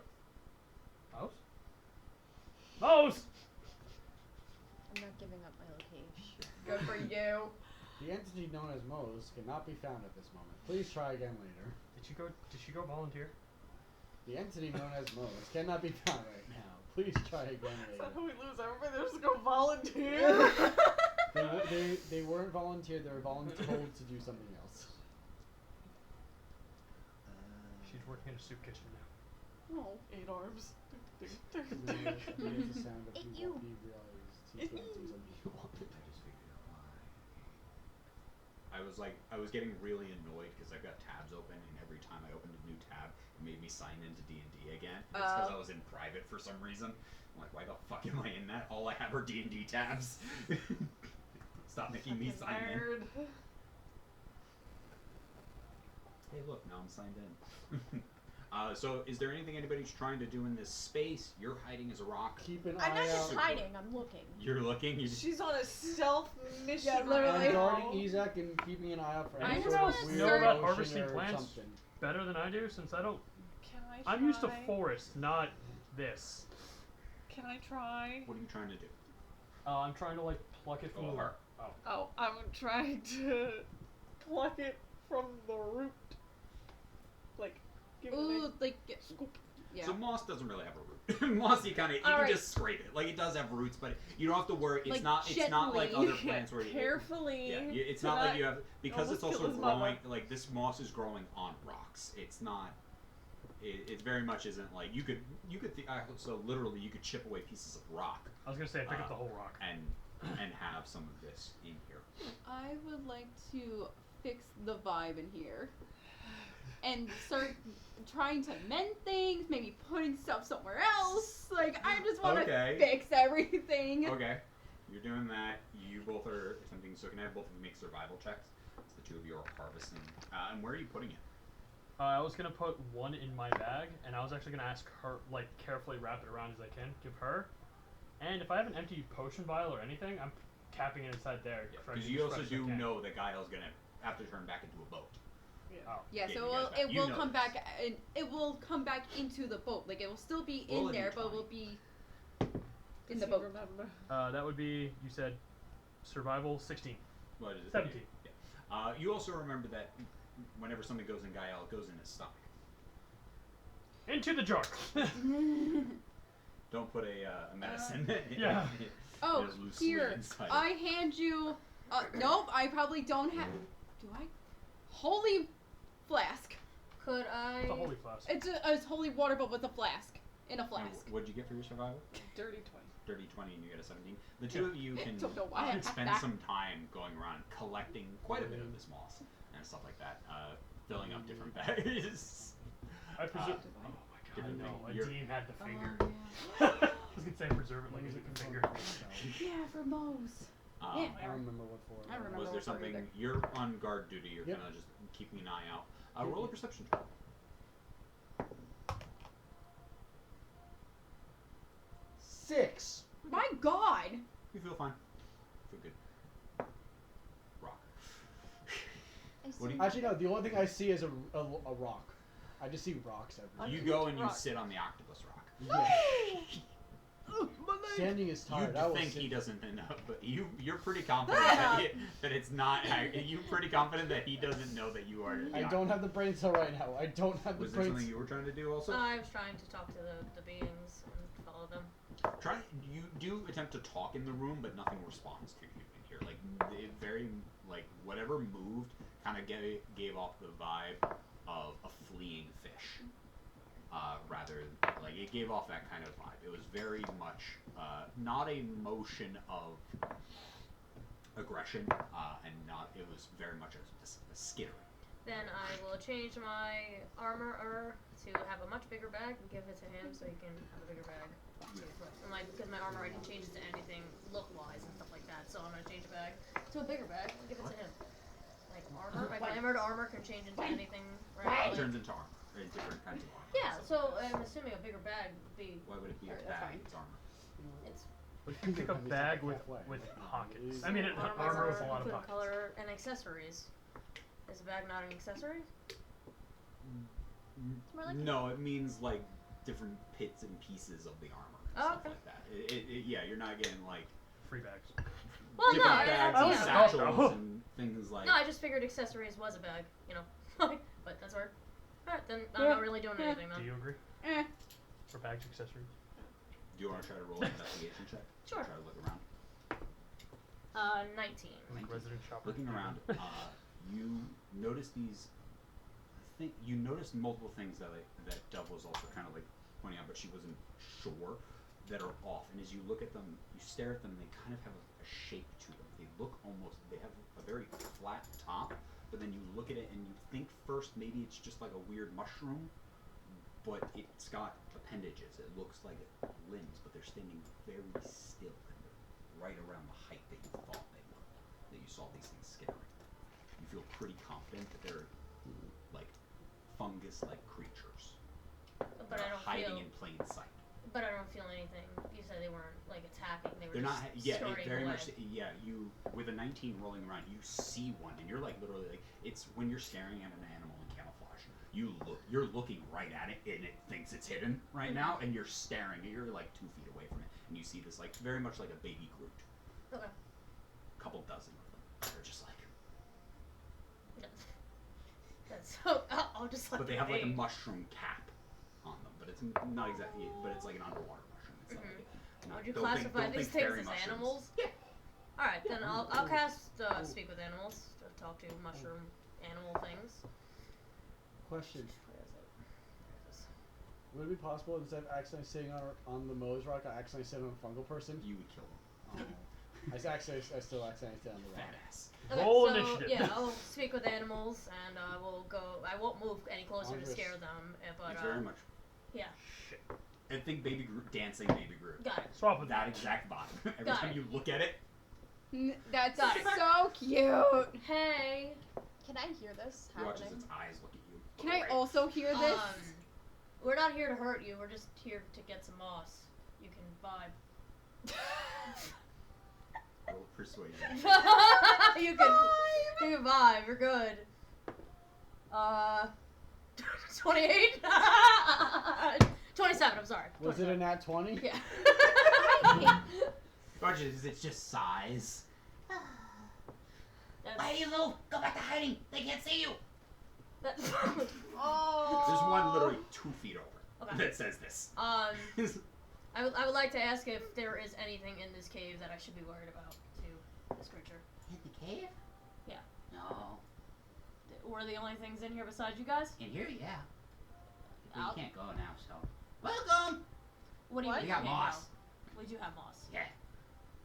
Mose? Mose! I'm not giving up my location. Good for you. The entity known as Mose cannot be found at this moment. Please try again later. Did she go volunteer? The entity known as Mose cannot be found right now. Please try again Is that later. how we lose? Everybody just go volunteer. They weren't volunteered. They were voluntold to do something else. She's working in a soup kitchen now. Oh. 8 arms. Ding, ding, And ding, then ding. there's the sound of It you you. realize he's going to do something you wanted. I just figured out why. I was getting really annoyed because I've got tabs open, and every time I opened a new tab, it made me sign into D&D again. It's because I was in private for some reason. I'm like, why the fuck am I in that? All I have are D&D tabs. Stop making me sign in. Nerd. Hey, look, now I'm signed in. So, is there anything anybody's trying to do in this space? You're hiding as a rock. Keep an I'm eye not just out. hiding. I'm looking. You're looking. You She's on a stealth mission. Yeah, literally. I'm right guarding now. Ezek and keeping an eye out for I any just sort of wanna weird know about motion harvesting or plants. something. Better than I do, since I don't. Can I try? I'm used to forest, not this. Can I try? What are you trying to do? I'm trying to like pluck it from the heart. Oh, I'm trying to pluck it from the root. Like, give it Ooh, a like scoop. yeah. So moss doesn't really have a root. Moss, you can Alright. just scrape it. Like, it does have roots, but you don't have to worry. It's Like, not like gently. other plants where you Carefully. Yeah, it's to not like you have because almost it's also kill his mama. growing. Like this moss is growing on rocks. It's not. It very much isn't like you could so literally you could chip away pieces of rock I was gonna say pick up the whole rock. and have some of this in here. I would like to fix the vibe in here and start trying to mend things, maybe putting stuff somewhere else. Like I just want to Okay. fix everything. Okay, you're doing that. You both are attempting. So can I have both of you make survival checks? It's the two of you are harvesting. And where are you putting it? I was gonna put one in my bag, and I was actually gonna ask her, like, carefully wrap it around as I can, give her. And if I have an empty potion vial or anything, I'm capping it inside there. Because you also do know that Gael's gonna have to turn back into a boat. Oh. Yeah, Get so you guys back. it You will know come this. back and it will come back into the boat. Like it will still be Roll in a there, d20. but it will be in Does the he boat. remember? That would be, you said, survival 16. What is it? 17. Yeah. You also remember that whenever something goes in Gael, it goes in his stomach. Into the jar. Don't put a medicine. yeah. Oh, There's loose here. fluid inside. I hand you. Nope, I probably don't have. Do I? Holy flask. Could I? It's a holy flask. It's holy water, but with a flask. In a Now, flask. what'd you get for your survival? Dirty 20. Dirty 20 and you get a 17. The two of you can Don't know why I have spend that. some time going around collecting quite a bit of this moss and stuff like that, filling up different bags. I presume. Uh, Oh my god, different no. thing. A You're- dean had the finger. yeah. I was gonna say preserve it like it's a finger. Yeah, for Moe's. Um, Yeah. I don't remember what for. I remember. Was there what for something either. you're on guard duty? You're Yep. kind of just keeping an eye out. Roll a perception check. 6. My God. You feel fine. Feel good. Rock. What do you- Actually, no. The only thing I see is a rock. I just see rocks everywhere. You go and you sit on the octopus rock. Yeah. Standing is You tired. I will think sit he there. doesn't know, but you're pretty confident that it's not. You're pretty confident that he doesn't know that you are. I don't have the brain cell right now. I don't have the Was there brain. something you were trying to do also? I was trying to talk to the beings and follow them. You do attempt to talk in the room, but nothing responds to you in here. Like it very whatever moved kind of gave off the vibe of a fleeing fish. Rather, like it gave off that kind of vibe. It was very much not a motion of aggression, and not. It was very much a skittering. Then I will change my armor to have a much bigger bag and give it to him so he can have a bigger bag. And like because my armor I can change it to anything look wise and stuff like that, so I'm gonna change the bag to a bigger bag and give it to him. Like armor, my glamored armor can change into anything, right? It Like, turns into armor, different kinds of armor. yeah, so I'm assuming a bigger bag would be. Why would it be a Alright, that's bag? fine. It's armor. It's But you can pick a It's bag like with halfway. pockets. It I mean, armor with a lot of food pockets. color and accessories. Is a bag not an accessory? more like No, it means like different bits and pieces of the armor and Oh, stuff okay. like that. Yeah, you're not getting like Free bags. Well, no, different I bags I and was yeah. about- satchels Oh. and things like. No, I just figured accessories was a bag, you know. But that's weird. Alright, then I'm not really doing anything Do then. you agree? Eh. For bags, accessories. Do you want to try to roll an investigation check? Sure. Try to look around. 19. Like resident shopper. Looking around, you notice these. You notice multiple things that Dove was also kind of like pointing out, but she wasn't sure that are off. And as you look at them, you stare at them. They kind of have a shape to them. They look almost. They have a very flat top, but then you look at it and you think first maybe it's just like a weird mushroom, but it's got appendages. It looks like limbs, but they're standing very still and they're right around the height that you thought they were. That you saw these things skittering. You feel pretty confident that they're like fungus-like creatures But that I are don't hiding feel. in plain sight. But I don't feel anything. You said they weren't like attacking. They were They're just not. Yeah, scurrying very away. much. Yeah, you with a 19 rolling around, you see one, and you're like literally like it's when you're staring at an animal in camouflage. You're looking right at it, and it thinks it's hidden right now, and you're staring. You're like 2 feet away from it, and you see this like very much like a baby Groot. Okay. Couple dozen of them. They're just like. That's so. I'll just like. But they have like a hey. mushroom cap on them, but it's not exactly. But it's like an underwater mushroom. It's not like Would you don't think- classify don't these think things fairy as mushrooms. animals? Yeah. All right, then I'll cast speak with animals to talk to mushroom animal things. Question: Where is it? There it is. would it be possible instead of accidentally sitting on the Mose rock, I accidentally sit on a fungal person? You would kill them. I still accidentally sit on the rock. Badass. Okay, Roll so initiative. yeah, I'll speak with animals and I will go. I won't move any closer to Andres. scare them, but It's very much. yeah, Shit. I think Baby Groot, dancing Baby Groot. got it. Swap with That exact vibe. Every Got time it. you look at it, That's Got it. so cute. Hey, Can I hear this you watch as happening? its eyes look at you. Can I also hear this? we're not here to hurt you. We're just here to get some moss. You can vibe. Roll persuasion. you can vibe. You're good. 28. 27. I'm sorry. Was it a nat 20? Yeah. Watch as it's just size. That's, Why do you move? Go back to hiding. They can't see you. Oh. There's one literally 2 feet over Okay. that says this. I would like to ask if there is anything in this cave that I should be worried about to this creature. In the cave? Yeah. No. Were the only things in here besides you guys? In here, yeah. But I'll- you can't go now, so. Welcome! What do you What? mean? We got you can't moss. go? We do have moss. Yeah.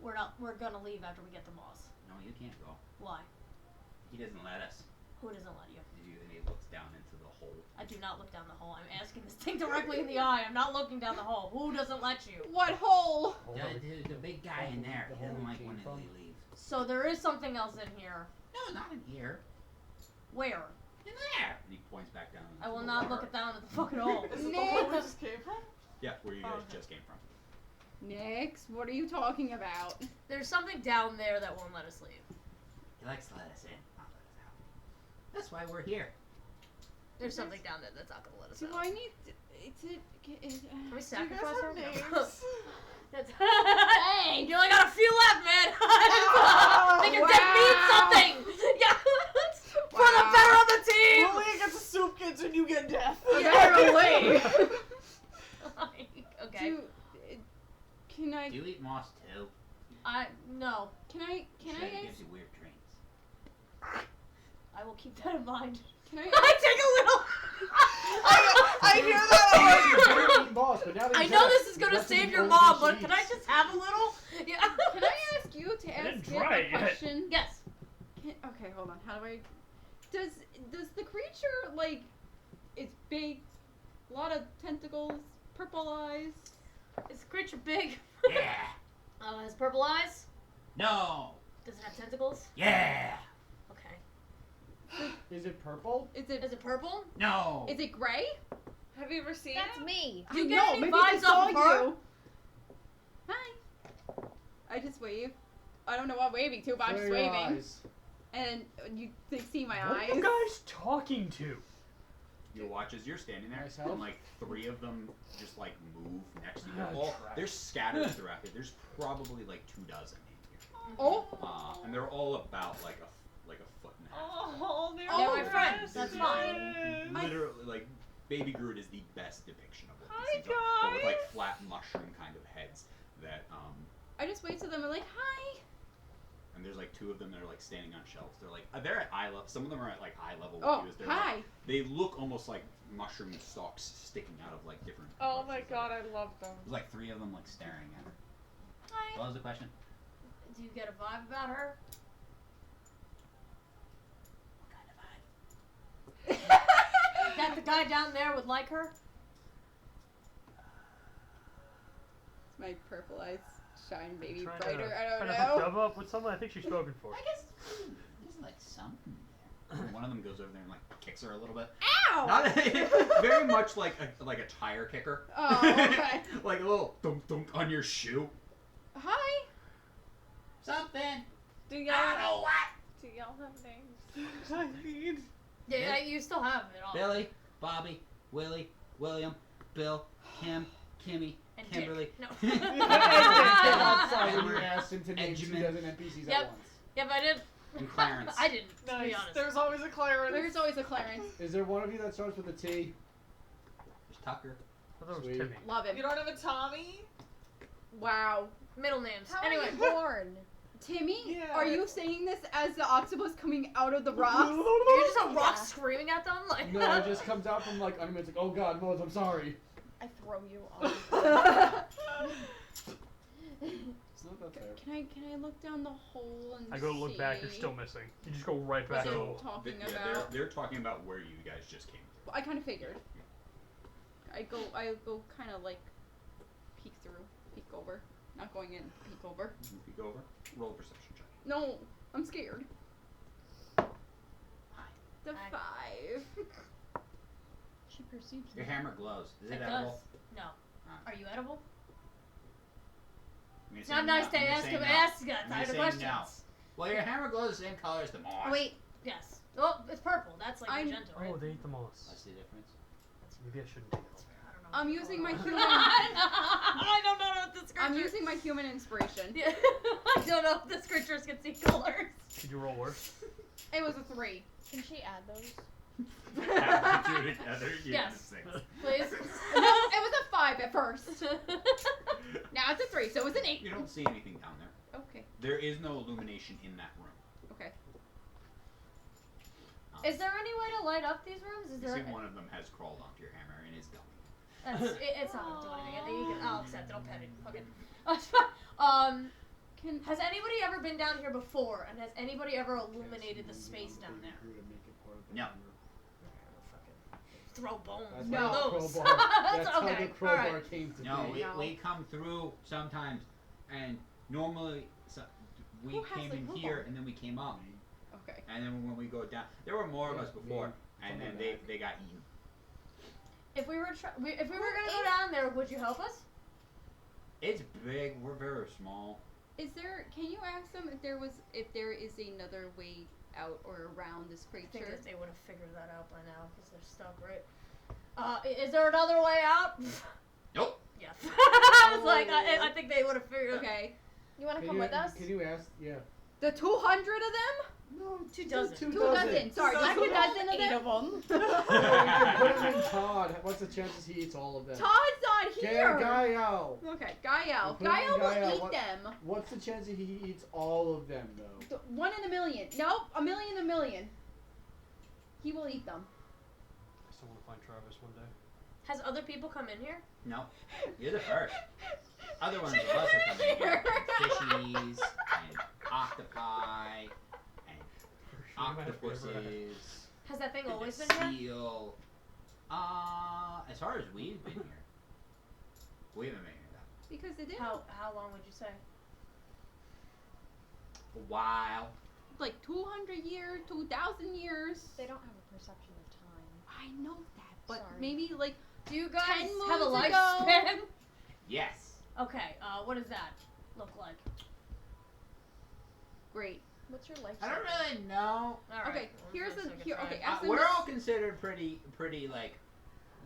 We're gonna leave after we get the moss. No, you can't go. Why? He doesn't let us. Who doesn't let you? And he looks down into the hole. I do not look down the hole. I'm asking this thing directly in the eye. I'm not looking down the hole. Who doesn't let you? What hole? Hold on. The big guy in there. The He doesn't hole like we when came from. they leave. So there is something else in here. No, not in here. Where? In there! And he points back down. I will into the not water. look down at the fucking hole. Is it the Nick. hole we just came from? Yeah, where you guys Oh, okay. just came from. Nix, what are you talking about? There's something down there that won't let us leave. He likes to let us in, not let us out. That's why we're here. There's something down there that's not gonna let us Do out. I need? Can we Can we Do you guys sacrifice have her? No. names? That's you only got a few left, man. They can mean something. Yeah. For the better of the team. Malia gets a soup kitchen and you get death. Apparently. Okay. Can I? Do you eat moss too? No. Can I It gives ask? you weird dreams. I will keep that in mind. Can I? I take a little. I hear that already. Eat moss, but now that I you know said this it, is gonna that's the save your only mom, thing but she can I eats. just have a little? Yeah. Can I ask you to I didn't ask try Nick it a yet. question? Yes. Okay, hold on. How do I? Does the creature like? It's big, a lot of tentacles, purple eyes. Is the creature big? Yeah. Has purple eyes? No. Does it have tentacles? Yeah. Okay. Is it purple? Is it? Is it purple? No. Is it gray? Have you ever seen That's it? me. Do you I get know, any maybe vibes they saw off of her? you. Hi. I just wave. I don't know what I'm waving to, but I'm just Clear your waving. eyes. And you see my What are eyes. you guys talking to? You watch as you're standing there, Myself? and like 3 of them just like move next to you. Ah, All trash. they're scattered throughout here. There's probably like 2 dozen in here, Oh, and they're all about like a foot and a half. Oh, they're Oh, my friends, that's fine. Literally, like Baby Groot is the best depiction of what Hi, these things are, but with like guys. flat mushroom kind of heads that I just wave to them and like, hi. and there's like 2 of them that are like standing on shelves. They're like they're at eye level. Some of them are at like eye level with Oh, you. As they're hi. Like, they look almost like mushroom stalks sticking out of like different. Oh parts my of god, it. I love them. There's like 3 of them like staring at her. Hi. What was the question? Do you get a vibe about her? What kind of vibe? That the guy down there would like her? My purple eyes shine maybe Trying brighter. to, I don't trying to hook know. Dub up with someone I think she's spoken for. I guess there's like something there. One of them goes over there and like kicks her a little bit. Ow! Not very much like a tire kicker. Oh, okay. Like a little thump thump on your shoe. Hi. Something. Do I y'all don't know what. do y'all have names? I mean, Yeah, you still have it all. Billy, Bobby, Willie, William, Bill, Kim, Kimmy, And Kimberly. Dick. No. Outside when you asked him to name 2 Edgemont. dozen NPCs Yep. at once. Yep, I did. And Clarence. I didn't, to nice. be honest. There's always a Clarence. There's always a Clarence. Is there one of you that starts with a T? There's Tucker. I thought it was Sweet. Timmy. Love him. You don't have a Tommy? Wow. Middle names. How Anyway. are you born? Timmy, Yeah. are you saying this as the octopus coming out of the rocks? You're just a rock Yeah. screaming at them? Like, No, it just comes out from like underneath. It's like, oh god, Mose, I'm sorry. I throw you off. It's not that fair. Can I look down the hole and I go to look back, you're see still missing. You just go right back what to they're the talking Yeah, about? they're talking about where you guys just came from. I kind of figured. I go kind of like peek over, not going in, peek over. You could go over. Roll a perception check. No, I'm scared. The Hi. 5. She perceives Your me. hammer glows. Is it It edible? does. No. Ah. Are you edible? I'm gonna It's say not no. nice I'm to gonna ask say him. no. Ask you I'm tired gonna of say questions. no. Well, your hammer glows the same color as the moss. Oh, wait, Yes. Oh, it's purple. That's like I'm- magenta, right? Oh, they ate the moss. What's the difference? Maybe I shouldn't take it all. I don't know. I'm using my human. I don't know what this creature. I'm using my human inspiration. Yeah. I don't know if this creatures can see colors. Did you roll worse? It was a 3. Can she add those? Add the 2 together, you Yes. get a 6. Please. No, it was a 5 at first. Now it's a 3, so it was an 8. You don't see anything down there. Okay. There is no illumination in that room. Okay. Is there any way to light up these rooms? Is You there? see one of them has crawled onto your hammer and is going. It's not gonna do anything. I'll accept it. I'll pet it. Fuck it. Can Has anybody ever been down here before? And has anybody ever illuminated the space down there? No. Throw bones. That's No. how the Those. crowbar. That's That's how okay. the crowbar Alright. came to No, be. we come through sometimes, and normally we Who has came the in crowbar? here and then we came up, Okay. and then when we go down, there were more of Yeah, us before, me. and then Something they got eaten. If we were if we were gonna go down there, would you help us? It's big. We're very small. Is there? Can you ask them if there is another way out or around this I think creature? that they would have figured that out by now because they're stuck, right? Is there another way out? Nope. Yes. I was like, I think they would have figured. Okay. You want to Can come you, with us? Can you ask? Yeah. The 200 of them? No, 2 dozen. Two 2 dozen. dozen. Sorry, like a dozen of 8 them? of them. Yeah, we can put him in Todd. What's the chances he eats all of them? Todd's not here. Gaio. Okay, Gaio. We'll put him in Gaio will Gaio. eat What- them. What's the chance that he eats all of them, though? 1 in a million. Nope, a million. He will eat them. I still want to find Travis one day. Has other people come in here? No, you're the first. Other ones of us are coming here. Fishies and octopi and octopuses. Has that thing and always been here? seal. As far as we've been here, we haven't been here that Because they did. How long would you say? a while. Like 200 years, 2,000 years. They don't have a perception of time. I know that, but Sorry. maybe like Do you guys 10 have a moons ago. lifespan? Yes. Okay, what does that look like? great. What's your life? I don't cycle? really know. Alright. Okay, here's the okay. Uh, Ask them we're this. all considered pretty like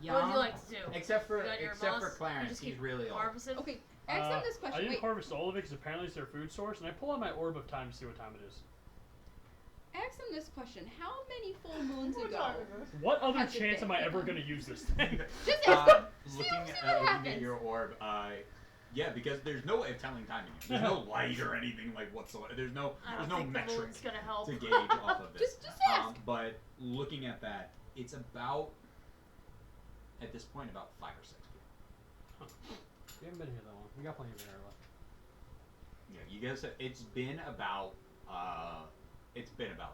young. What would you like to do? Except for You got your except for boss? You Clarence, just he's keep really old. Harvesting? Okay, ask them this I question. didn't Wait, harvest all of it because apparently it's their food source, and I pull out my orb of time to see what time it is. ask them this question. How many full moons What ago? time is this? What other Has it chance been? am I ever going to use this thing? Just ask them. See Looking what at happens. your orb, yeah, because there's no way of telling time in here. There's no light or anything like whatsoever. There's no I there's don't no think metric the moon's gonna help. to gauge off of this. Just ask. But looking at that, it's about at this point about 5 or 6 people. We haven't been here that long. We got plenty of air left. Yeah, you guys. It's been about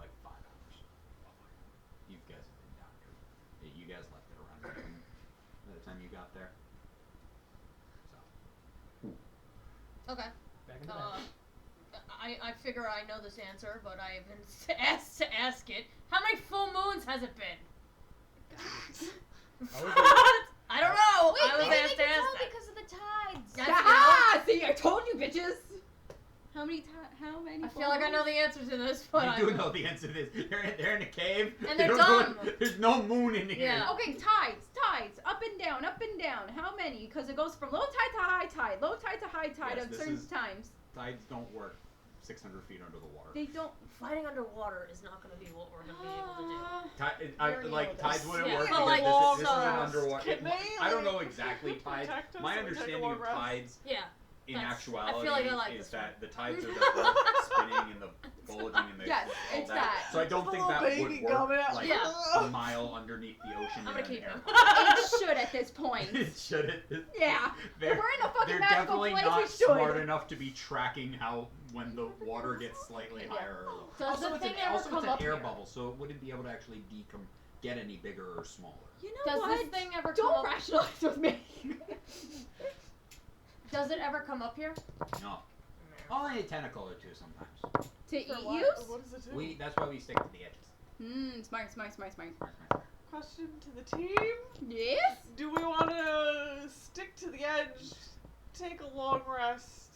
like 5 hours. You guys have been down here. You guys left it around noon by the time you got there. So Okay. Back in the day. I figure I know this answer, but I've been asked to ask it. How many full moons has it been? I don't know. Wait, I was maybe asked they to can ask tell that. because of the tides. That's Ah! See, I told you, bitches. How many? How many? I full feel like I know moons? the answer to this, but I you do know the answer to this. They're in a cave. And They they're don't done. know- there's no moon in here. Yeah. Okay, tides, up and down, up and down. How many? Because it goes from low tide to high tide, low tide to high tide Yes, at this certain is- times. Tides don't work 600 feet under the water. They don't. Fighting underwater is not going to be what we're going to be able to do. We already know Like this. tides wouldn't Yeah, work but because like this is long an rest. underwater. Can they, I don't like, know exactly tides. protect us My so we take a understanding long of rest? tides Yeah. in That's- I actuality feel like I like is this one. that the tides are the earth spinning and the bulging and the Yes, all it's that. that. So I don't Just a think little that baby would work coming out. like Yeah. a mile underneath the ocean. I'm in gonna an keep air him. It should at this point. it should. Yeah. They're, If we're in a fucking they're magical definitely place, not we should. smart enough to be tracking how when the water gets slightly higher or lower. Does also, the it's thing an, ever also come it's an up air here? bubble, so it wouldn't be able to actually get any bigger or smaller. You know Does what? this thing ever come Don't up? rationalize with me. Does it ever come up here? No, only a tentacle or two sometimes. To For eat what? use? What does it do? That's why we stick to the edges. Smart. Question to the team: Yes? do we want to stick to the edge, take a long rest,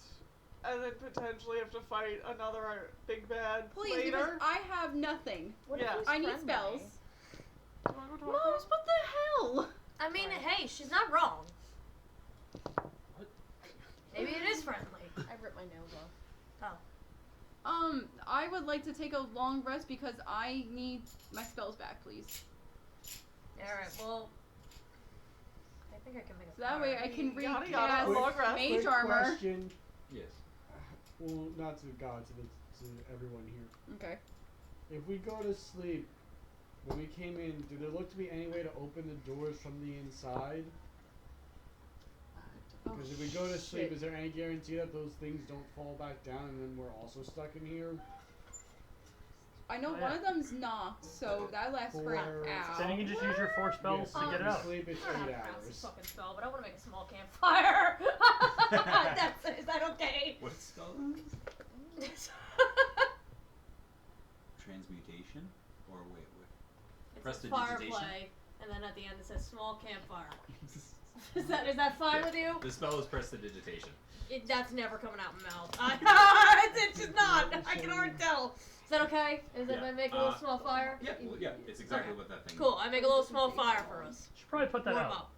and then potentially have to fight another big bad Please, because later? I have nothing. What Yeah. if he's I need friendly? spells. Do you wanna go talk Moms, to what the hell? I mean, Right. hey, she's not wrong. What? Maybe it is friendly. I ripped my nails off. I would like to take a long rest because I need my spells back, please. Alright, well, I think I can make a So that way I fire. can Yada, yada, recast long rest. mage Quick armor. question. Yes. Well, not to God, to everyone here. Okay. If we go to sleep, when we came in, did there look to be any way to open the doors from the inside? Because if we go to sleep, shit. is there any guarantee that those things don't fall back down and then we're also stuck in here? I know one of them's knocked, so that lasts for an For- hour. Then you can just use your 4 spells Yes, to if get it we out. sleep, it's I don't know 8 how to pronounce this hours. fucking spell, but I want to make a small campfire. Is that okay? What spell? Transmutation? Or wait. It's Press a the fire digitation. play, and then at the end it says small campfire. Is that fine Yeah. with you? The spell is prestidigitation. That's never coming out my mouth. It's just not. I can already tell. Is that okay? Is it if I make a little small fire? Yeah, well, yeah, it's exactly Okay. what that thing Cool. I make a little small fire for us. Should probably put that Warm out. up.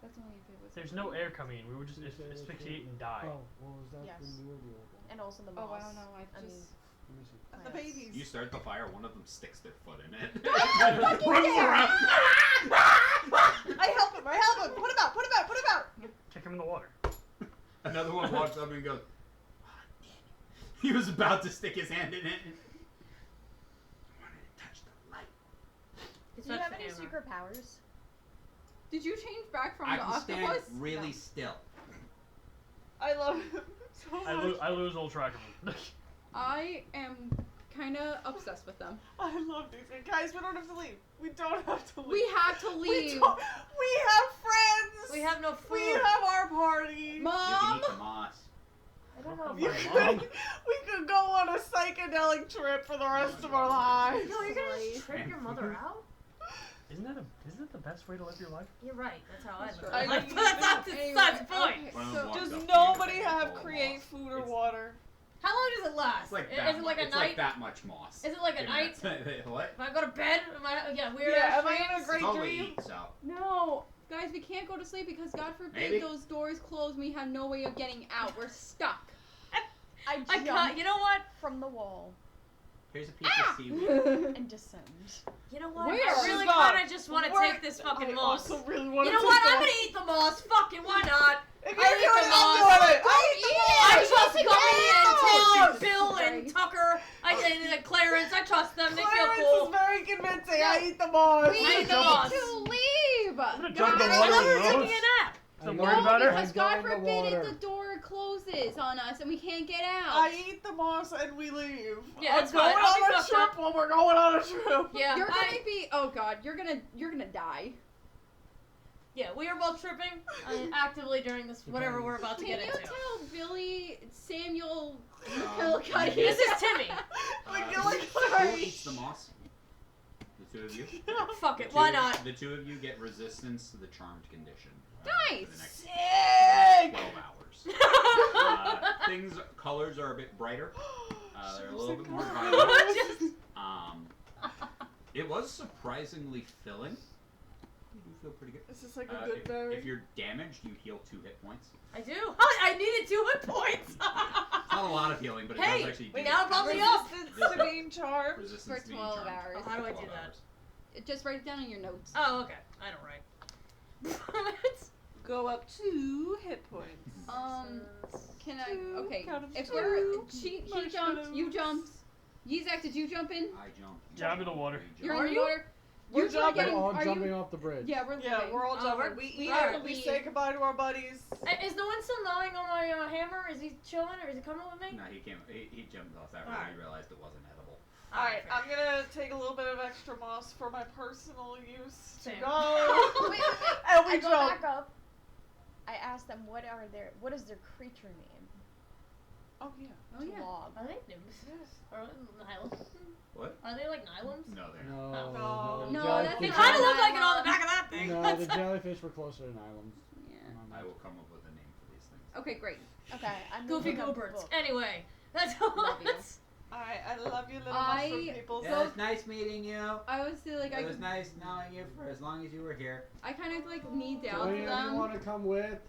That's only if it was. There's no air coming in. We would just asphyxiate and die. Oh, well, was that Yes. the newer the old one? And also the Oh, moss. I don't know. I I mean, just. Let me see. The babies. You start the fire, one of them sticks their foot in it. fucking Runs dare. around. I help him. I help him. Put him out. Put him out. Put him out. Kick him in the water. Another one walks up and goes, "Ah, damn it." He was about to stick his hand in it. I wanted to touch the light. It's do you not have any forever. secret powers? Did you change back from I the can stand octopus? really No. still. I love him so much. I lose all track of him. I am kind of obsessed with them. I love these guys. We don't have to leave. We don't have to leave. We have to We leave. don't- we have friends. We have no food. We have our party. You Mom. can eat the moss. I don't know. Oh, if You my I- mom. we could go on a psychedelic trip for the rest of our lives. No, you're gonna Right. trip your mother out? Isn't that the best way to live your life? You're right. That's how I That's live. right. my life. I- That's not Anyway, the point. okay, One of them so walks up Does to you nobody with a have bowl of create moss. food or It's- water? How long does it last? It's like Is that it like a it's night? like that much moss. Is it like a In night? that- what? If I go to bed, am I, weird Yeah, ass am I in a dreams? great It's all we dream? eat, so. No, guys, we can't go to sleep because God forbid Maybe. those doors close. We have no way of getting out. We're stuck. I I jump can't. You know what? from the wall Here's a piece Ah! of seaweed. and descend. You know what? Where? I really Stop. kind of just want to We're- take this fucking I moss. also really want You to know take what? that. I'm gonna eat the moss. Fucking why not? If I you're eat doing the it, I'm moss. doing it. I eat the I moss. trust Gummy and Taylor, Yes. Bill and Tucker. And Clarence. I trust them. They Clarence feel cool. is very convincing. I eat the moss. We I eat need the moss. to leave. gonna God, jump in the I water thought we with were those. taking a nap. So I I'm go- worried about her? because I go God in the forbid if water. the door closes on us and we can't get out. I eat the moss and we leave. Yeah, I'm that's going fine. I'll be on a fucked trip up. when we're going on a trip. Yeah. You're gonna be. Oh God, you're gonna die. Yeah, we are both tripping actively during this whatever we're about to Can get you into. tell Billy, Samuel, McGillicuddy. This is Timmy. Who eats the moss? The two of you? Fuck The it. two Why of- not? The two of you get resistance to the charmed condition. Nice. For the next Sick. 12 hours. Things, colors are a bit brighter. They're a little bit more vibrant. It was surprisingly filling. You do feel pretty good. This is like a good berry. If you're damaged, you heal 2 hit points. I do. I needed 2 hit points. Not a lot of healing, but it Hey, does actually do we now bump me up. Resistance to being charmed. resistance For to being 12 charmed. hours. How do I 12 do that? hours. Just write it down in your notes. Oh, okay. I don't write. Go up 2 hit points. Can I? Two, Okay. count 'em, If two. we're he jumped, you Mushrooms. jumped. Yizak, did you jump in? I jump. Yeah, I'm in the water. You're Are in the you? water. We're You're jumping. We're getting- all are jumping you? off the bridge. Yeah, we're Yeah, leaving. we're all Oh, jumping. we're- We we eat have it. to We leave. say goodbye to our buddies. Is the one still gnawing on my hammer? Is he chilling or is he coming with me? No, he came. He jumped off after Alright. he realized it wasn't edible. Alright, I'm gonna take a little bit of extra moss for my personal use to Same. go. Wait, wait, wait. And we I go jump. back up. I ask them what is their creature name? Oh yeah. Oh yeah. Log. Are they nymphs? Or Nylums? What? Are they like Nylums? No, they're No, not. No. the No, jellyfish- that's They a kind of Nylum. look like it on the back of that thing. No, the jellyfish were closer to Nylums. Yeah. I will come up with a name for these things. Okay, great. Okay, I'm Goofy looking up the Gooberts. book. Anyway, that's all. Love you. That's- Alright, I love you, little I- mushroom people. Yeah, it was nice meeting you. I was still like It was nice knowing you for as long as you were here. I kind of like knee Do down to any of you them. want to come with?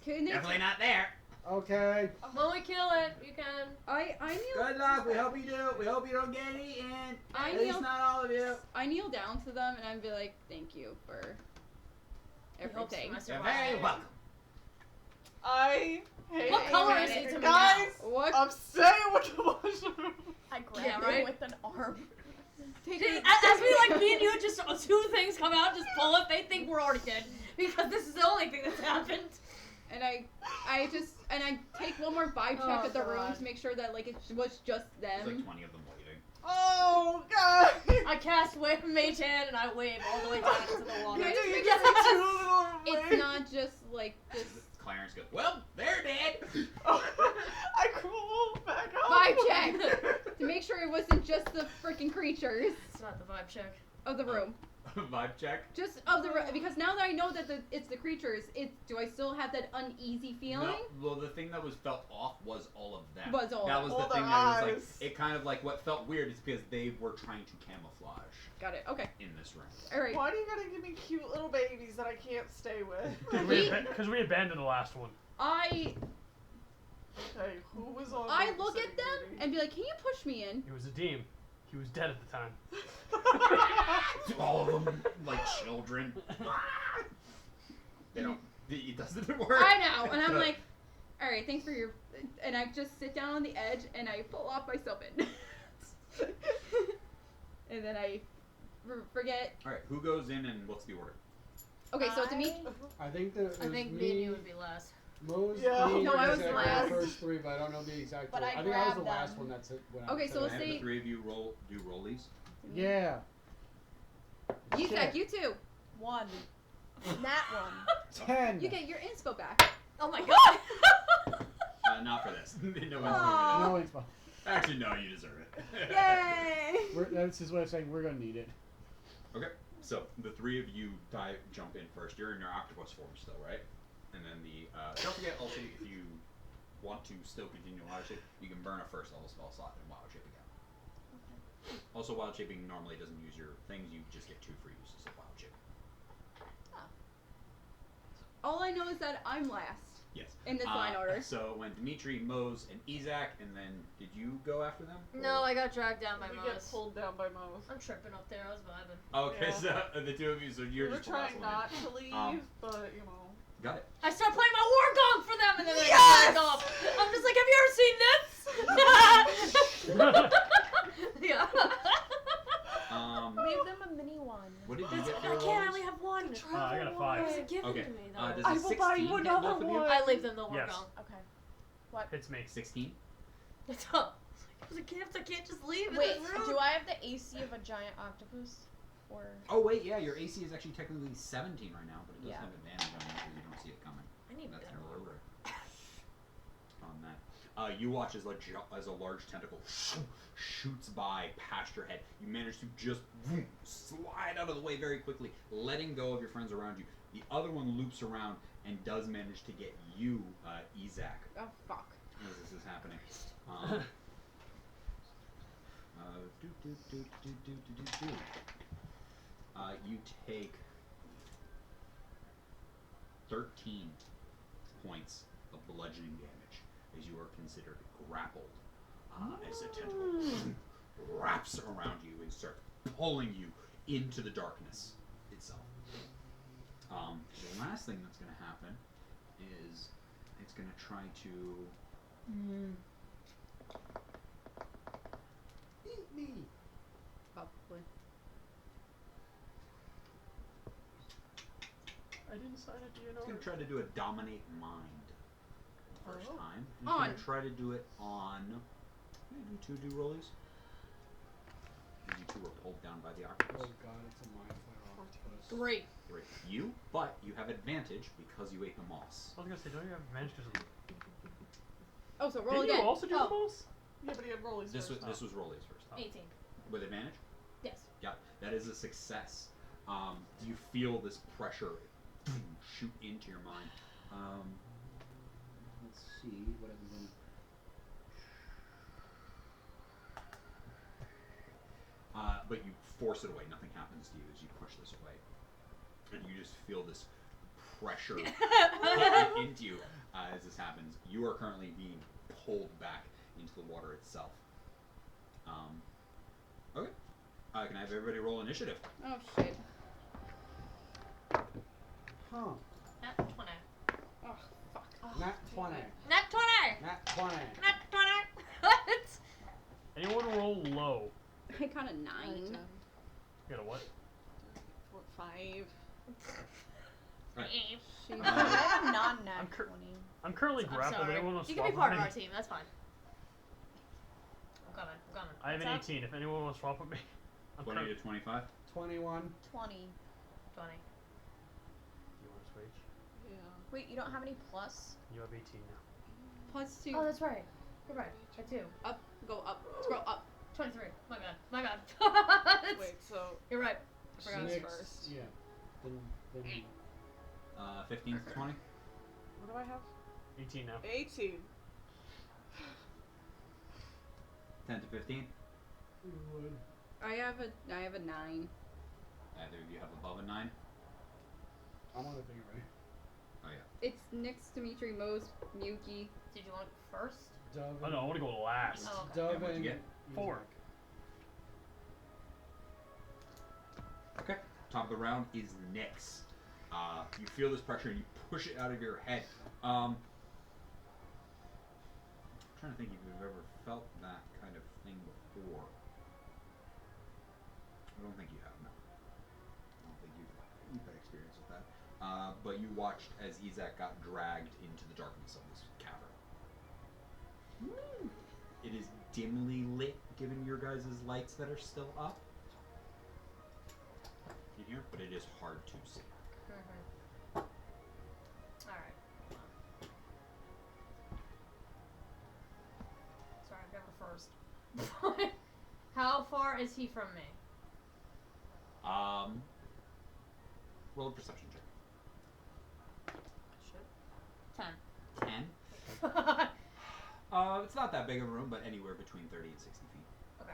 Can they? Definitely not there. Okay. When we kill it, you can. I kneel. Good luck. We hope you do. We hope you don't get eaten. I At least kneel. not all of you. I kneel down to them and I'd be like, "Thank you for everything." I You're survived. very welcome. I hate What color it. is he to me Guys, What? I'm staying with the mushroom. I grab Yeah, him right? with an arm. Take As it. we like me and you, just 2 things come out, just pull it. They think we're already dead because this is the only thing that's happened. And I take one more vibe check Oh, at the room God. to make sure that like it was just There's like them. 20 of them waiting. Oh god. I cast Mage Hand and I wave all the way down into the water. Can I just You make just sure two little it's waves. not just like this Clarence goes, well, they're dead. I crawl back up. vibe check to make sure it wasn't just the freaking creatures It's not the vibe check. of the room. Vibe check. Just of the because now that I know that it's the creatures, do I still have that uneasy feeling? No, well, the thing that was felt off was all of them. Was all that was all the their thing that was like eyes. it kind of like what felt weird is because they were trying to camouflage Got it. Okay. in this room. All right. Why do you gotta give me cute little babies that I can't stay with? Because we abandoned the last one. I Okay, who was on? look at them and be like, "Can you push me in?" He was a deem. He was dead at the time. All of them like children. They don't. It doesn't work. I know, and I'm like, "All right, thanks for your." And I just sit down on the edge and I pull off myself in, and then I forget. All right, who goes in and what's the order? Okay, so it's me. I think that it I was think me me, and you would be last. Mose, Yeah. me, No, I was Isaac, last. the first three, but I don't know the exact But order. I I think I was the grabbed last them. one that's it. When Okay, so I let's Have say- the three of you do rollies. Yeah. You Shit. Zach, you too. 1. Nat 1. 10. You get your inspo back. Oh my god! Not for this. No one's Aw. No, moving it's fine. it. Actually, no, you deserve it. Yay! That's his way of saying we're gonna need it. Okay, so the three of you jump in first. You're in your octopus form still, right? And then don't forget also if you want to still continue wild shape, you can burn a first level spell slot and wild shape again. Also, wild shaping normally doesn't use your things. You just get 2 free uses of wild shape. All I know is that I'm last Yes. in this line order. So when Dimitri, Mose, and Isaac, and then did you go after them? No, I got dragged down by We get Moss. pulled down by Mose. I'm tripping up there. I was vibing. Okay, Yeah. so the two of you, so you're We were just the last trying one in. not to leave, but you know. Got it. I start playing my war gong for them, and then I Yes! get dragged off. I'm just like, have you ever seen this? Yeah. Leave them a mini one. What did you get for I your can't. I rolls? only have one. I got a 5. It's a gift Okay, to me, though. does I a will 16 buy you hit another both of you? one. I leave them the war Yes. gong. Okay. Hits me. 16? It's up. I was a gift. I can't just leave in Wait, this room. do I have the AC of a giant octopus? Or Oh wait, yeah, your AC is actually technically 17 right now, but it does Yeah. have advantage on it because you don't see it coming. I need That's better no armor. order on that. You watch as as a large tentacle shoots by past your head. You manage to just slide out of the way very quickly, letting go of your friends around you. The other one loops around and does manage to get you, Isaac, Oh fuck. as this is happening. You take 13 points of bludgeoning damage as you are considered grappled as a tentacle wraps around you and starts pulling you into the darkness itself. The last thing that's going to happen is it's going to try to eat me. Probably. I didn't sign a It's DNR. going to try to do a dominate mind the first Oh. time. It's On. going to try to do it on. You two do rollies. You two were pulled down by the Oh octopus. god, it's a mind flayer octopus. 3. Great. You, but you have advantage because you ate the moss. I was gonna say, don't you have advantage because of Oh, so roll Didn't again. you also do oh. the most? Yeah, but he had rollies This was first. this was rollies first. 18. With advantage? Yes. Yeah, that is a success. You feel this pressure shoot into your mind. Let's see what I'm going but you force it away. Nothing happens to you as you push this away. And you just feel this pressure into you as this happens. You are currently being pulled back into the water itself. Okay. Can I have everybody roll initiative? Oh shit. Huh. Nat 20. Oh fuck. Nat 20. Nat 20! Nat 20. Nat 20! What? Anyone roll low? I got a 9. You got a what? 5. Right. She- I have a non-nat I'm 20. I'm currently I'm grappled. sorry. Anyone wants You to can be swap part with of me? our team. That's fine. I'm coming. I'm coming. I have an What's up? 18. If anyone wants to swap with me, I'm 20 to 25? 21. 20. 20. You want to switch? Yeah. Wait, you don't have any plus? You have 18 now. Plus 2. Oh, that's right. You're right. I do. Up. Go up. Scroll up. 23. My bad. My bad. Wait, so You're right. forgot his Six, first. yeah. Then 15 to 20. What do I have? 18 now. 18. 10 to 15. would. I have a 9. Either of you have above a 9. I'm on the thing already. Oh yeah. It's Nyx, Dimitri, Mose, Miyuki. Did you want first? Dove Oh no, I want to go last. Oh, okay. Dove And what'd you and get? 4. Isaac. Okay. Top of the round is Nyx. You feel this pressure and you push it out of your head. I'm trying to think if you've ever felt that kind of thing before. I don't think you have, no. I don't think you've had experience with that. But you watched as Izak got dragged into the darkness of this cavern. It is dimly lit, given your guys' lights that are still up in here, but it is hard to see. Alright. Sorry, I've got the first. How far is he from me? Roll a perception check. Shit. 10. 10. It's not that big of a room, but anywhere between 30 and 60 feet. Okay.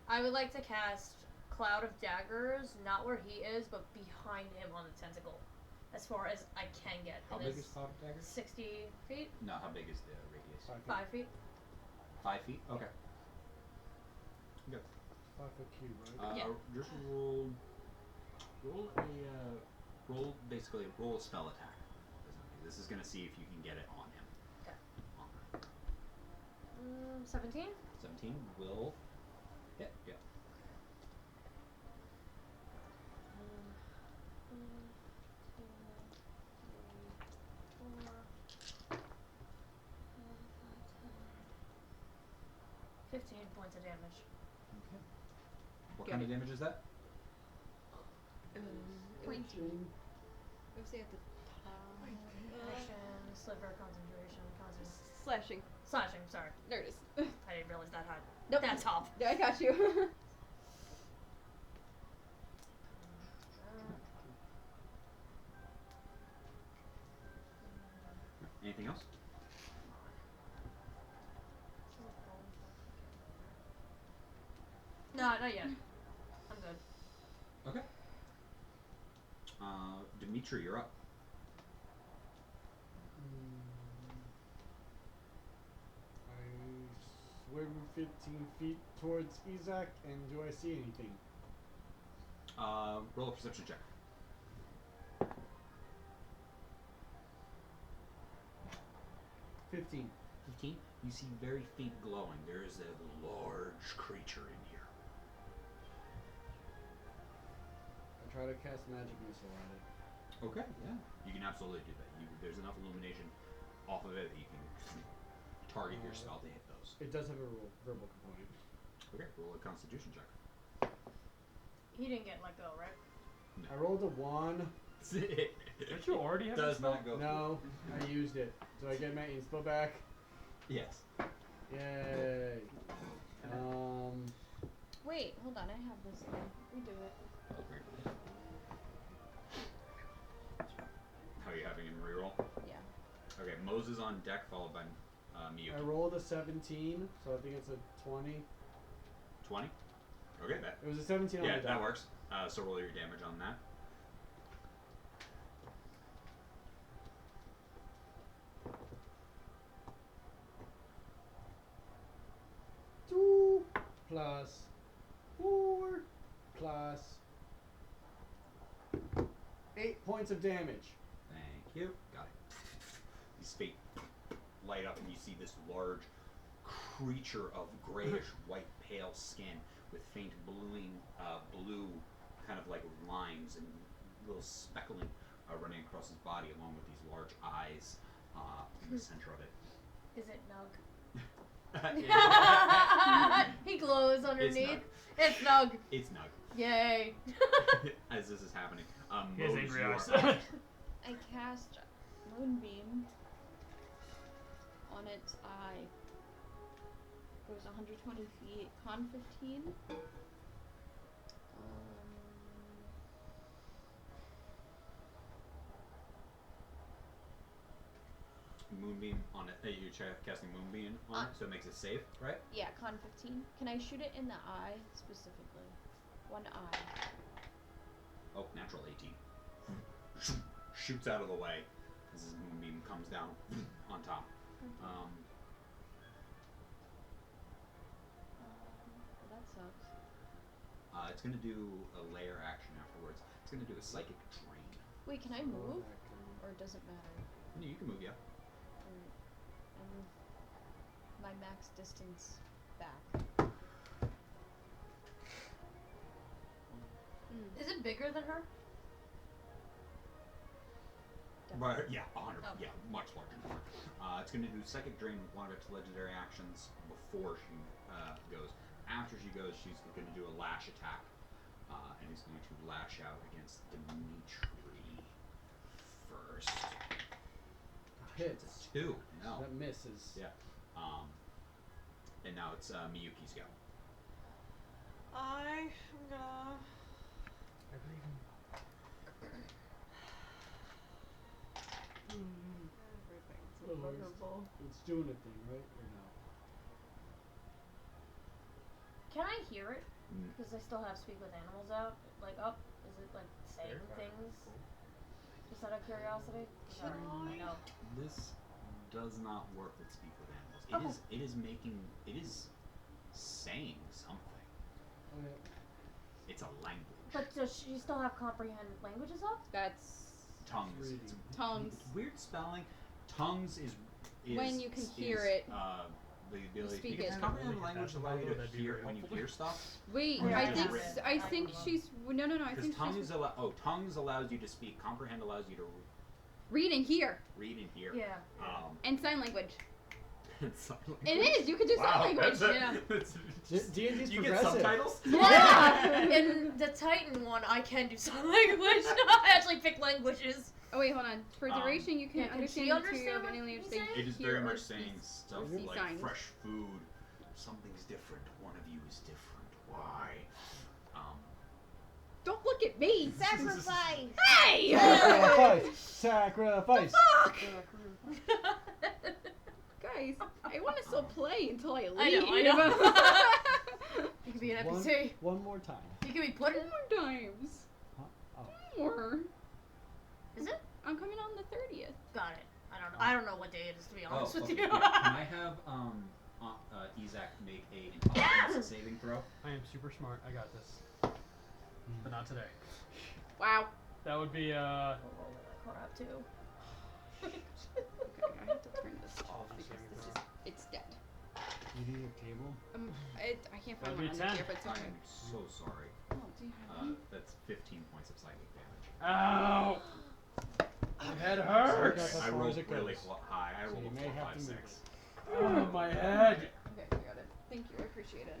I would like to cast Cloud of Daggers, not where he is, but behind him on the tentacle. As far as I can get. How It big is Cloud of Daggers? 60 feet? No, how big is the radius? 5 feet? 5 feet? Okay. Good. 5 foot cube, right? Yeah. Just roll basically roll a spell attack. This is gonna see if you can get it on him. Okay. On 17? 17 will hit. Yeah. Okay. 15 points of damage. Okay. What Get kind of it. damage is that? Pointing. Let's say at the top. Action, sliver, concentration, Slashing. slashing, sorry. There it is. I didn't realize that high. Nope. That top. Yeah, I got you. Anything else? No, not yet. I'm good. Okay. Dimitri, you're up. I swim 15 feet towards Isaac, and do I see anything? Roll a perception check. 15. 15. You see very faint glowing. There is a large creature in here. I try to cast magic missile on it. Okay, yeah. You can absolutely do that. There's enough illumination off of it that you can target your spell to hit those. It does have a verbal component. Okay, roll a constitution check. He didn't get let go, right? I rolled a 1. Don't you already have Does that spell? not go No, I used it. Do I get my inspo back? Yes. Yay. Wait, hold on. I have this thing. Redo it. Okay. How are you having him reroll? Yeah. Okay, Moses on deck, followed by I Miyuki. rolled a 17, so I think it's a 20. 20? Okay, that. It was a 17 on Yeah, the that die. works. So roll your damage on that. Two plus 4 plus 8 points of damage. Thank you. Got it. These feet light up, and you see this large creature of grayish white pale skin with faint blue kind of like lines and little speckling running across his body, along with these large eyes in the center of it. Is it Nug? It- He glows underneath. Nug. It's Nug. It's Nug. Yay. As this is happening. He has Mose, angry you eyes. are up. I cast Moonbeam on its eye. Goes 120 feet. Con 15. moonbeam on it. You're casting moonbeam on it, so it makes it safe, right? Yeah, con 15. Can I shoot it in the eye specifically? One eye. Oh, natural 18. Shoots out of the way as his moonbeam comes down on top. Well, that sucks. It's gonna do a layer action afterwards. It's gonna do a psychic drain. Wait, can I move? Or does it matter? No, you can move, yeah. Alright. I move my max distance back. Is it bigger than her? Right, yeah, 100. Oh. Yeah, much larger than her. It's going to do Psychic Drain with one of its legendary actions before she goes. After she goes, she's going to do a lash attack. And he's going to lash out against Dimitri first. Hits. It's a 2. No. That misses. Yeah. And now it's Miyuki's go. I am gonna. Everything's Well, vulnerable. It's doing a thing, right? Or no? Can I hear it? Mm. Because I still have Speak with Animals out. Like, up? Is it like saying things? Just out of curiosity? Sorry, I know. This does not work with Speak with Animals. It is saying something. Okay. It's a language. But does she still have comprehend languages up? That's Tongues. Reading. It's tongues. weird spelling. Tongues is When you can hear it. The ability speak because it. comprehend If language that's allow you to that'd be hear very when you helpful. hear stuff. Wait, Yeah, I I think read it. I think I she's no. I Because think tongues she's tongues allows you to speak. Comprehend allows you to read and hear read and hear. Yeah. and sign language. Sign It language. is. You can do sign language. Yeah. D&D's You get progressive. subtitles. Yeah! In the Titan one, I can do sign language. I actually pick languages. Oh wait, hold on. For duration, you can yeah, can understand she the understand material of what any language he's they saying? It is hear very or much see- saying stuff or see like signs. fresh food. Something's different. One of you is different. Why? Don't look at me. Sacrifice! Hey! Sacrifice! Sacrifice! Fuck! Guys, I want to still play until I leave. I know. You could be an One, NPC. one more time. You could be put in. More times. Huh? Oh. More. Is it? I'm coming on the 30th. Got it. I don't know. I don't know what day it is, to be honest with okay. you. Yeah. Can I have Isaac make a intelligence saving throw? I am super smart. I got this. But not today. Wow. That would be I'll roll that crap too. Okay, I have to turn this off I'll just because hang this it is it's dead. You need a table? I can't find That'd be one 10. under here, but it's I okay. am so sorry. Oh, do you have one? That's 15 points of psychic damage. Ow! My head Sorry, hurts. that's as I far rolled as it really goes. high. I So rolled you a may 4, have 5, to move 6. Oh, my head. Okay, I got it. Thank you, I appreciate it.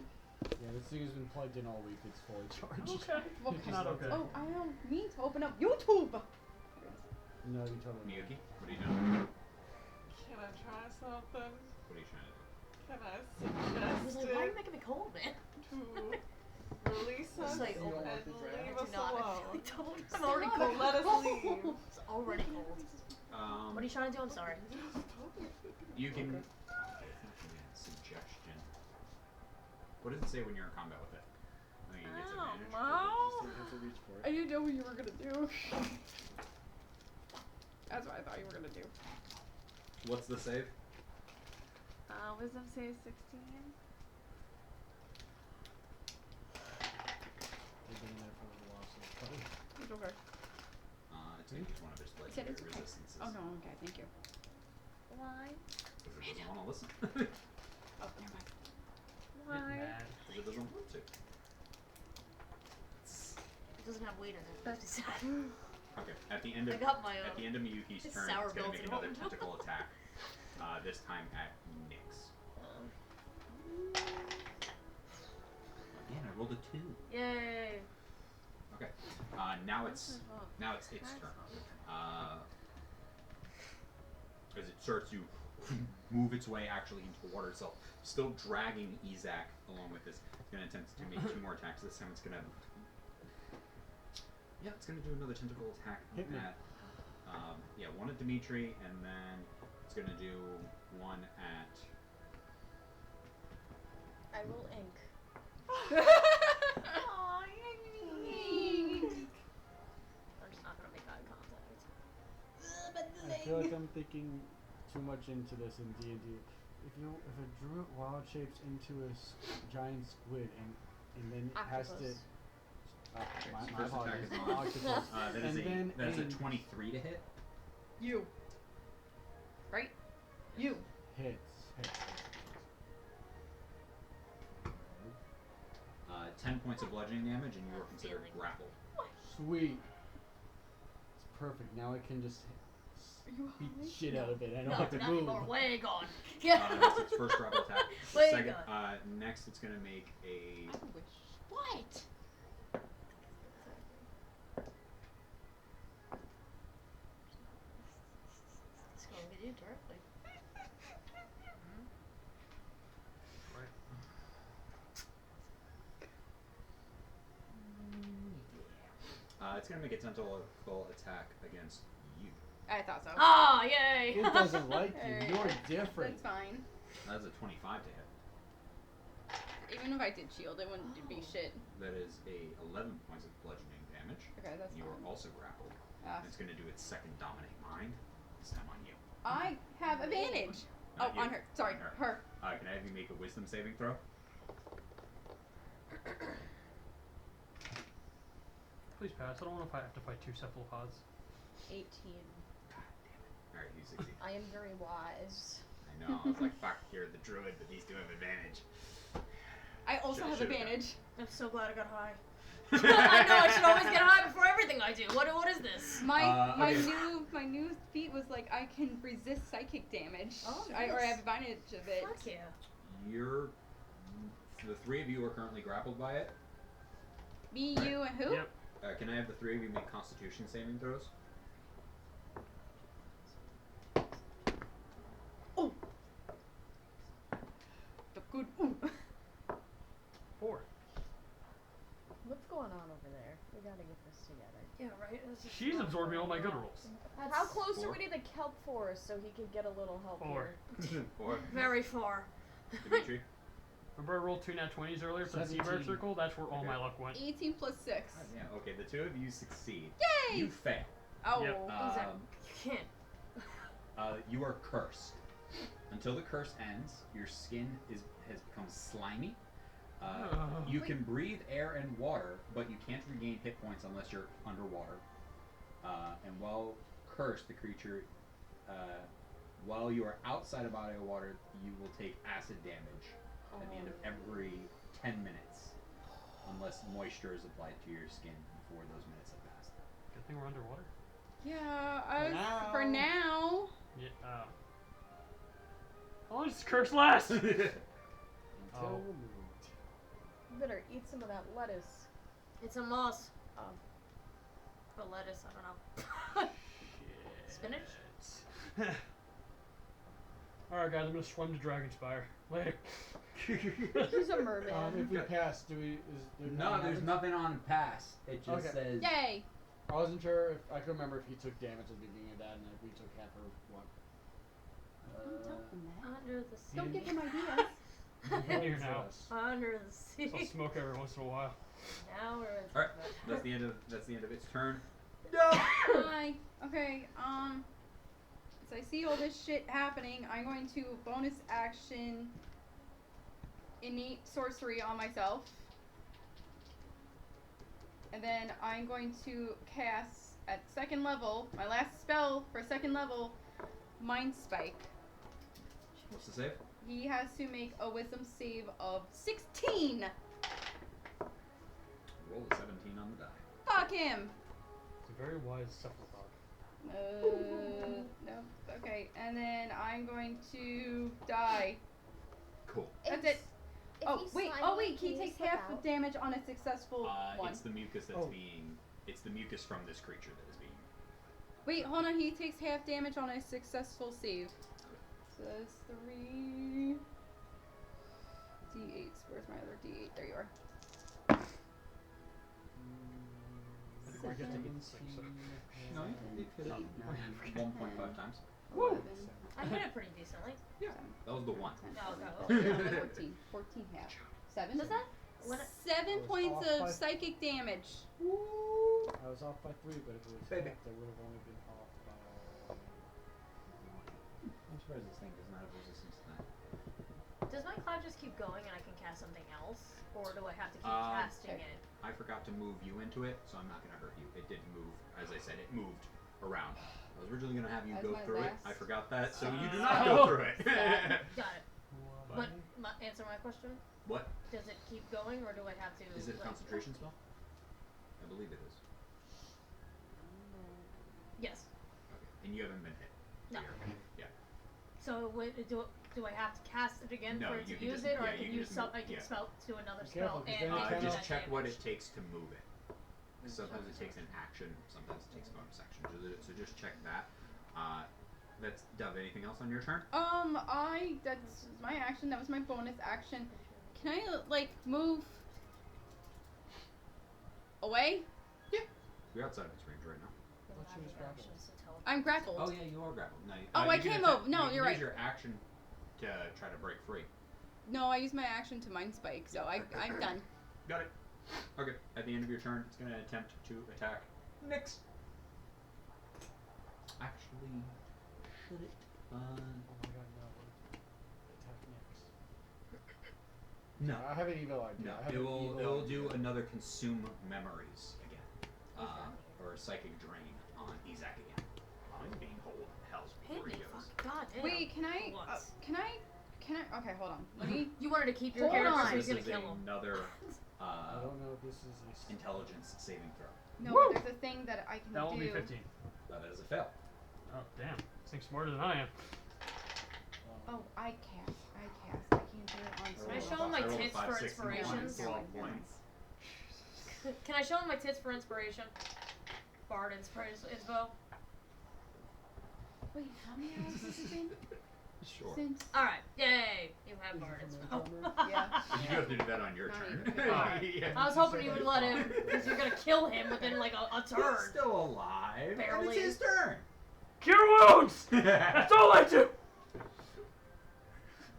Yeah, this thing has been plugged in all week. It's fully charged. Okay. Well, Not okay. Oh, I don't mean to open up YouTube. No, you totally Miyuki, what are you doing? Can I try something? What are you trying to do? Can I I was suggest like, why are you it making me cold, man? to release us It's like, and oh, I leave do us not. I alone? really don't. I'm already Stop. cold. Let us leave. It's already cold. What are you trying to do? I'm sorry. You can. Okay. Suggestion. What does it say when you're in combat with it? I think it gets Oh, advantage. wow. You have to reach for I it. didn't know what you were gonna do. That's what I thought you were gonna do. What's the save? Wisdom save 16. They've been there for a little while, so it's fine. It's okay. It's going to be one of its said legendary it's okay. resistances. Oh no, okay, thank you. Why? Because it doesn't want to listen. Oh, never mind. Get Why? mad. Because it doesn't want to. It doesn't have weight in it. That's sad. Okay. At the end I of got my at the end of Miyuki's it's turn, sour it's going to milk make at another home. tentacle attack. This time at Nyx. Again, I rolled a 2. Yay. Okay. Now it's its turn. As it starts to move its way actually into the water itself, still dragging Izak along with this. It's going to attempt to make 2 more attacks. This time it's going to. Yeah, it's going to do another tentacle attack Hit me. at. One at Dimitri, and then It's gonna do one at. I will ink. Aw, I'm just not gonna make eye contact. I feel like I'm thinking too much into this in D&D. If a druid wild shapes into a giant squid and then it has to. Octopus. My First attack apologies. is on. Octopus. That is a 23 to hit. You. Right? You. Hits. 10 points of bludgeoning damage, and you are considered Feeling. grappled. Sweet. It's perfect. Now I can just beat the shit out of it. I don't have to not move. anymore. Way gone. That's its first grapple attack. Way Second, gone. next, it's gonna make a. I wish. What? It's going to get you directly. It's gonna make a tentacle attack against you. I thought so. Ah, yay! It doesn't like you. Alright. You're different. That's fine. That is a 25 to hit. Even if I did shield, it wouldn't be shit. That is a 11 points of bludgeoning damage. Okay, that's You fine. are also grappled. Ah. It's gonna do its second dominate mind. This time on you. I have advantage. Not Oh, you, on her. Sorry, on her. Can I have you make a wisdom saving throw? Please pass. I don't want to have to fight two cephalopods. 18. Alright, you succeed. I am very wise. I know. I was like, fuck, you're the druid, but these two have advantage. I also have Should've advantage. I'm so glad I got high. I know, I should always get high before everything I do. What is this? My okay. my new feat was like I can resist psychic damage. Oh, Or I nice. have advantage of it. Fuck yeah. The three of you are currently grappled by it. Me, you, and who? Yep. Can I have the three of you make Constitution saving throws? Oh. The good. Ooh. 4. What's going on over there? We gotta get this together. Yeah, right? This is She's not absorbing all my going good well. rolls. How close are 4. we to the kelp forest so he could get a little help 4. here? 4. Very far. Dimitri? Remember I rolled 2 nat 20s earlier for the 17. Seabird circle? That's where all my luck went. 18 plus 6. Yeah, okay, the two of you succeed. Yay! You fail. Oh. Yep. You can't. You are cursed. Until the curse ends, your skin has become slimy. You can breathe air and water, but you can't regain hit points unless you're underwater. And while cursed, the creature, while you are outside of body of water, you will take acid damage at the end of every 10 minutes, unless moisture is applied to your skin before those minutes have passed. Good thing we're underwater. Yeah, for now. Yeah. How long does this curse last? Until Oh. removed. You better eat some of that lettuce. It's a moss. Oh. But lettuce, I don't know. Spinach? Alright guys, I'm gonna swim to Dragonspire. Later. He's a merman. If we pass, do we? Is there No, there's nothing on pass. It just Okay. says. Yay! I wasn't sure if I could remember if he took damage at the beginning of that, and if we took half or what. Under the sea. Don't give him ideas. Here now. Under the sea. I'll smoke every once in a while. Now we're in. All right, that's the end of its turn. Hi. Okay. As I see all this shit happening, I'm going to bonus action innate sorcery on myself. And then I'm going to cast at second level, my last spell for second level, Mind Spike. What's the save? He has to make a wisdom save of 16. Roll a 17 on the die. Fuck him. It's a very wise cephalopod. No. Okay, and then I'm going to die. Cool. That's it. If Oh he's wait, slimy, he can you takes slip half out? the damage on a successful one. It's the mucus that's Oh. it's the mucus from this creature that is being. Wait, hold on. He takes half damage on a successful save. So that's 3 d8s. Where's my other d8? There you are. I think we're getting to 6. No, you hit it 1.5 times. Woo! 11, I hit it pretty decently. Yeah, that was the one. 10, Oh, 11, okay. 14. 14 half. 7? Does that? What? 7 was points off of by- psychic damage. I was off by 3, but if it was Baby. half, I would have only been off by. I'm surprised this thing does not have resistance to that. Does my cloud just keep going and I can cast something else, or do I have to keep Um, casting check. it? I forgot to move you into it, so I'm not going to hurt you. It didn't move. As I said, it moved around. I was originally going to have you As go my through it. I last forgot that, so you do Oh. not go through it. Got it. What? But answer my question. What? Does it keep going, or do I have to? Is it a like- concentration spell? I believe it is. Yes. Okay. And you haven't been hit. So No. you're okay. Yeah. So do I have to cast it again No, for it you to can use just- it, or yeah, I you can can use just some? move- I can yeah. spell to another Be careful, spell 'cause and then you and cannot- do Just that check what damage. it takes to move it. Sometimes it takes an action, sometimes it takes a bonus action. So just check that. That's Dove. Anything else on your turn? That's my action. That was my bonus action. Can I, like, move away? You're outside of its range right now. You'll What's have yours your grappled? actions to teleport. I'm grappled. Oh yeah, you are grappled. No, Oh, I you can can't attack- move. No, you can you're use right. your action to try to break free. No, I used my action to mind spike, so I'm done. Got it. Okay. At the end of your turn, it's going to attempt to attack Nyx. Actually, should it? Oh my god, no. Attack next. No. I have an evil idea. No. I have It an will. evil It will idea. do another consume memories again, Okay. or a psychic drain on Izak again. While he's being held Hit before me, he goes. fuck. God damn. Wait, can I? Once. Okay, hold on. Let me. You wanted to keep your Hold character, on. so he's This gonna is kill him. another I don't know if this is a. intelligence saving throw. No, Woo! but there's a thing that I can That will do. be 15. That is a fail. Oh, damn. This thing's smarter than I am. Oh, I cast. I can't do it on. Can I solo. show him my I rolled a tits 5, for 6, and a 1, inspirations? 12 points. Can I show him my tits for inspiration? Bard inspiration inspo. Wait, how many hours has it been Sure. since? Alright, yay! You have Is it Bard from inspo. the Yeah. You have to do that on your Not turn. even. Alright. I was hoping you would let him, because you're gonna kill him within like a He's turn. still alive. Barely. And it's his turn. Cure wounds! That's all I do!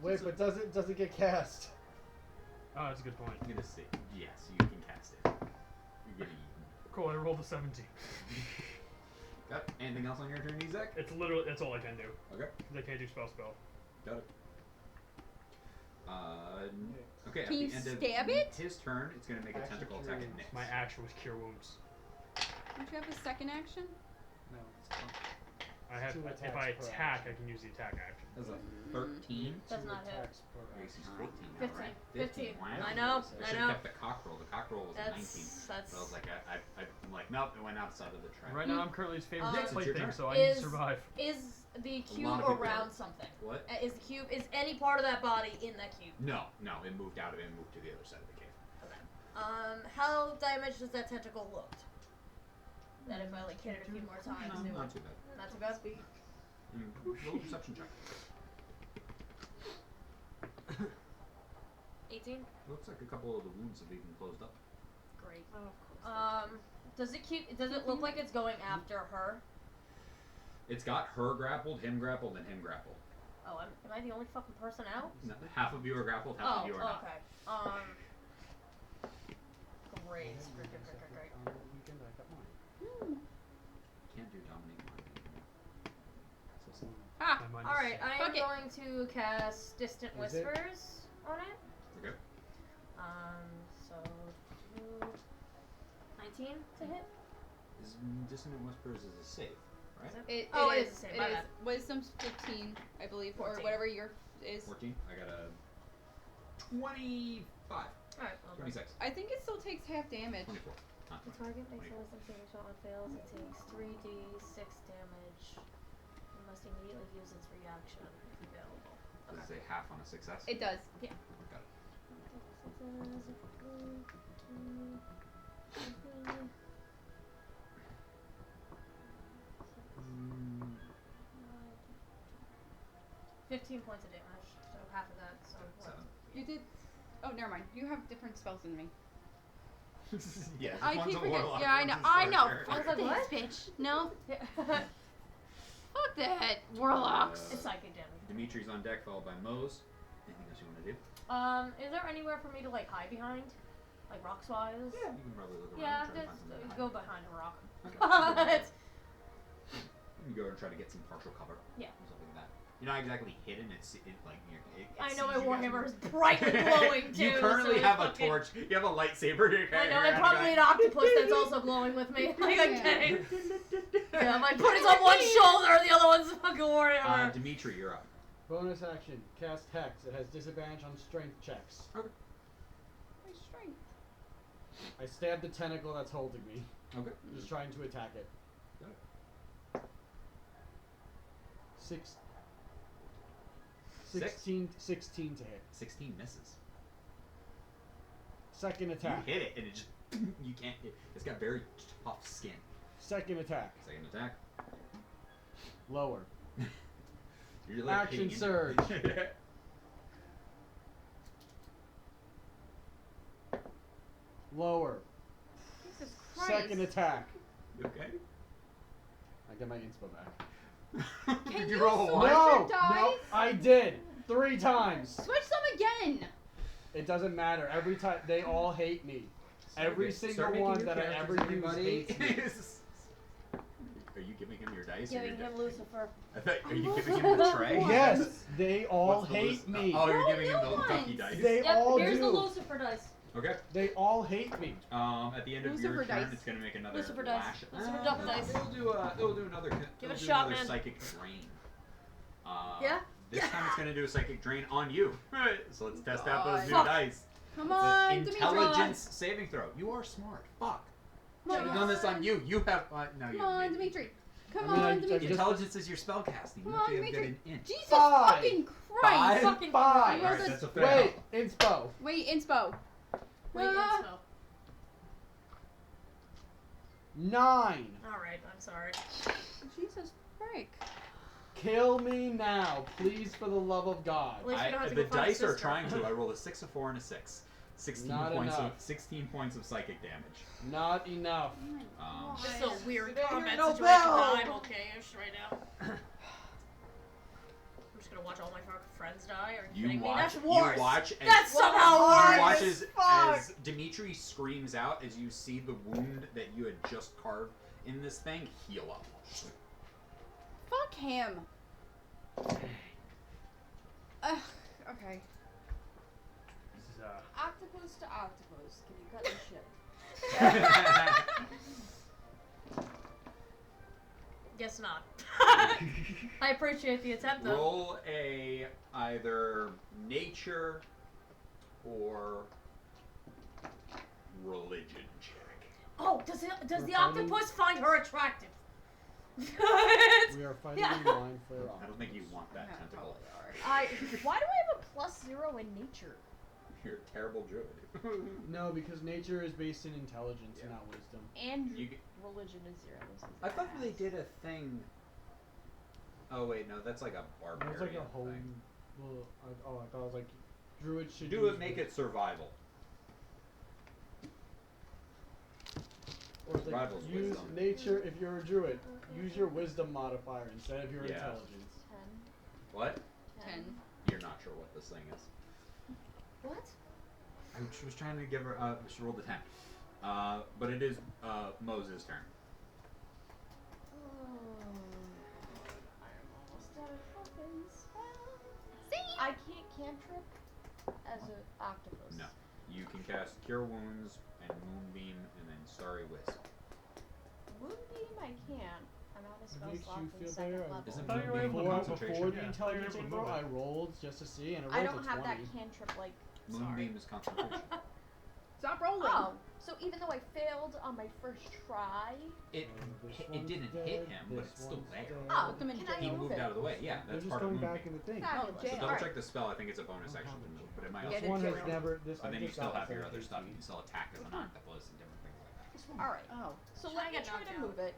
Wait, but does it get cast? Oh, that's a good point. I'm gonna say yes. You can cast it. You're getting eaten. Cool, I rolled a 17. Got anything else on your turn, Izak? It's literally, that's all I can do. Okay. They can't do spell. Got it. Okay. Can at you the end stab of it? his turn, it's gonna make a Action tentacle cure attack at wounds. Nyx. My action was cure wounds. Don't you have a second action? No. I have, Two if I attacks per attack, I can use the attack action. That's a 13. Does Two not hit. attacks per Grace is action. 14 now, 15. right? 15. Wow. I know, I I should have know. kept the cock roll. The cock roll was a 19. That's So I was like, I'm like, nope, it went outside of the track. Right now, I'm currently his favorite Nyx, it's play your thing, turn. so I need to Is- survive. Is the A cube lot of people around are. something? What? Is the cube, is any part of that body in that cube? No, it moved out of it and moved to the other side of the cave. How damaged does that tentacle look? That if I like hit it a few more times, No, it not would. too bad. Not too bad. Roll a perception check. 18. Looks like a couple of the wounds have even closed up. Great. Oh, of course. Does it keep? Does it look like it's going after her? It's got her grappled, him grappled, and him grappled. Oh, am I the only fucking person out? No, half of you are grappled, half of you are not. okay. Great. I had Great. mine on the weekend, I got mine. Can't do dominate mind. So some- Ah. My mind is Alright, set. I Fuck am it. going to cast Distant Is it? Whispers on it. Okay. So 19 to hit. Is Dissonant Whispers is a save, right? Is it? Oh, it is the same, It my is. bad. Wisdom's 15, I believe, 14. or whatever your is. 14. I got a 25. Alright, well, 26. I think it still takes half damage. 24. Not the 20. target makes a 24. wisdom saving throw and fails. It takes 3d6 damage. It must immediately use its reaction if available. Does it say half on a success? It does. Yeah. Got it. Mm, 15 points of damage, so half of that, so what? 7. You did. Oh, never mind. You have different spells than me. Yeah, I one's keep a forgetting. warlock, Yeah, I one's know. a I know. sorcerer. I was Fuck like, this what? bitch. No. Yeah. Fuck Fuck that. Warlocks. It's psychic damage. Dimitri's on deck, followed by Mose. Anything else you want to do? Is there anywhere for me to like hide behind, like rocks wise? Yeah, you can probably look around Yeah, and try to just find something. go behind a rock. Okay. You can go and try to get some partial cover. Yeah. Or something like that. You're not exactly hidden. It's like I know my sees you guys Warhammer is move. brightly glowing too. You currently so have a it's fucking- torch. You have a lightsaber. I know, and probably an octopus that's also glowing with me. Like I'm kidding. Yeah, my buddy's on one shoulder, the other one's a fucking Warhammer. Dimitri, you're up. Bonus action. Cast Hex. It has disadvantage on strength checks. My strength. I stab the tentacle that's holding me. Okay. Just trying to attack it. Got it. 16 to hit. 16 misses. Second attack. You hit it, and it just you can't. It's got very tough skin. Second attack. Second attack. Lower. You're like Action hitting surge. it. Lower. Jesus Christ. Second attack. You okay? I get my inspo back. Can Did you you roll a switch one? your No, dice? I did 3 times. Switch them again. It doesn't matter. Every time they all hate me. Every single one that I ever use hates me. Are you giving him your dice? Giving him Lucifer. I thought, are you giving him the tray? Yes, they all What's the hate me. Oh, you're Roll giving him new the ones. ducky dice. They Yep, all here's do. the Lucifer dice. Okay. They all hate me. At the end of your Lucifer turn, dice. it's gonna make another Lucifer dice. lash. Lucifer duck dice. It'll do another. Give it a it'll do shot, another man. psychic drain. Yeah? This time it's gonna do a psychic drain on you. Alright, so let's test out those new Fuck. dice. Come It's on, an Dimitri. intelligence saving throw. You are smart. Fuck. Come Should have done this on you. You have. No, Come you on, haven't. Dimitri. Come I mean, I on, Dimitri. just- Intelligence is your spell casting. Come You on, actually have to get Dimitri. an int. Jesus 5. fucking Five? Christ. Fucking 5. Roll Alright, the- that's a fail. Wait, inspo. Wait, inspo. Wait, Ah. inspo. 9. Alright, I'm sorry. Jesus frick. Kill me now, please, for the love of God. At least we don't have to The go find dice are sister. trying to. I rolled a 6, a 4, and a 6. 16 Not points enough. of 16 points of psychic damage. Not enough. This is a weird Today combat you're situation. Nobel. I'm okay-ish right now. I'm just gonna watch all my friends die. Are you You kidding me? watch. That's You worse. watch. As, That's somehow you worse. watch Fuck. as Dimitri screams out as you see the wound that you had just carved in this thing heal up. Fuck him. Okay. This is Octopus to octopus. Can you cut this shit? Guess not. I appreciate the attempt though. Roll a either nature or religion check. Oh, does the We're octopus find her attractive? we are fighting Yeah. in line for I don't think you want that tentacle. Why do I have a +0 in nature? You're a terrible druid. No, because nature is based in intelligence, Yeah. not wisdom. And You g- religion is 0. This is I thought ass. they did a thing. Oh wait, no, that's like a It barbarian was like a whole. thing. Well, I thought it was like druids should Do use it, make it survival. Or it's like, Survival's use wisdom. nature if you're a druid. Use your wisdom modifier instead of your Yeah. intelligence. 10. What? 10. You're not sure what this thing is. What? I was trying to give her. She rolled a 10. But it is Moses' turn. I'm almost out of fucking spells. I can't cantrip as an octopus. No. You can cast Cure Wounds and Moonbeam and then Starry Wisp. Moonbeam I can. I'm out of spell Makes slots you in feel second better. level. Isn't thought you were able to Before, concentration, before the yeah. intelligence Thought you were roll, able to I move rolled just to see, and I I rolled don't a have 20. that cantrip like. Moonbeam is concentration. Stop rolling. Oh, so even though I failed on my first try, It This it one's didn't dead, hit him, but this it's still one's there. dead. oh, them in can jail. I He move moved it? out of the way. Yeah, They're that's just part of going Moonbeam. back in the thing. Fabulous. So jail. double Alright. check the spell. I think it's a bonus action to move, but it might Yeah, also. This one did has jail. never. This But I then you just still got have your this other stuff. 15. You can still attack as an octopus and different things like that. Alright. Oh. So Should let I me get try knocked to out? move it.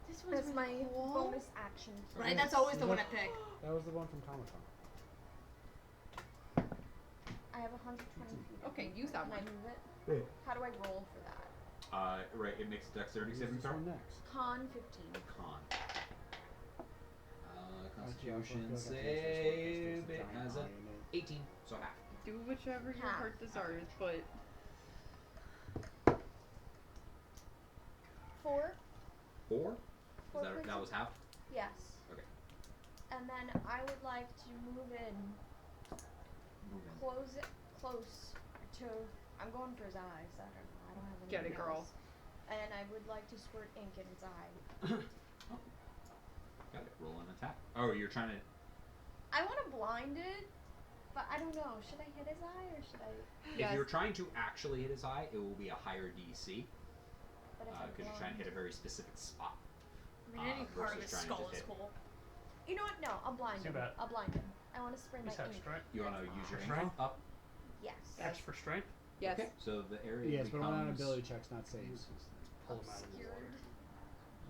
This was That's my really cool. bonus action. Right, that's always the one I pick. That was the one from Comic Con. I have 120 feet. Okay, use that Can I one. move it? Yeah. How do I roll for that? Right, it makes dexterity Use saving this throw. one next. Con 15. Con. Constitution save. It has a 18, so half. Do whichever your Half. heart desires, but 4. 4? Is Four that points of- was half? Yes. Okay. And then I would like to move in close to. I'm going for his eyes. I don't have any. Get it, girl. else. And I would like to squirt ink in his eye. Oh. Got it. Roll an attack. Oh, you're trying to. I want to blind it, but I don't know. Should I hit his eye or should I? If you're trying to actually hit his eye, it will be a higher DC But if I'm because you're trying to hit a very specific spot. I mean, any part of versus his trying to skull just is hit. cool. You know what? No, I'll blind Too him. bad. I'll blind him. I want to spray my Just have ink. strength. You want to use your Strength? ink up. Yes. X for strength. yes. Okay. So the area Yes, but becomes. only on ability checks, not saves. Pull him out of the water. Obscured.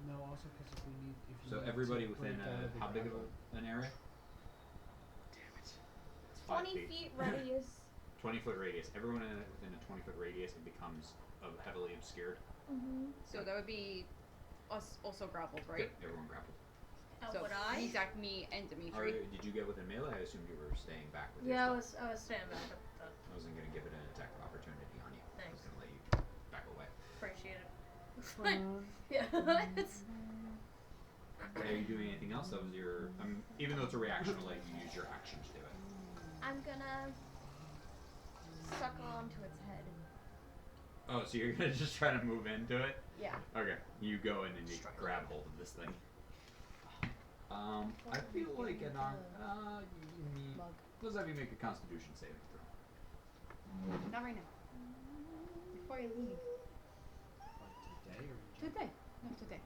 No, also because if we need. If you So need everybody to within break out of the how big of grapple. an area? Damn it. It's 5 20 feet radius. 20-foot radius. Everyone within a 20-foot radius, it becomes heavily obscured. Mm-hmm. So that would be us also grappled, right? Good. Everyone grappled. So would I? Zach, me, and Or Dimitri. did you get within melee? I assumed you were staying back with Yeah, your I was staying back. I wasn't going to give it an attack of opportunity on you. I was Thanks. going to let you back away. Appreciate it. Um, Yeah. It's- Are you doing anything else? That was your. Even though it's a reaction, I'll let you use your action to do it. I'm gonna suckle onto its head. Oh, so you're going to just try to move into it? Yeah. Okay. You go in and you Strike. grab hold of this thing. I feel like an arm. Let's have you make a Constitution saving throw. Not right now. Before you leave. like today or in Today. Not today.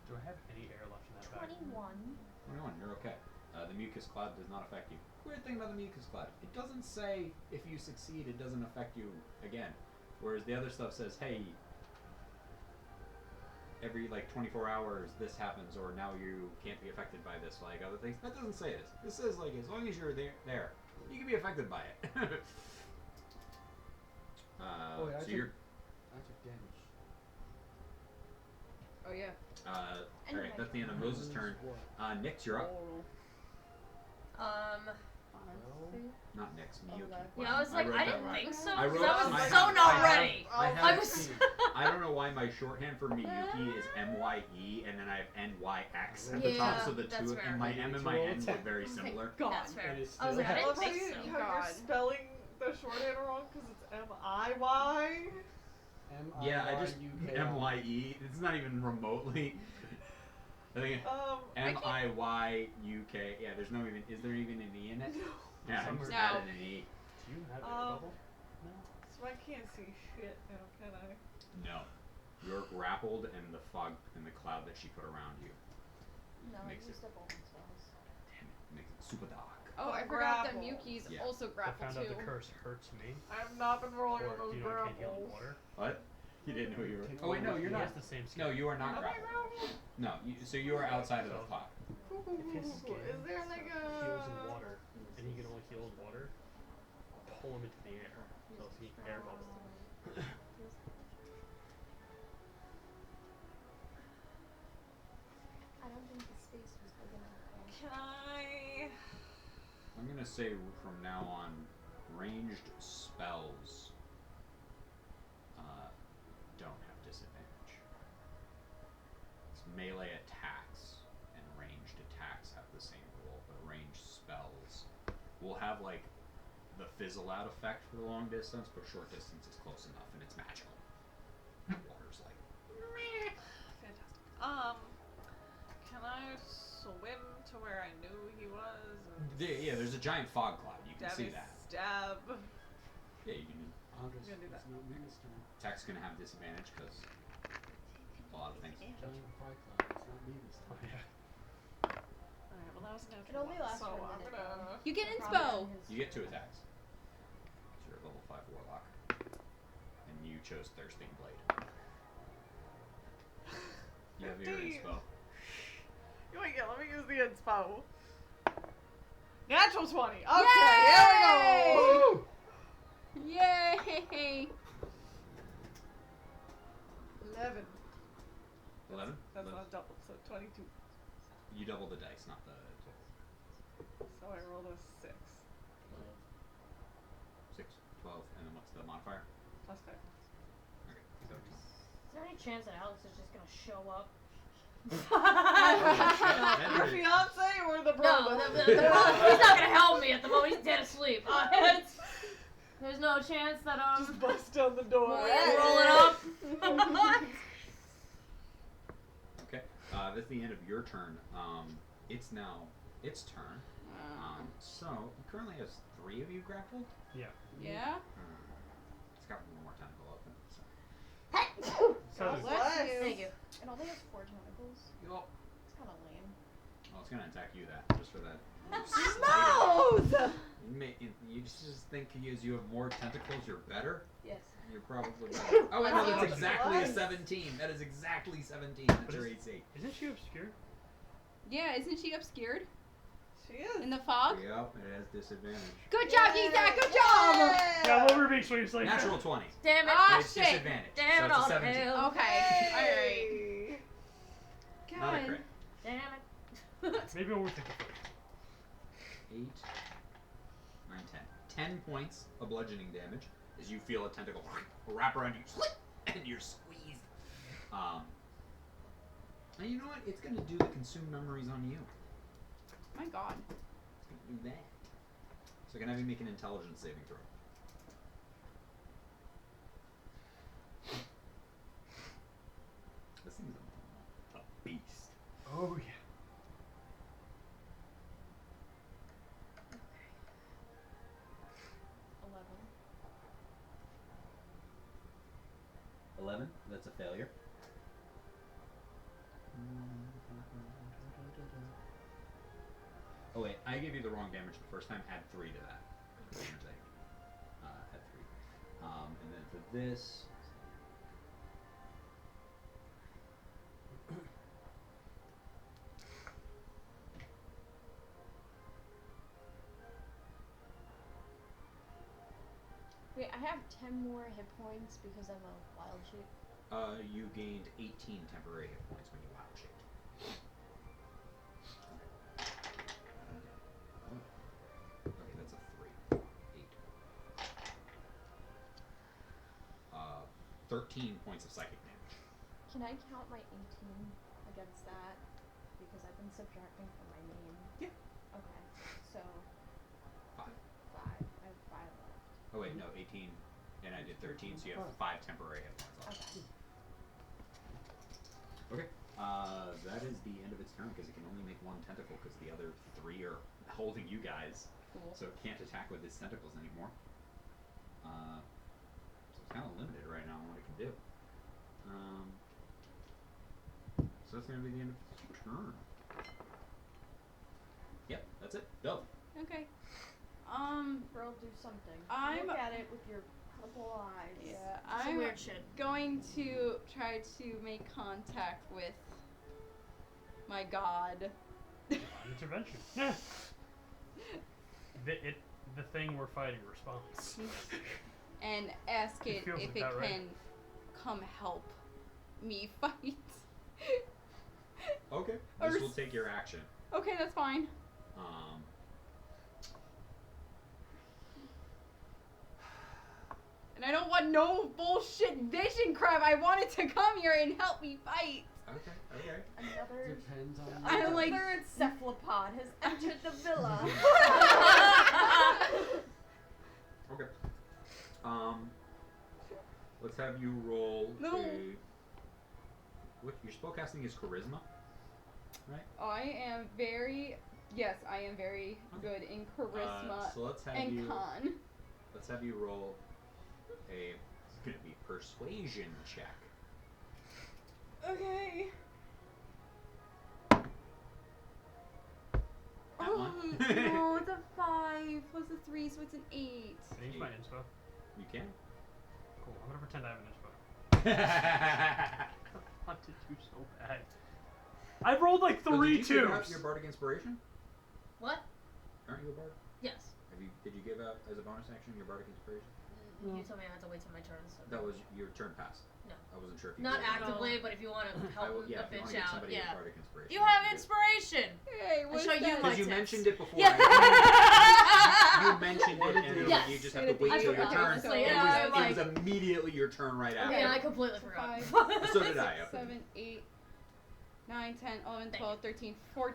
Do I have any air left in that bag? 21. 21, you're okay. The mucus cloud does not affect you. Weird thing about the mucus cloud, it doesn't say if you succeed, it doesn't affect you again. Whereas the other stuff says, hey, every like 24 hours this happens, or now you can't be affected by this, like other things. That doesn't say this. This says like as long as you're there, you can be affected by it. Oh, wait, I so took- you're. I took damage. Oh yeah. Alright, that's the end of Moses' turn. What? Nix, you're up. Not Nix, Miyuki. Yeah, I was like, wrote I that didn't right. think so. I 'cause wrote- I was I so have- not I have- ready. I have- I was. I don't know why my shorthand for Miyuki is MYE and then I have NYX at the top, Yeah, so the that's two fair. and my M and my N look very similar. God. That's fair. It is I was still like, I I love didn't how, think you, so. how you're God. spelling the shorthand wrong because it's M-I-Y. Yeah, I just M-I-Y-U-K-I. MYE. It's not even remotely. I think MIYUK. Yeah, there's no even. Is there even an E in it? Yeah, I'm just No. adding an E. Do you have air bubble? No. So I can't see shit now, can I? No, you're grappled, and the fog and the cloud that she put around you No, I Makes used up all my spells. makes it super dark. Oh, I forgot that Grapple. Miyuki's Yeah. also I grappled found too. out the curse hurts me. I have not been rolling Or on those do you know I can't heal in grapples. water? What? You didn't know you were. Can Oh wait, no, you you're He not. has the same skin. No, you are not Am I grappled. grappled? No, so you are outside of the cloud. If his skin Is there like heals in a... water, and he can only heal in water, pull him into the air. So if he air bubble. I don't think the space was big enough. Can I... I'm gonna say from now on, ranged spells don't have disadvantage. It's melee attacks and ranged attacks have the same rule, but ranged spells will have like the fizzle out effect for the long distance, but short distance is close enough and it's magical. Water's like Fantastic. Can I swim to where I knew he was? yeah, there's a giant fog cloud. You can see that. Stab. Yeah, you can. August, I'm gonna do it's that. not me this time. Attack's gonna have disadvantage because a lot of things. Giant fire cloud, it's not me this Oh, time. yeah. Alright, well that was a It natural only one, lasts so for a I'm minute. gonna... You get Probably inspo. on his- You get 2 attacks. So you're a level 5 warlock. And you chose Thirsting Blade. You have your 15. inspo. Wait, yeah, let me use the inspo. Natural 20. Okay, Yay! here we go. Yay! 11. 11? That's not double, so 22. You double the dice, not the total. So I rolled a 6 6, 12, and then what's the modifier? plus 5. Okay, so Is there any chance that Alex is just gonna show up? Your fiance or the No, brother? he's not gonna help me at the moment. He's dead asleep. There's no chance that Just bust down the door. roll it up. Okay, that's the end of your turn. It's now its turn. So it currently has 3 of you grappled. Yeah. It's got one more tentacle open. So. So God does- bless. Thank you. It only has 4 tentacles. Yup. It's kind of lame. Well, it's gonna attack you that just for that. Mouth! You just think because you have more tentacles, you're better. Yes. You're probably better. Oh, I know Oh, that's exactly a nice. 17. That is exactly 17. That's your AC. Isn't she obscured? Yeah, isn't she obscured She is. in the fog? Yep, it has disadvantage. Good job, Yizak, good job! Yeah, what were being sweet like Natural 20. Damn it. Ah, It's shit. disadvantage. Damn so it it's a all to 17. hell. Okay, alright. Hey. Not a God. crit. Damn it. Maybe we'll think of it. 8, 9, 10. 10 points of bludgeoning damage as you feel a tentacle wrap around you and you're squeezed. And you know what? It's going to do the consume memories on you. My God. It's going to do that. So I can have you make an intelligence saving throw. This thing's a beast. Oh yeah. 11. That's a failure. Oh wait, I gave you the wrong damage the first time. Add 3 to that. Damage add 3. And then for this. Wait, I have 10 more hit points because I'm a wild shape. You gained 18 temporary hit points when you wild shaped. Okay, that's a 3. 8. 13 points of psychic damage. Can I count my 18 against that? Because I've been subtracting from my name. Yeah. Okay, so 5. 5. I have 5 left. Oh wait, no, 18, and I did 13, so you have 5 temporary hit points left. Okay. Okay. That is the end of its turn because it can only make 1 tentacle because the other 3 are holding you guys, Cool. so it can't attack with its tentacles anymore. So it's kind of limited right now on what it can do. So that's gonna be the end of its turn. Yep, that's it. Go. Okay. Girl, do something. I'm- Look at it with your purple eyes. Yeah, Some I'm weird shit. going to try to make contact with my god. Intervention. The thing we're fighting responds. And ask It it feels if like it that, right? can come help me fight. Okay. Or This will s- take your action. Okay, that's fine. And I don't want no bullshit vision crap. I want it to come here and help me fight. Okay. Okay. Another Depends on. I'm like- third cephalopod has entered the villa. Okay. Let's have you roll No. a. What your spellcasting is charisma, right? I am very, yes, I am very good in charisma So let's have and you. con. Let's have you roll a. It's gonna be persuasion check. Okay. That Oh, one. no, it's a 5 plus a 3, so it's an 8. Can I use my inspo? You can. Cool. I'm gonna pretend I have an inspo. Oh, I want to do so bad. I rolled like did 3 you give out twos. your bardic inspiration? What? Aren't you a bard? Yes. Did you give out as a bonus action your bardic inspiration? You told me I had to wait till my turn. So. That was your turn pass. No. I wasn't sure if you Not did or not. actively, but if you want to I help will, yeah, a if you want bitch to get out, somebody yeah. a bardic inspiration. You have can do it. inspiration. Hey, what's show you that? my Because you tips. mentioned it before. Yeah. You mentioned it, and it was Yes. you just have to wait I till your forgot, turn. honestly, It yeah, was, I'm it was immediately your turn right after. Yeah, I completely forgot. 5, So did I. 7, 8, 9, 10, 11, Thank 12, 13, 14.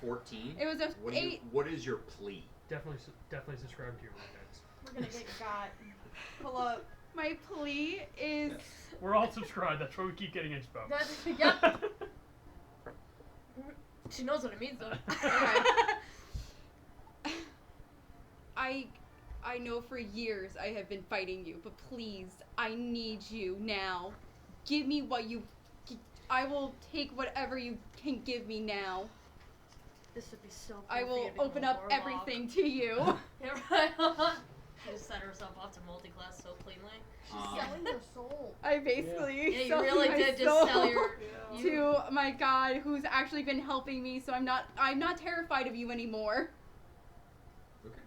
14. It was a What 8. What is your plea? Definitely subscribe to your roommates. We're gonna get got. Pull up. My plea is We're all subscribed. That's why we keep getting inspo. Yep. She knows what it means though. I know for years I have been fighting you, but please, I need you now. Give me what you. I will take whatever you can give me now. This would be so cool. I for will you to become open a up warlock. everything to you. Yeah, right. She just set herself off to multi-class so cleanly. Selling your soul. I basically Yeah, you sold really my did just soul sell your. Yeah. You, to my God, who's actually been helping me. So I'm not terrified of you anymore. Okay.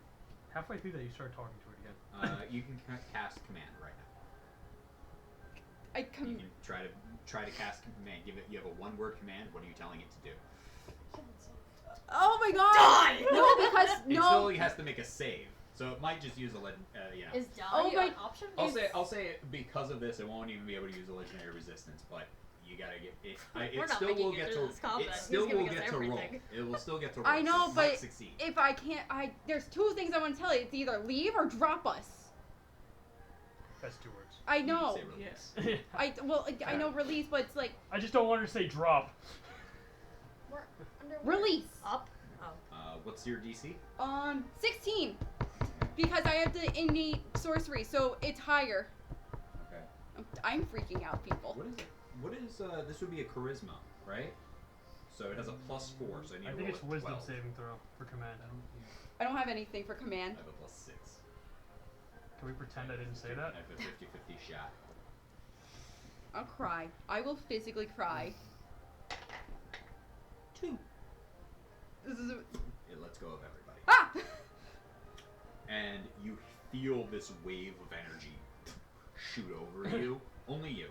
Halfway through that, you start talking to it again. You can cast command right now. You can try to cast command. You have a one-word command. What are you telling it to do? Oh my God! Die! No, because It no. still has to make a save, so it might just use a Is die Oh my- an option? I'll say because of this, it won't even be able to use a legendary resistance, but you gotta get it. We're It not still making will it get through to. this combat. It He's still giving will us get to roll. everything. It will still get to roll. I know, so it might but succeed. if I can't, there's two things I want to tell you. It's either leave or drop us. That's 2 words. I You can know. say release. I know release, but it's like I just don't want her to say drop. We're underwater. release. Up? What's your DC? 16, because I have the innate sorcery, so it's higher. Okay. I'm freaking out, people. What is it? What is this? Would be a charisma, right? So it has a +4, so I need I to think roll it's a wisdom 12. saving throw for command. I don't have anything for I command. have a +6. Can we pretend I didn't say that? I have a 50-50 shot. I'll cry. I will physically cry. 2. This is It lets go of everybody. ah. And you feel this wave of energy shoot over you. Only you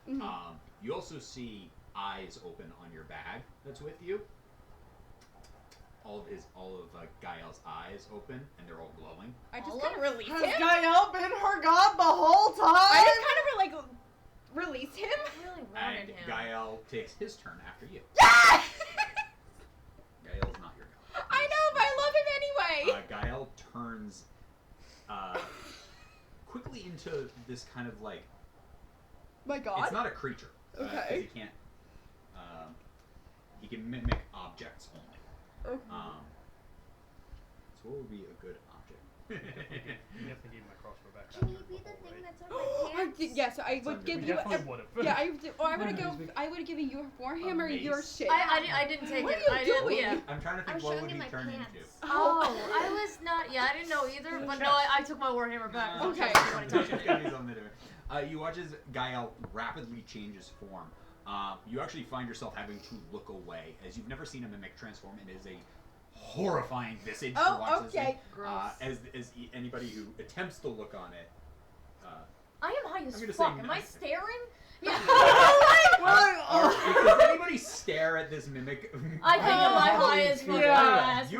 do. Mhm. You also see eyes open on your bag that's with you. All of Gael's eyes open, and they're all glowing. I just All kind of of- release Has him. Gael been her god the whole time? I just kind of release him. I really wanted And him. Gael takes his turn after you. Yeah! Gael's not your god. I know, but I love him anyway. Gael turns quickly into this kind of like. My God. It's not a creature. 'Cause Okay. he can't. He can mimic objects only. Okay. So what would be a good object? You definitely need my crossbow back. Can you be the thing that's on my pants? Yes, I would under give We you. definitely would have. Yeah, I would have given you a warhammer, your mace? shit. I didn't take What it. are you I didn't, doing? yeah. I'm trying to I think was what showing would you he my turn pants. into. Oh, I was not. Yeah, I didn't know either. But no, I took my warhammer back. Okay. You watch as Gael rapidly changes form. You actually find yourself having to look away, as you've never seen a mimic transform. It is a horrifying visage to watch Oh, this okay. thing. Gross. As anybody who attempts to look on it, I am high as I'm gonna fuck. say Am I no. staring? Yeah. does anybody stare at this mimic? I think am I high as fuck.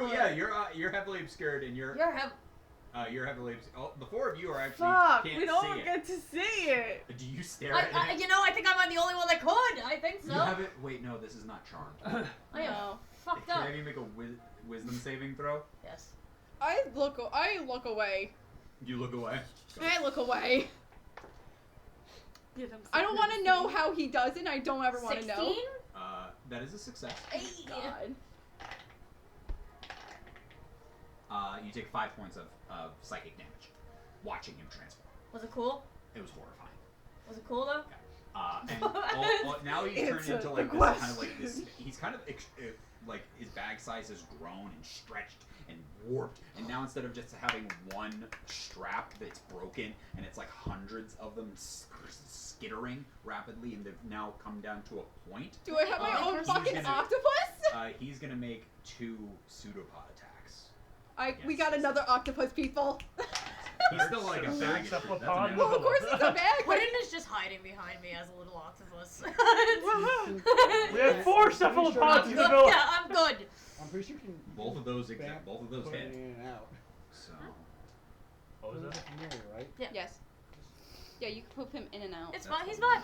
You're heavily obscured, and you're heavily obscured. The four of you are actually Fuck, can't we don't see it. get to see it. Do you stare at it? I think I'm the only one that could. I think so. You haven't. Wait, no, this is not charmed. I am No. fucked Can up. I have you make a wisdom saving throw? Yes. I look away. You look away. I look away. I don't want to know how he does it. I don't ever want to know. 16? That is a success. God. You take 5 points of psychic damage, watching him transform. Was it cool? It was horrifying. Was it cool though? And now he's turned Answer into like the this kind of like this. question. He's kind of like his bag size has grown and stretched and warped, and now instead of just having one strap that's broken and it's like hundreds of them skittering rapidly, and they've now come down to a point. Do I have my own He's fucking gonna- octopus? He's gonna make 2 pseudopod attacks. We got another octopus, people. He's still like a bag of fruit. That's Cephalopod. an Well, animal. of course he's a bag. Puddin is just hiding behind me as a little octopus. We have 4 cephalopods in the village. Yeah, I'm good. I'm pretty sure you can. Both of those bam- both of those put it hit. in and out. So What was that? Familiar, right? Yes. Yeah, you can poof him in and out. It's that's fine. He's one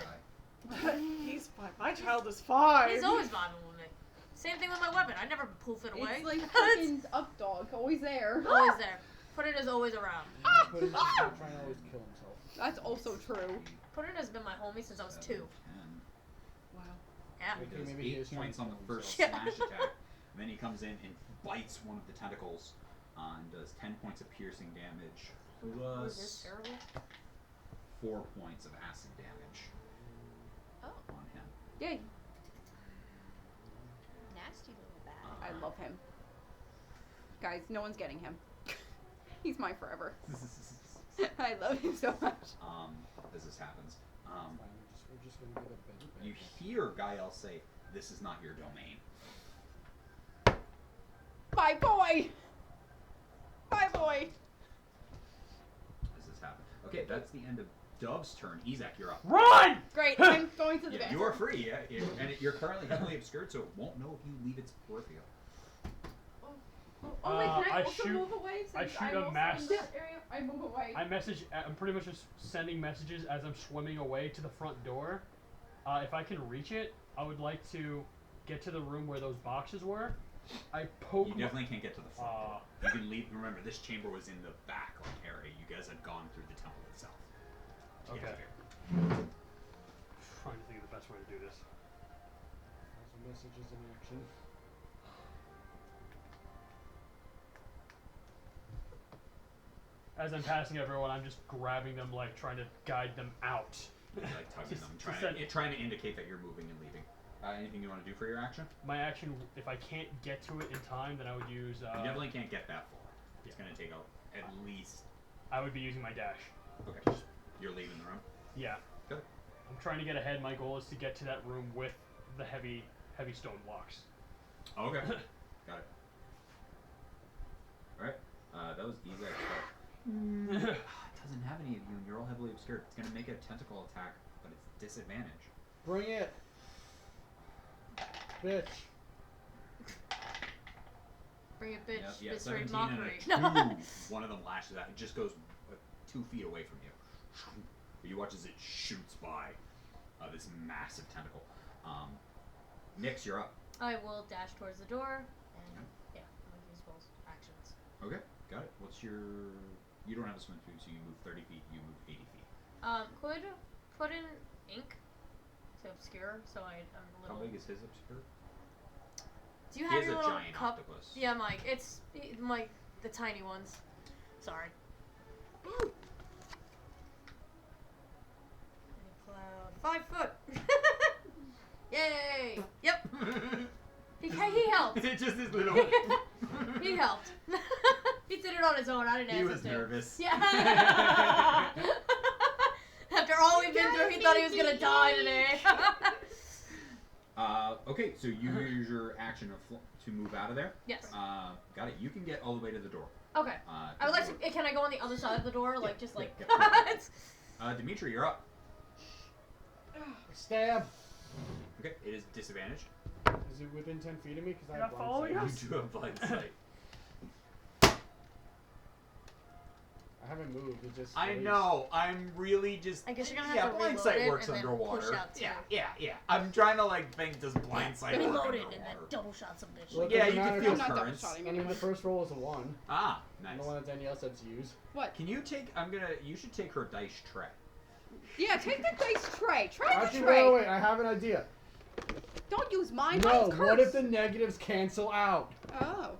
vibing. He's 5. My child is 5. He's always vibing with me. Same thing with my weapon. I never poof it away. It's like fucking up dog, always there. always there. Puddin is always around. Puddin's just not trying to always kill himself. That's also true. Puddin has been my homie since I was 2. Wow. Yeah. He does Maybe he 8 is trying points to on the kill first himself. slash attack, and then he comes in and bites one of the tentacles, and does 10 points of piercing damage Ooh, is this plus terrible? 4 points of acid damage Oh, on him. Yay. nasty little bag. I love him. Guys, no one's getting him. He's mine forever. I love him so much. As this happens, Fine, we're just gonna get a better bag. you hear Gael say, "This is not your domain." My boy! My boy! As this happens, okay, that's the end of Dove's turn. Izak, you're up. Run! Great, I'm going to the Yeah, bathroom. you are free, you're currently heavily obscured, so it won't know if you leave its peripheral. Oh wait, can I I also shoot- move away? I Since shoot I'm a also mass- in that area? I move away. I'm pretty much just sending messages as I'm swimming away to the front door. If I can reach it, I would like to get to the room where those boxes were. I poke. You definitely can't get to the front Aw. door. You can leave. Remember, this chamber was in the back area. You guys had gone through the temple itself. To get Okay. to here. Trying to think of the best way to do this. Also, messages in action. As I'm passing everyone, I'm just grabbing them, like trying to guide them out. You're, like tugging them, Just trying to indicate that you're moving and leaving. Anything you want to do for your action? My action, if I can't get to it in time, then I would use. You definitely can't get that far. It's yeah. gonna take at least. I would be using my dash. Okay. You're leaving the room. Yeah. Good. I'm trying to get ahead. My goal is to get to that room with the heavy stone blocks. Okay. Got it. All right. That was Izak's turn. It doesn't have any of you, and you're all heavily obscured. It's gonna make a tentacle attack, but it's disadvantage. Bring it! Bitch. Bring it, bitch. Yeah, This straight 17 mockery. and a 2. One of them lashes out. It just goes 2 feet away from you. But you watch as it shoots by this massive tentacle. Nix, you're up. I will dash towards the door, and yeah, I'm gonna use both actions. Okay, got it. What's your... You don't have a swim speed, so you move 30 feet, you move 80 feet. Could put in ink to obscure, so I'm a How little. big is his obscure? Do you He have is your a little giant cup? octopus. Yeah, Mike. It's Mike, the tiny ones. Sorry. Cloud. 5 foot. Yay! Yep. He helped. It just is little. He helped. He did it on his own. I didn't ask He him was to. nervous. Yeah. After all we've been through, he thought he was gonna die today. Okay, so you use your action to move out of there. Yes. Got it. You can get all the way to the door. Okay. To I would like the to. door. Can I go on the other side of the door? Like, just like. Yeah. Dimitri, you're up. Stab! Okay, it is disadvantaged. Is it within 10 feet of me? Because I You're have not blind following sight. us? You do have blind sight. I haven't moved. It just. I stays. know. I'm really just. I guess you're gonna yeah, have to blind reload sight it works and then underwater. push out too. Yeah. I'm trying to think. Does blind sight work Reload it underwater? and then double shot some bitch. Well, it Yeah, doesn't you matter can feel I'm not double currents. shotting I mean, anyone. the first roll is a 1. Ah, nice. And the one that Danielle said to use. What? Can you take? You should take her dice tray. Yeah, take the dice tray. Try the Actually, tray. wait. I have an idea. Don't use mine. No, Mine's what if cursed. the negatives cancel out? Oh.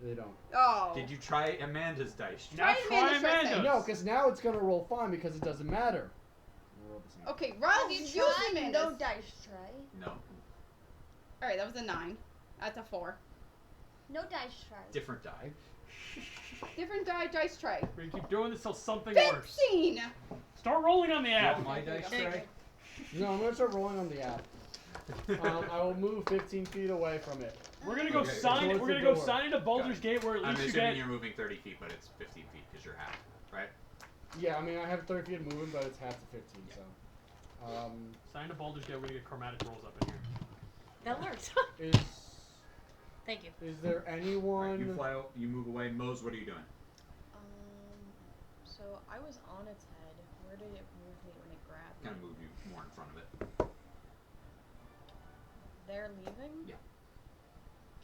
They don't. Oh. Did you try Amanda's dice tray? Now Try Amanda's try dice. Amanda's. No, because now it's gonna roll fine because it doesn't matter. Roll the same. Okay, Rob, Have you use tried Amanda's. no dice tray? No, Alright, that was a 9. That's a 4. No dice tray. different die. Different dice tray. We're gonna keep doing this till something worse. 15! Start rolling on the You app. want my There you dice go. tray? No, I'm gonna start rolling on the app. I will move 15 feet away from it. We're gonna go Okay. sign. Towards We're the gonna go door. sign into Baldur's Got it. Gate where at I'm least you assuming get. you're moving 30 feet, but it's 15 feet because you're half, right? Yeah, I mean, I have 30 feet of movement, but it's half to 15, Yeah. so. Sign to Baldur's Gate, we're gonna get chromatic rolls up in here. That works. Is Thank you. there anyone? Right, you fly out, you move away. Mose, what are you doing? So I was on its head. Where did it move me when it grabbed Kind of me? move you more in front of it. They're leaving? Yeah.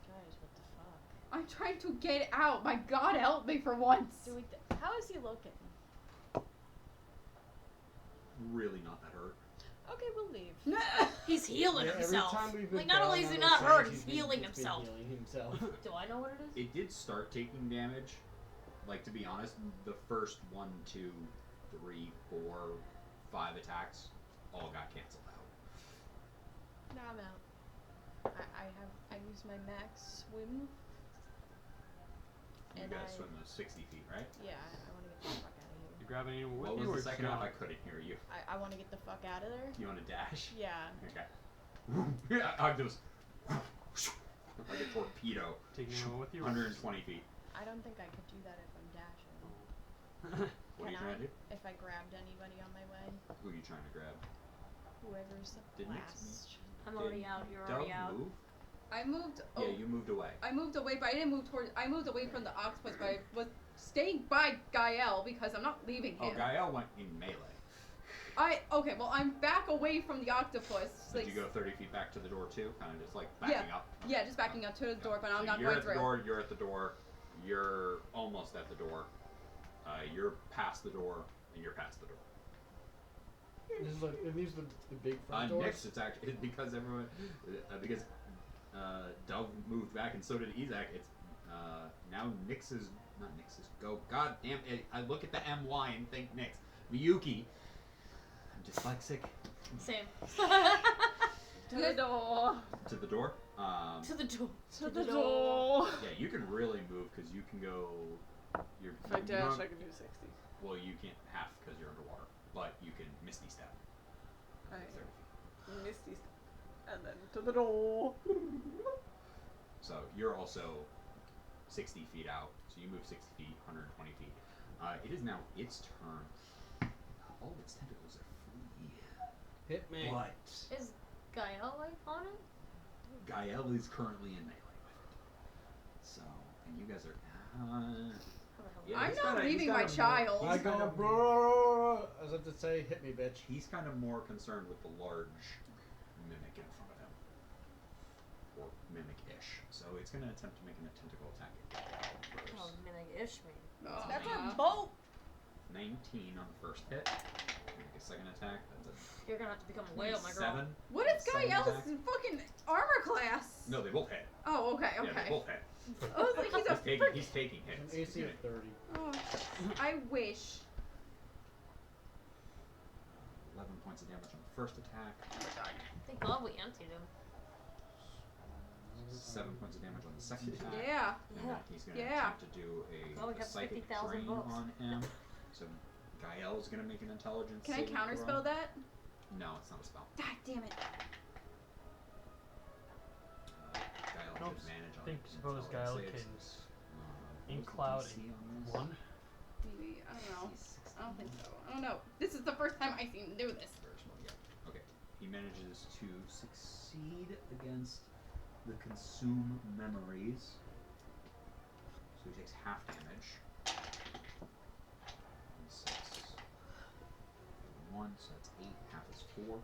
Guys, what the fuck? I'm trying to get out. My God, help me for once. Do we how is he looking? Really not that hurt. Okay, we'll leave. He's healing Yeah, every himself. time we've been Like, not only is down he on not those hurt, sands, he's been- healing he's been himself. healing himself. Do I know what it is? It did start taking damage. Like, to be honest, the first 1, 2, 3, 4, 5 attacks all got canceled out. No, I'm out. I use my max swim. You And gotta I- swim those 60 feet, right? Yeah, I want to get the fuck out of You here. grabbing anyone with What you, was or the second half? not? I couldn't hear you. I want to get the fuck out of there. You want to dash? Yeah. Okay. I just like a torpedo. Taking anyone with you? or 120 feet. I don't think I could do that if I'm dashing. What are you Can trying to do? If I grabbed anybody on my way, Who are you trying to grab? whoever's Did Nick last. I'm already out. You're Dove already out. move? I moved. Yeah, you moved away. I moved away, but I didn't move towards. I moved away from the octopus, but I was staying by Gael because I'm not leaving Oh, him. Gael went in melee. Okay, well I'm back away from the octopus. Did you go 30 feet back to the door too? Kind of just like backing up? Yeah, just backing up to the door, but I'm So not you're going at through. the door, you're at the door, you're almost at the door, you're past the door, and you're past the door. This is like, it leaves the big front doors. Next, it's actually because everyone, because Dove moved back and so did Izak. It's now Nix's, not Nix's. Go, god damn it! I look at the MY and think Nix. Miyuki. I'm dyslexic. Same. To the door. To the door. To the door. To the door. Yeah, you can really move because you can go. You're. If I you dash, don't- I can do 60. Well, you can't half because you're underwater, but you can Misty Step. Right. 30 feet. Misty step. And then to the door. So you're also 60 feet out. So you move 60 feet, 120 feet. It is now its turn. All of its tentacles are free. Hit me. But Is Gael like on it? Gael is currently in melee with it. So, and you guys are. How the hell? Yeah, I'm he's not gotta- he's leaving my gotta child. I He's kind go, of- bro. As if to say, hit me, bitch. He's kind of more concerned with the large mimic in front of him. Or mimic-ish. So it's going to attempt to make an tentacle attack at Gael Oh, first. Minnig-ish me. Oh, That's yeah. our boat. 19 on the first hit. Make a second attack. That's You're gonna have to become a a whale, my girl. 7. What is Seven Gael's attack. fucking armor class? No, they both hit. Oh, okay, Yeah, they okay. both hit. I was like, he's a frick. He's taking An hits. AC He's of 30. Oh, I wish. 11 points of damage on the first attack. Oh my god. Thank God we emptied him. 7 points of damage on the second attack. Yeah. And then he's going to Yeah. attempt to do Oh, we a got psychic 50,000 drain bucks. on him. So Gael is going to make an intelligence Can I saving counterspell throw. that? No, it's not a spell. God damn it. Gael Don't has advantage on think suppose Gael intelligence can saves. in What's the cloud DC on this? 1. Maybe. I don't know. I don't think so. I don't know. This is the first time I've seen him do this. Very small, yeah. Okay. He manages to succeed against the consume memories. So he takes half damage. And 6. 1, so that's 8. Half is 4.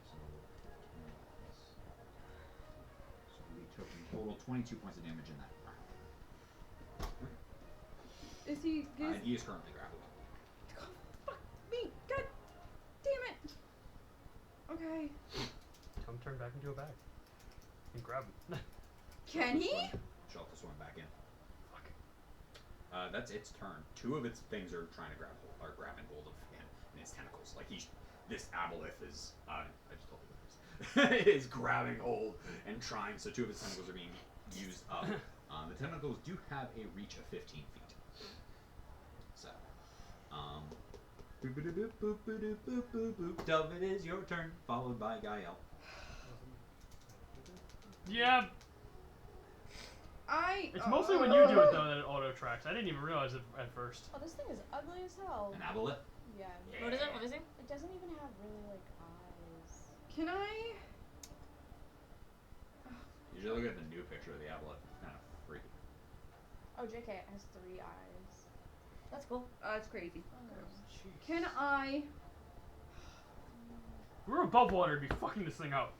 So 15 plus. So we took in total 22 points of damage in that round. Is he? And he is currently grappled. Oh, fuck me! God damn it! Okay. Tell him to turn back into a bag. And grab him. Can he? She'll have to swim back in. Fuck. That's its turn. 2 of its things are trying to grabbing hold of him and his tentacles. Like this aboleth is, I just told you what it is, is grabbing hold and trying. So 2 of its tentacles are being used up. The tentacles do have a reach of 15 feet. So, boop boop boop boop boop boop boop boop. Dove, it is your turn, followed by Gael. Yeah. It's mostly when you do it though that it auto tracks. I didn't even realize it at first. Oh, this thing is ugly as hell. An aboleth? Yeah. What is it? What is it? It doesn't even have really like eyes. Can I? You should look at the new picture of the aboleth. It's kind of freaky. Oh, JK, it has 3 eyes. That's cool. That's crazy. Can I? If we were above water, it'd be fucking this thing up.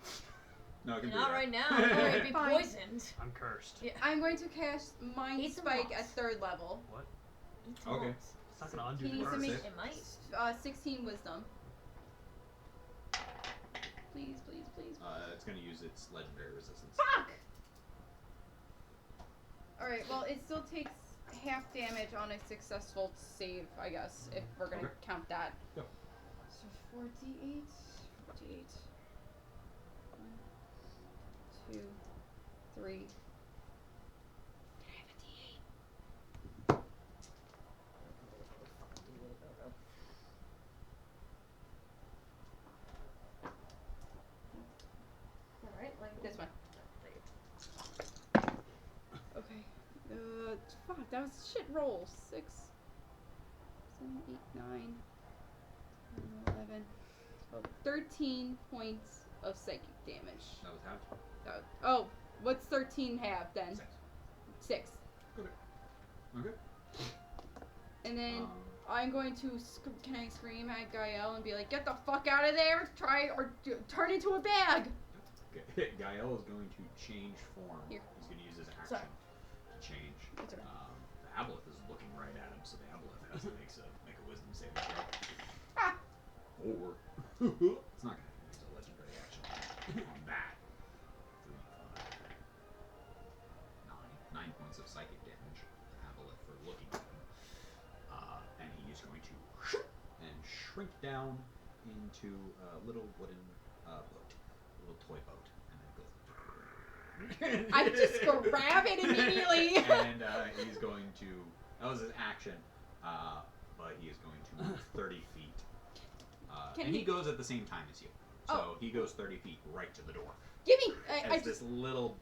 No, it can Not be right now. that. Or it'd be Fine. poisoned. I'm cursed. Yeah. I'm going to cast Mind Eat some Spike moss. at 3rd level. Eat some Okay. moss. It's not gonna undo He the needs to curse. make It might. 16 Wisdom. Please, please, please. It's going to use its legendary resistance. Fuck! Alright, well, it still takes half damage on a successful save, I guess, if we're gonna Okay. count that. Go. So 48. 48. 1, 2, 3. Can I have a D8? Alright, like This one. Okay. Fuck, that was a shit roll. 6, 7, 8, 9, 10, 11, 12, 13 points of psychic damage. That was half. Oh, what's 13 have then? 6. 6. Okay. And then Um, I'm going to, can I scream at Gael and be like, get the fuck out of there, turn into a bag! okay. Gael is going to change form. Here. He's going to use his action Sorry. to change. That's all The aboleth is looking right at him, so the aboleth has to make a wisdom saving throw. Ah. Or it's not going to use a legendary action on that. 3, 5, 9 points of psychic damage. The aboleth for looking at him, and he is going to shrink down into a little wooden boat, a little toy boat, and then it goes. I just grab it immediately! And he's going to. That was his action, but he is going to move 30 feet. Can And he he- goes at the same time as you. So Oh. he goes 30 feet right to the door. Give me! As this little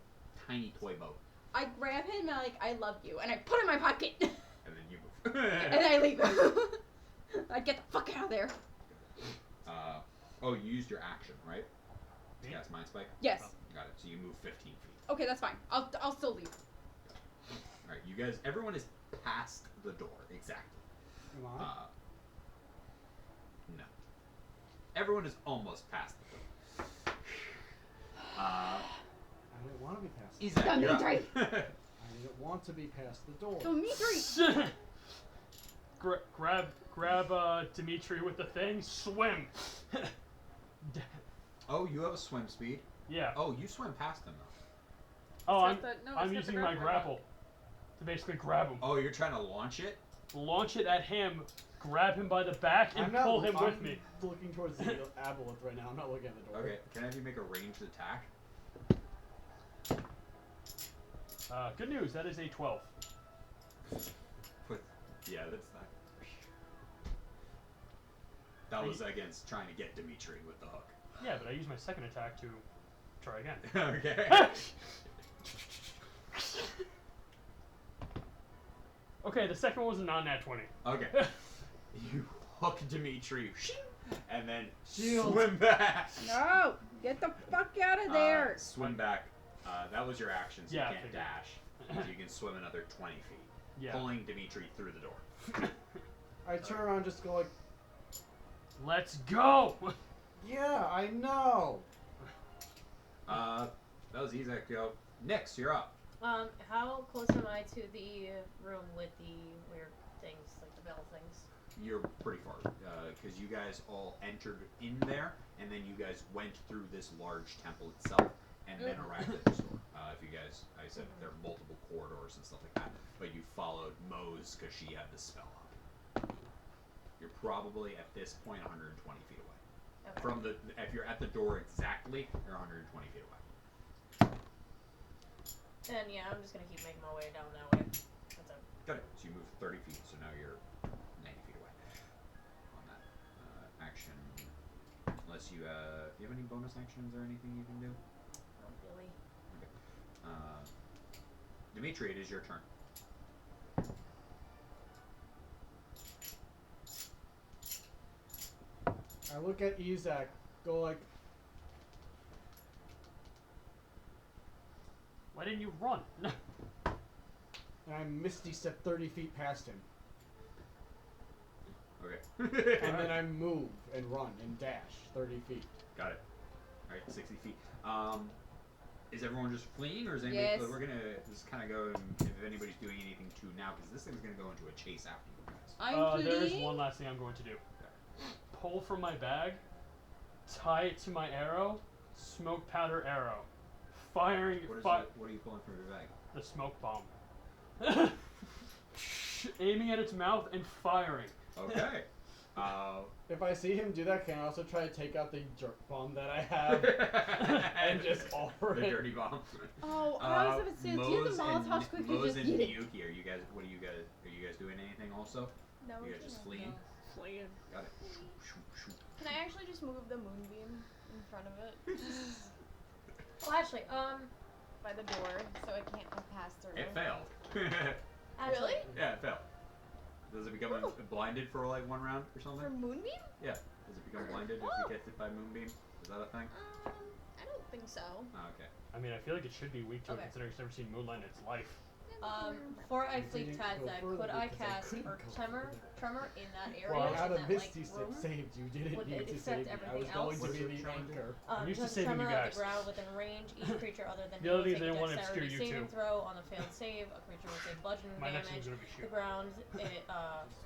tiny toy boat. I grab him and I'm like, I love you, and I put it in my pocket! And then you move. and I leave. I get the fuck out of there. Oh, you used your action, right? To Me? cast Mind Spike? Yes. Got it. So you move 15 feet. Okay, that's fine. I'll still leave. Alright, you guys, everyone is past the door. Exactly. Am I? No. Everyone is almost past the door. I didn't want to be past the Izak, you're up. Dimitri. I didn't want to be past the door. Dimitri! grab Dimitri with the thing, swim. Oh, you have a swim speed? Yeah. Oh, you swim past him, though. Oh, It's got the- no, I'm it's got the using my grappling grapple to basically grab him, Oh, you're trying to launch it? launch it at him, grab him by the back, and I'm not, pull him I'm with me. looking towards the aboleth right now. I'm not looking at the door. Okay, can I have you make a ranged attack? Good news, that is a 12. Yeah, that's not. That was against trying to get Dimitri with the hook. Yeah, but I used my second attack to try again. Okay. Okay, the second one was a non-nat 20. Okay. You hook Dimitri, and then Shield. swim back. No! Get the fuck out of there! Swim back. That was your action, so Yeah, I you can't figured. dash. So you can swim another 20 feet, Yeah. pulling Dimitri through the door. I turn around just go like, Let's go! yeah, I know. That was Izak, go. Nyx, you're up. How close am I to the room with the weird things, like the bell things? You're pretty far, because you guys all entered in there, and then you guys went through this large temple itself, and then arrived at the store. If you guys, I said there are multiple corridors and stuff like that, but you followed Mose because she had the spell up. You're probably at this point 120 feet away. Okay. From the, if you're at the door exactly, you're 120 feet away. And yeah, I'm just gonna keep making my way down that way. That's it. Got it. So you move 30 feet, so now you're 90 feet away on that action. Unless you, do you have any bonus actions or anything you can do? Not really. Dimitri, it is your turn. I look at Izak, go like, Why didn't you run? and I misty step 30 feet past him. Okay. And then I move and run and dash 30 feet. Got it. Alright, 60 feet. Is everyone just fleeing, or is anybody? Yes. We're gonna just kind of go, and if anybody's doing anything too now, because this thing's gonna go into a chase after you guys. I'm There is fleeing. one last thing I'm going to do. Pull from my bag, tie it to my arrow, smoke powder arrow, firing What are you pulling from your bag? the smoke bomb, aiming at its mouth and firing. Okay. If I see him do that, can I also try to take out the jerk bomb that I have and just offer the it? dirty bomb. Oh, I was gonna say, do you have the Molotov quick to Mose just and eat it? Miyuki, are you guys doing anything also? No. You guys just fleeing? Fleeing. Got it. Can I actually just move the moonbeam in front of it Well, actually, by the door so it can't pass through? It failed. actually, Really? Yeah, it failed. Does it become blinded for like one round or For something? moonbeam? Does it become blinded if it gets hit by moonbeam? Is that a thing? I don't think so. Oh, okay. I mean, I feel like it should be weak to it, Okay. considering it's never seen moonlight in its life. before I You fleet didn't past go that, further could I because I cast couldn't Earth go Tremor, further. tremor in that area, Well, in Out of that Misty like Step room? saved you didn't Would need it to accept save me. I everything was else? going to What be is the your tremor anchor. I'm used to Does saving tremor you of guys. the ground within range. Each creature other than The you other will thing is take they a don't wanna dexterity obscure you saving too. throw on a failed save. A creature will take bludgeoning My next one's damage. gonna be The shoot. ground,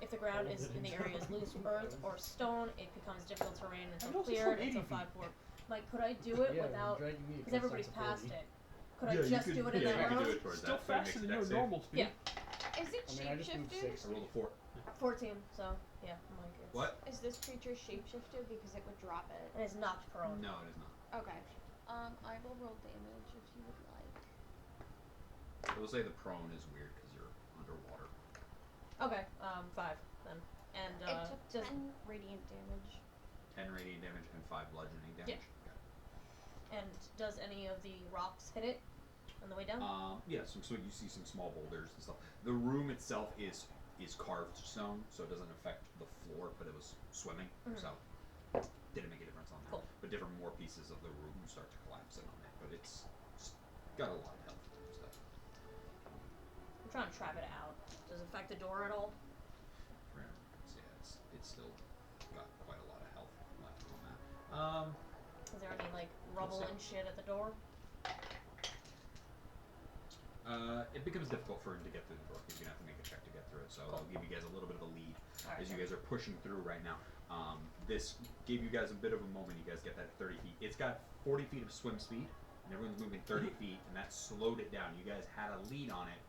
if the ground is in the area is loose earth or stone, it becomes difficult terrain I until also cleared saw 80 until feet. 5 4. Like, could I do it Yeah, without? dragging me Because across everybody's sector past 40. it. Could I just do it in yeah, that you could round? do it towards Still that. so it faster makes than it your dex save. normal speed. Yeah. Is it I mean, I just moved shapeshifted? 6. I rolled a 4. 14. So yeah, I'm like it's. What? Is this creature shapeshifted because it would drop it? And it's knocked prone. No, it is not. Okay. I will roll damage if you would like. I will say the prone is weird because you're underwater. Okay. 5 then. And It took just 10 radiant damage. 10 radiant damage and 5 bludgeoning damage. Yeah. and does any of the rocks hit it on the way down? Yeah, so you see some small boulders and stuff. The room itself is carved stone, so it doesn't affect the floor, but it was swimming, so didn't make a difference on that. Cool. But different more pieces of the room start to collapse in on it, but it's got a lot of health and stuff. I'm trying to trap it out. Does it affect the door at all? Yeah, it's still got quite a lot of health left on that. Is there any like rubble and shit at the door? It becomes difficult for him to get through the door. He's gonna have to make a check to get through it. So I'll give you guys a little bit of a lead Alright, as you guys are pushing through right now. This gave you guys a bit of a moment. You guys get that 30 feet. It's got 40 feet of swim speed, and everyone's moving 30 feet, and that slowed it down. You guys had a lead on it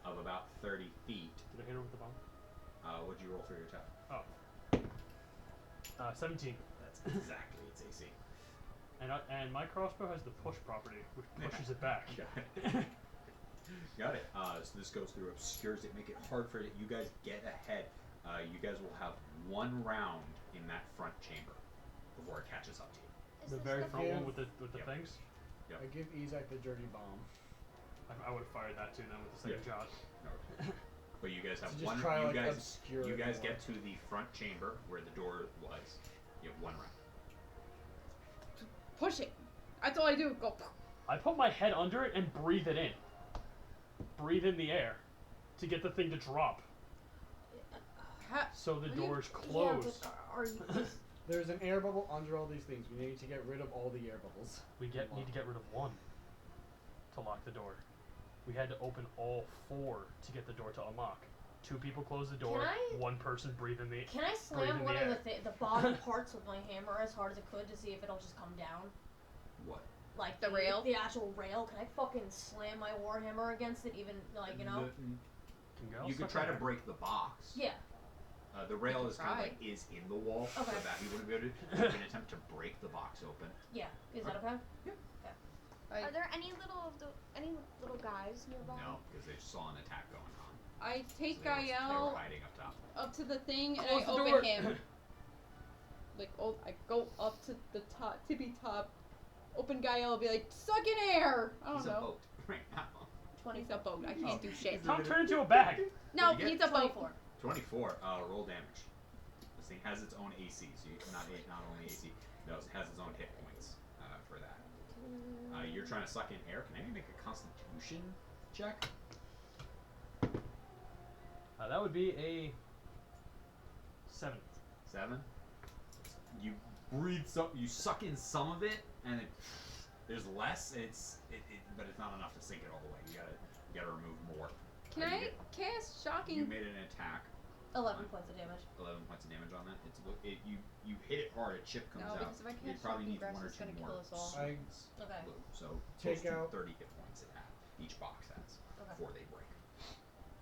of about 30 feet. Did I hit her with the bomb? What'd you roll for your attack? 17. That's exactly its AC. And my crossbow has the push property, which pushes it back. Got it. So this goes through, obscures it, make it hard for it. You guys get ahead. You guys will have one round in that front chamber before it catches up to you. Is The this very the front Yeah. one with the Yep. things. Yep. I give Izak the dirty bomb. I would have fired that too then with the second shot. But you guys have To just one. try You like guys, obscure you it guys more. get to the front chamber where the door was. You have one round. Push it. That's all I do. Go. I put my head under it and breathe it in. Breathe in the air to get the thing to drop. So the What do you- doors Yeah, close. but are you? There's an air bubble under all these things. We need to get rid of all the air bubbles. We need to get rid of one to lock the door. We had to open all 4 to get the door to unlock. 2 people close the door. Can I- 1 person breathe in the. Can I Breathe slam in one the of the bottom parts with my hammer as hard as I could to see if it'll just come down? What? Like The rail? the actual rail. Can I fucking slam my warhammer against it? Even like you know? Can girls You could suck try to on break the box. Yeah. The rail You is can kind of try. like is in the wall, so Okay. that you wouldn't be able to. You can attempt to break the box open. Yeah. Is that okay? I, Are there any little guys nearby? No, because they saw an attack going on. I take So they were Gael hiding up top. up to the thing and Close I the open door. him. I go up to the tippy top, open Gael, and be like, suck in air. I don't He's a know. boat right now. He's a boat. I can't do shit. Tom, turn into a bag. No, What'd you he's a boat. 24. 24. Roll damage. This thing has its own AC, so you not only AC, it has its own hit points for that. You're trying to suck in air. Can anybody make a Constitution check? That would be a 7. 7. You breathe some. You suck in some of it, and there's less. But it's not enough to sink it all the way. You gotta remove more. Can I cast You shocking? made an attack. 11 points of damage. 11 points of damage on that. You hit it hard. A chip comes No, out. because if I You cast probably shocking need grass, one or it's two gonna more. kill us all. swings Okay. blue. So Take close to out- 30 hit points each box has before they break.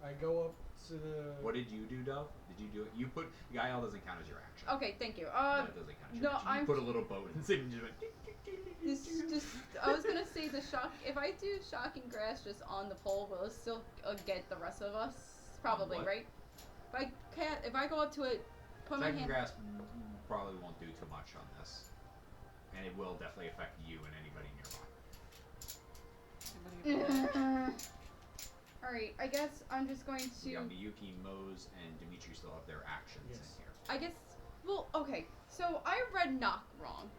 I go up to the. What did you do, Dove? Did you do it? You put Gael doesn't count as your action. Okay, thank you. That doesn't count as your no, action. You I'm- put a little boat and just went. Just, I was gonna say the shock. If I do shocking grass just on the pole, will it still get the rest of us? Probably, what? right? If I go up to it, put my Second hand. grass probably won't do too much on this, and it will definitely affect you and anybody nearby. All right, I guess I'm just going to. Yeah, Miyuki, Mose, and Dimitri still have their actions Yes. in here. I guess. Well, okay. So I read knock wrong.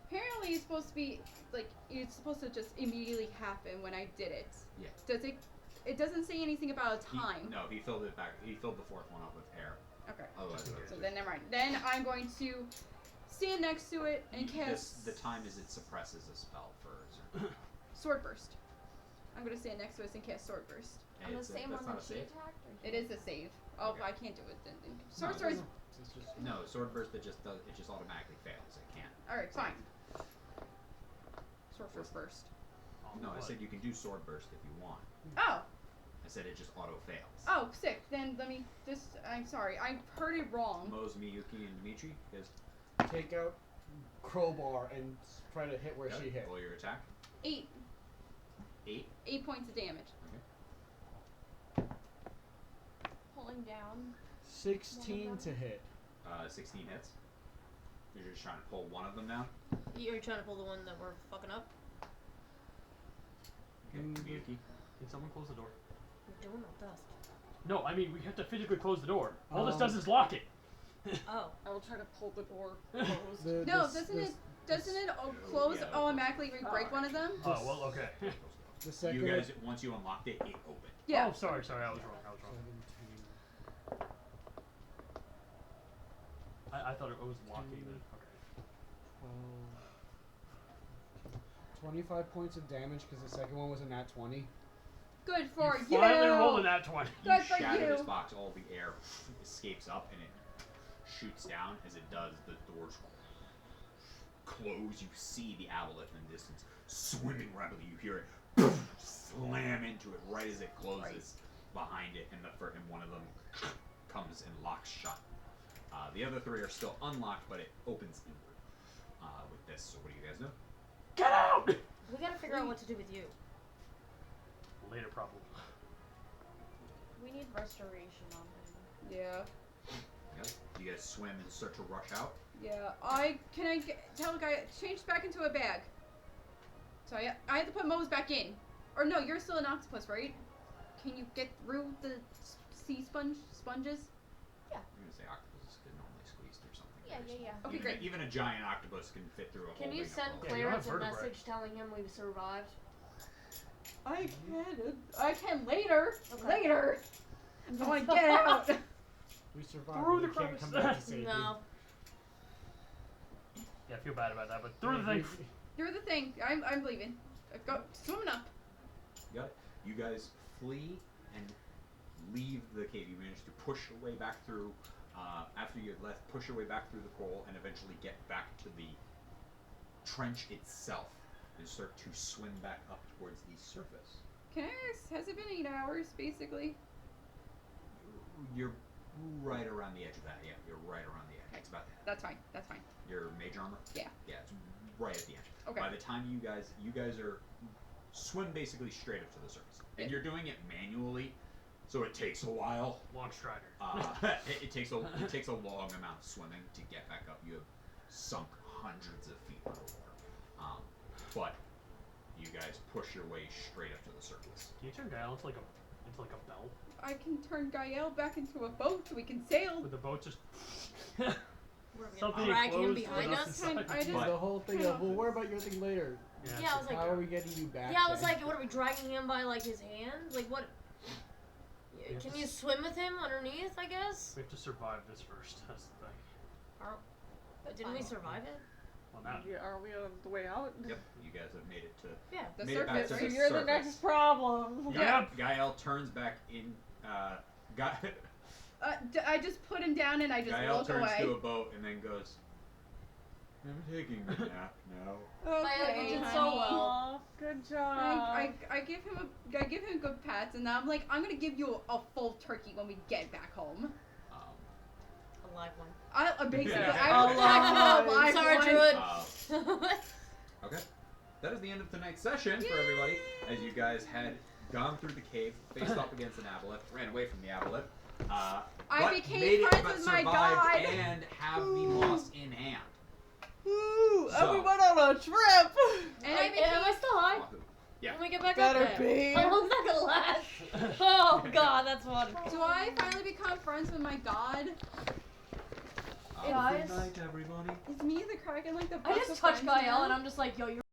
Apparently, it's supposed to be like it's supposed to just immediately happen when I did it. Yeah. Does it? It doesn't say anything about a time. He filled it back. He filled the fourth one up with air. Okay. Otherwise, it So would- then never mind. Then I'm going to stand next to it and cast the time is it suppresses a spell for. sword burst. I'm gonna stand next to it and cast sword burst. On the It's same that's one not that a she save. attacked? Or It is a save. Oh, Okay. I can't do it then. No, Sword it burst. doesn't. It's just. No, sword burst. It just automatically fails. It can't. All right, fine. Sword burst first. No, I said you can do sword burst if you want. Oh, I said it just auto fails. oh, sick. Then let me just. I'm sorry. I heard it wrong. Mose, Miyuki, and Dimitri, you guys Take out crowbar and try to hit where got she it? hit. Roll your attack. 8 8. points of damage. Pulling down. 16 to hit. 16 hits. You're just trying to pull one of them down. You're trying to pull the one that we're fucking up? Okay, Mm. Miyuki. Can someone close the door? We're doing our best. No, I mean we have to physically close the door. All this Um, does is lock it. Oh. I will try to pull the door closed. The- No, this- doesn't this- it? Doesn't it close yeah, automatically when you break one of them? Oh well, okay. The second. You guys, once you unlocked it, it opened. Yeah. Oh, sorry, I was wrong. 17. I thought it was locking then. Okay. 12. 25 points of damage because the second one was a nat 20. Good for you. Finally rolling that 20. Good You for shatter you. this box, all the air escapes up and it shoots down. As it does, the doors close. You see the aboleth in the distance swimming rapidly. You hear it slam into it right as it closes behind it, and one of them comes and locks shut. The other three are still unlocked, but it opens inward with this. So what do you guys do? Get out! We gotta figure out what to do with you. Later problem. We need restoration on him. Yeah. You guys swim and start to rush out. Yeah. Tell the guy change back into a bag. So I have to put Mose back in. Or no, you're still an octopus, right? Can you get through the sea sponges? I'm gonna say octopuses can normally squeeze through something. Yeah, very yeah, yeah. small. Okay, great. Even a giant octopus can fit through a Can whole you ring of send rope. Yeah, you don't have Clarence a vertebrae. message telling him we survived? I can later. Okay. Later. I want to get out. We survived. Through we the can't crevice. come back to save No. Yeah, I feel bad about that, but through the thing. Through the thing. I'm leaving. Go swimming up. You got it. You guys flee and leave the cave. You manage to push your way back through. After you had left, push your way back through the coral and eventually get back to the trench itself and start to swim back up towards the surface. Can I ask, has it been 8 hours, basically? You're right around the edge of that. Yeah, you're right around the edge. It's about that. That's fine. That's fine. Your mage armor? Yeah. Yeah, it's right at the edge. Okay. By the time you guys are swim basically straight up to the surface, and Yeah. you're doing it manually, so it takes a while. Long strider. It takes a long amount of swimming to get back up. You have sunk hundreds of feet underwater, but you guys push your way straight up to the surface. Can you turn Gael into like a bell? I can turn Gael back into a boat so we can sail. With the boat just We're gonna something drag him enclosed behind with us. inside. I just- The whole thing of, well, worry about your thing later. Yeah, I was like, How are we getting you back? yeah, I was then? like, what are we dragging him by like his hand? Like what? have Can to you swim with him underneath? I guess. We have to survive this first. That's the thing. Didn't we survive it? Well, now Yeah, are we on the way out? Yep, you guys have made it to. Yeah. The made it back surface. to So the you're the surface. next problem. Yeah. Gael turns back in. I just put him down and I just Gael look turns away. to a boat and then goes. I'm taking a nap now. Okay, you did honey. so well. Aw, good job. I give him good pats, and I'm like, I'm gonna give you a full turkey when we get back home. Um, A live one. Basically, Yeah. I will pack a live Sorry, one. Druid. Okay. That is the end of tonight's session for everybody. As you guys had gone through the cave, faced up against an aboleth, ran away from the aboleth. I But became made it, friends but with my survived god. and have the moss in hand. Ooh, So- and we went on a trip. And I Am became I still high? Wahoo. Yeah. When we get back Better up there. be. How long's that gonna last? Oh god, that's fun. Do I finally become friends with my god? Guys? Good night, everybody. Is me the Kraken like the I best just of touched friends Gael now? and I'm just like, yo, you're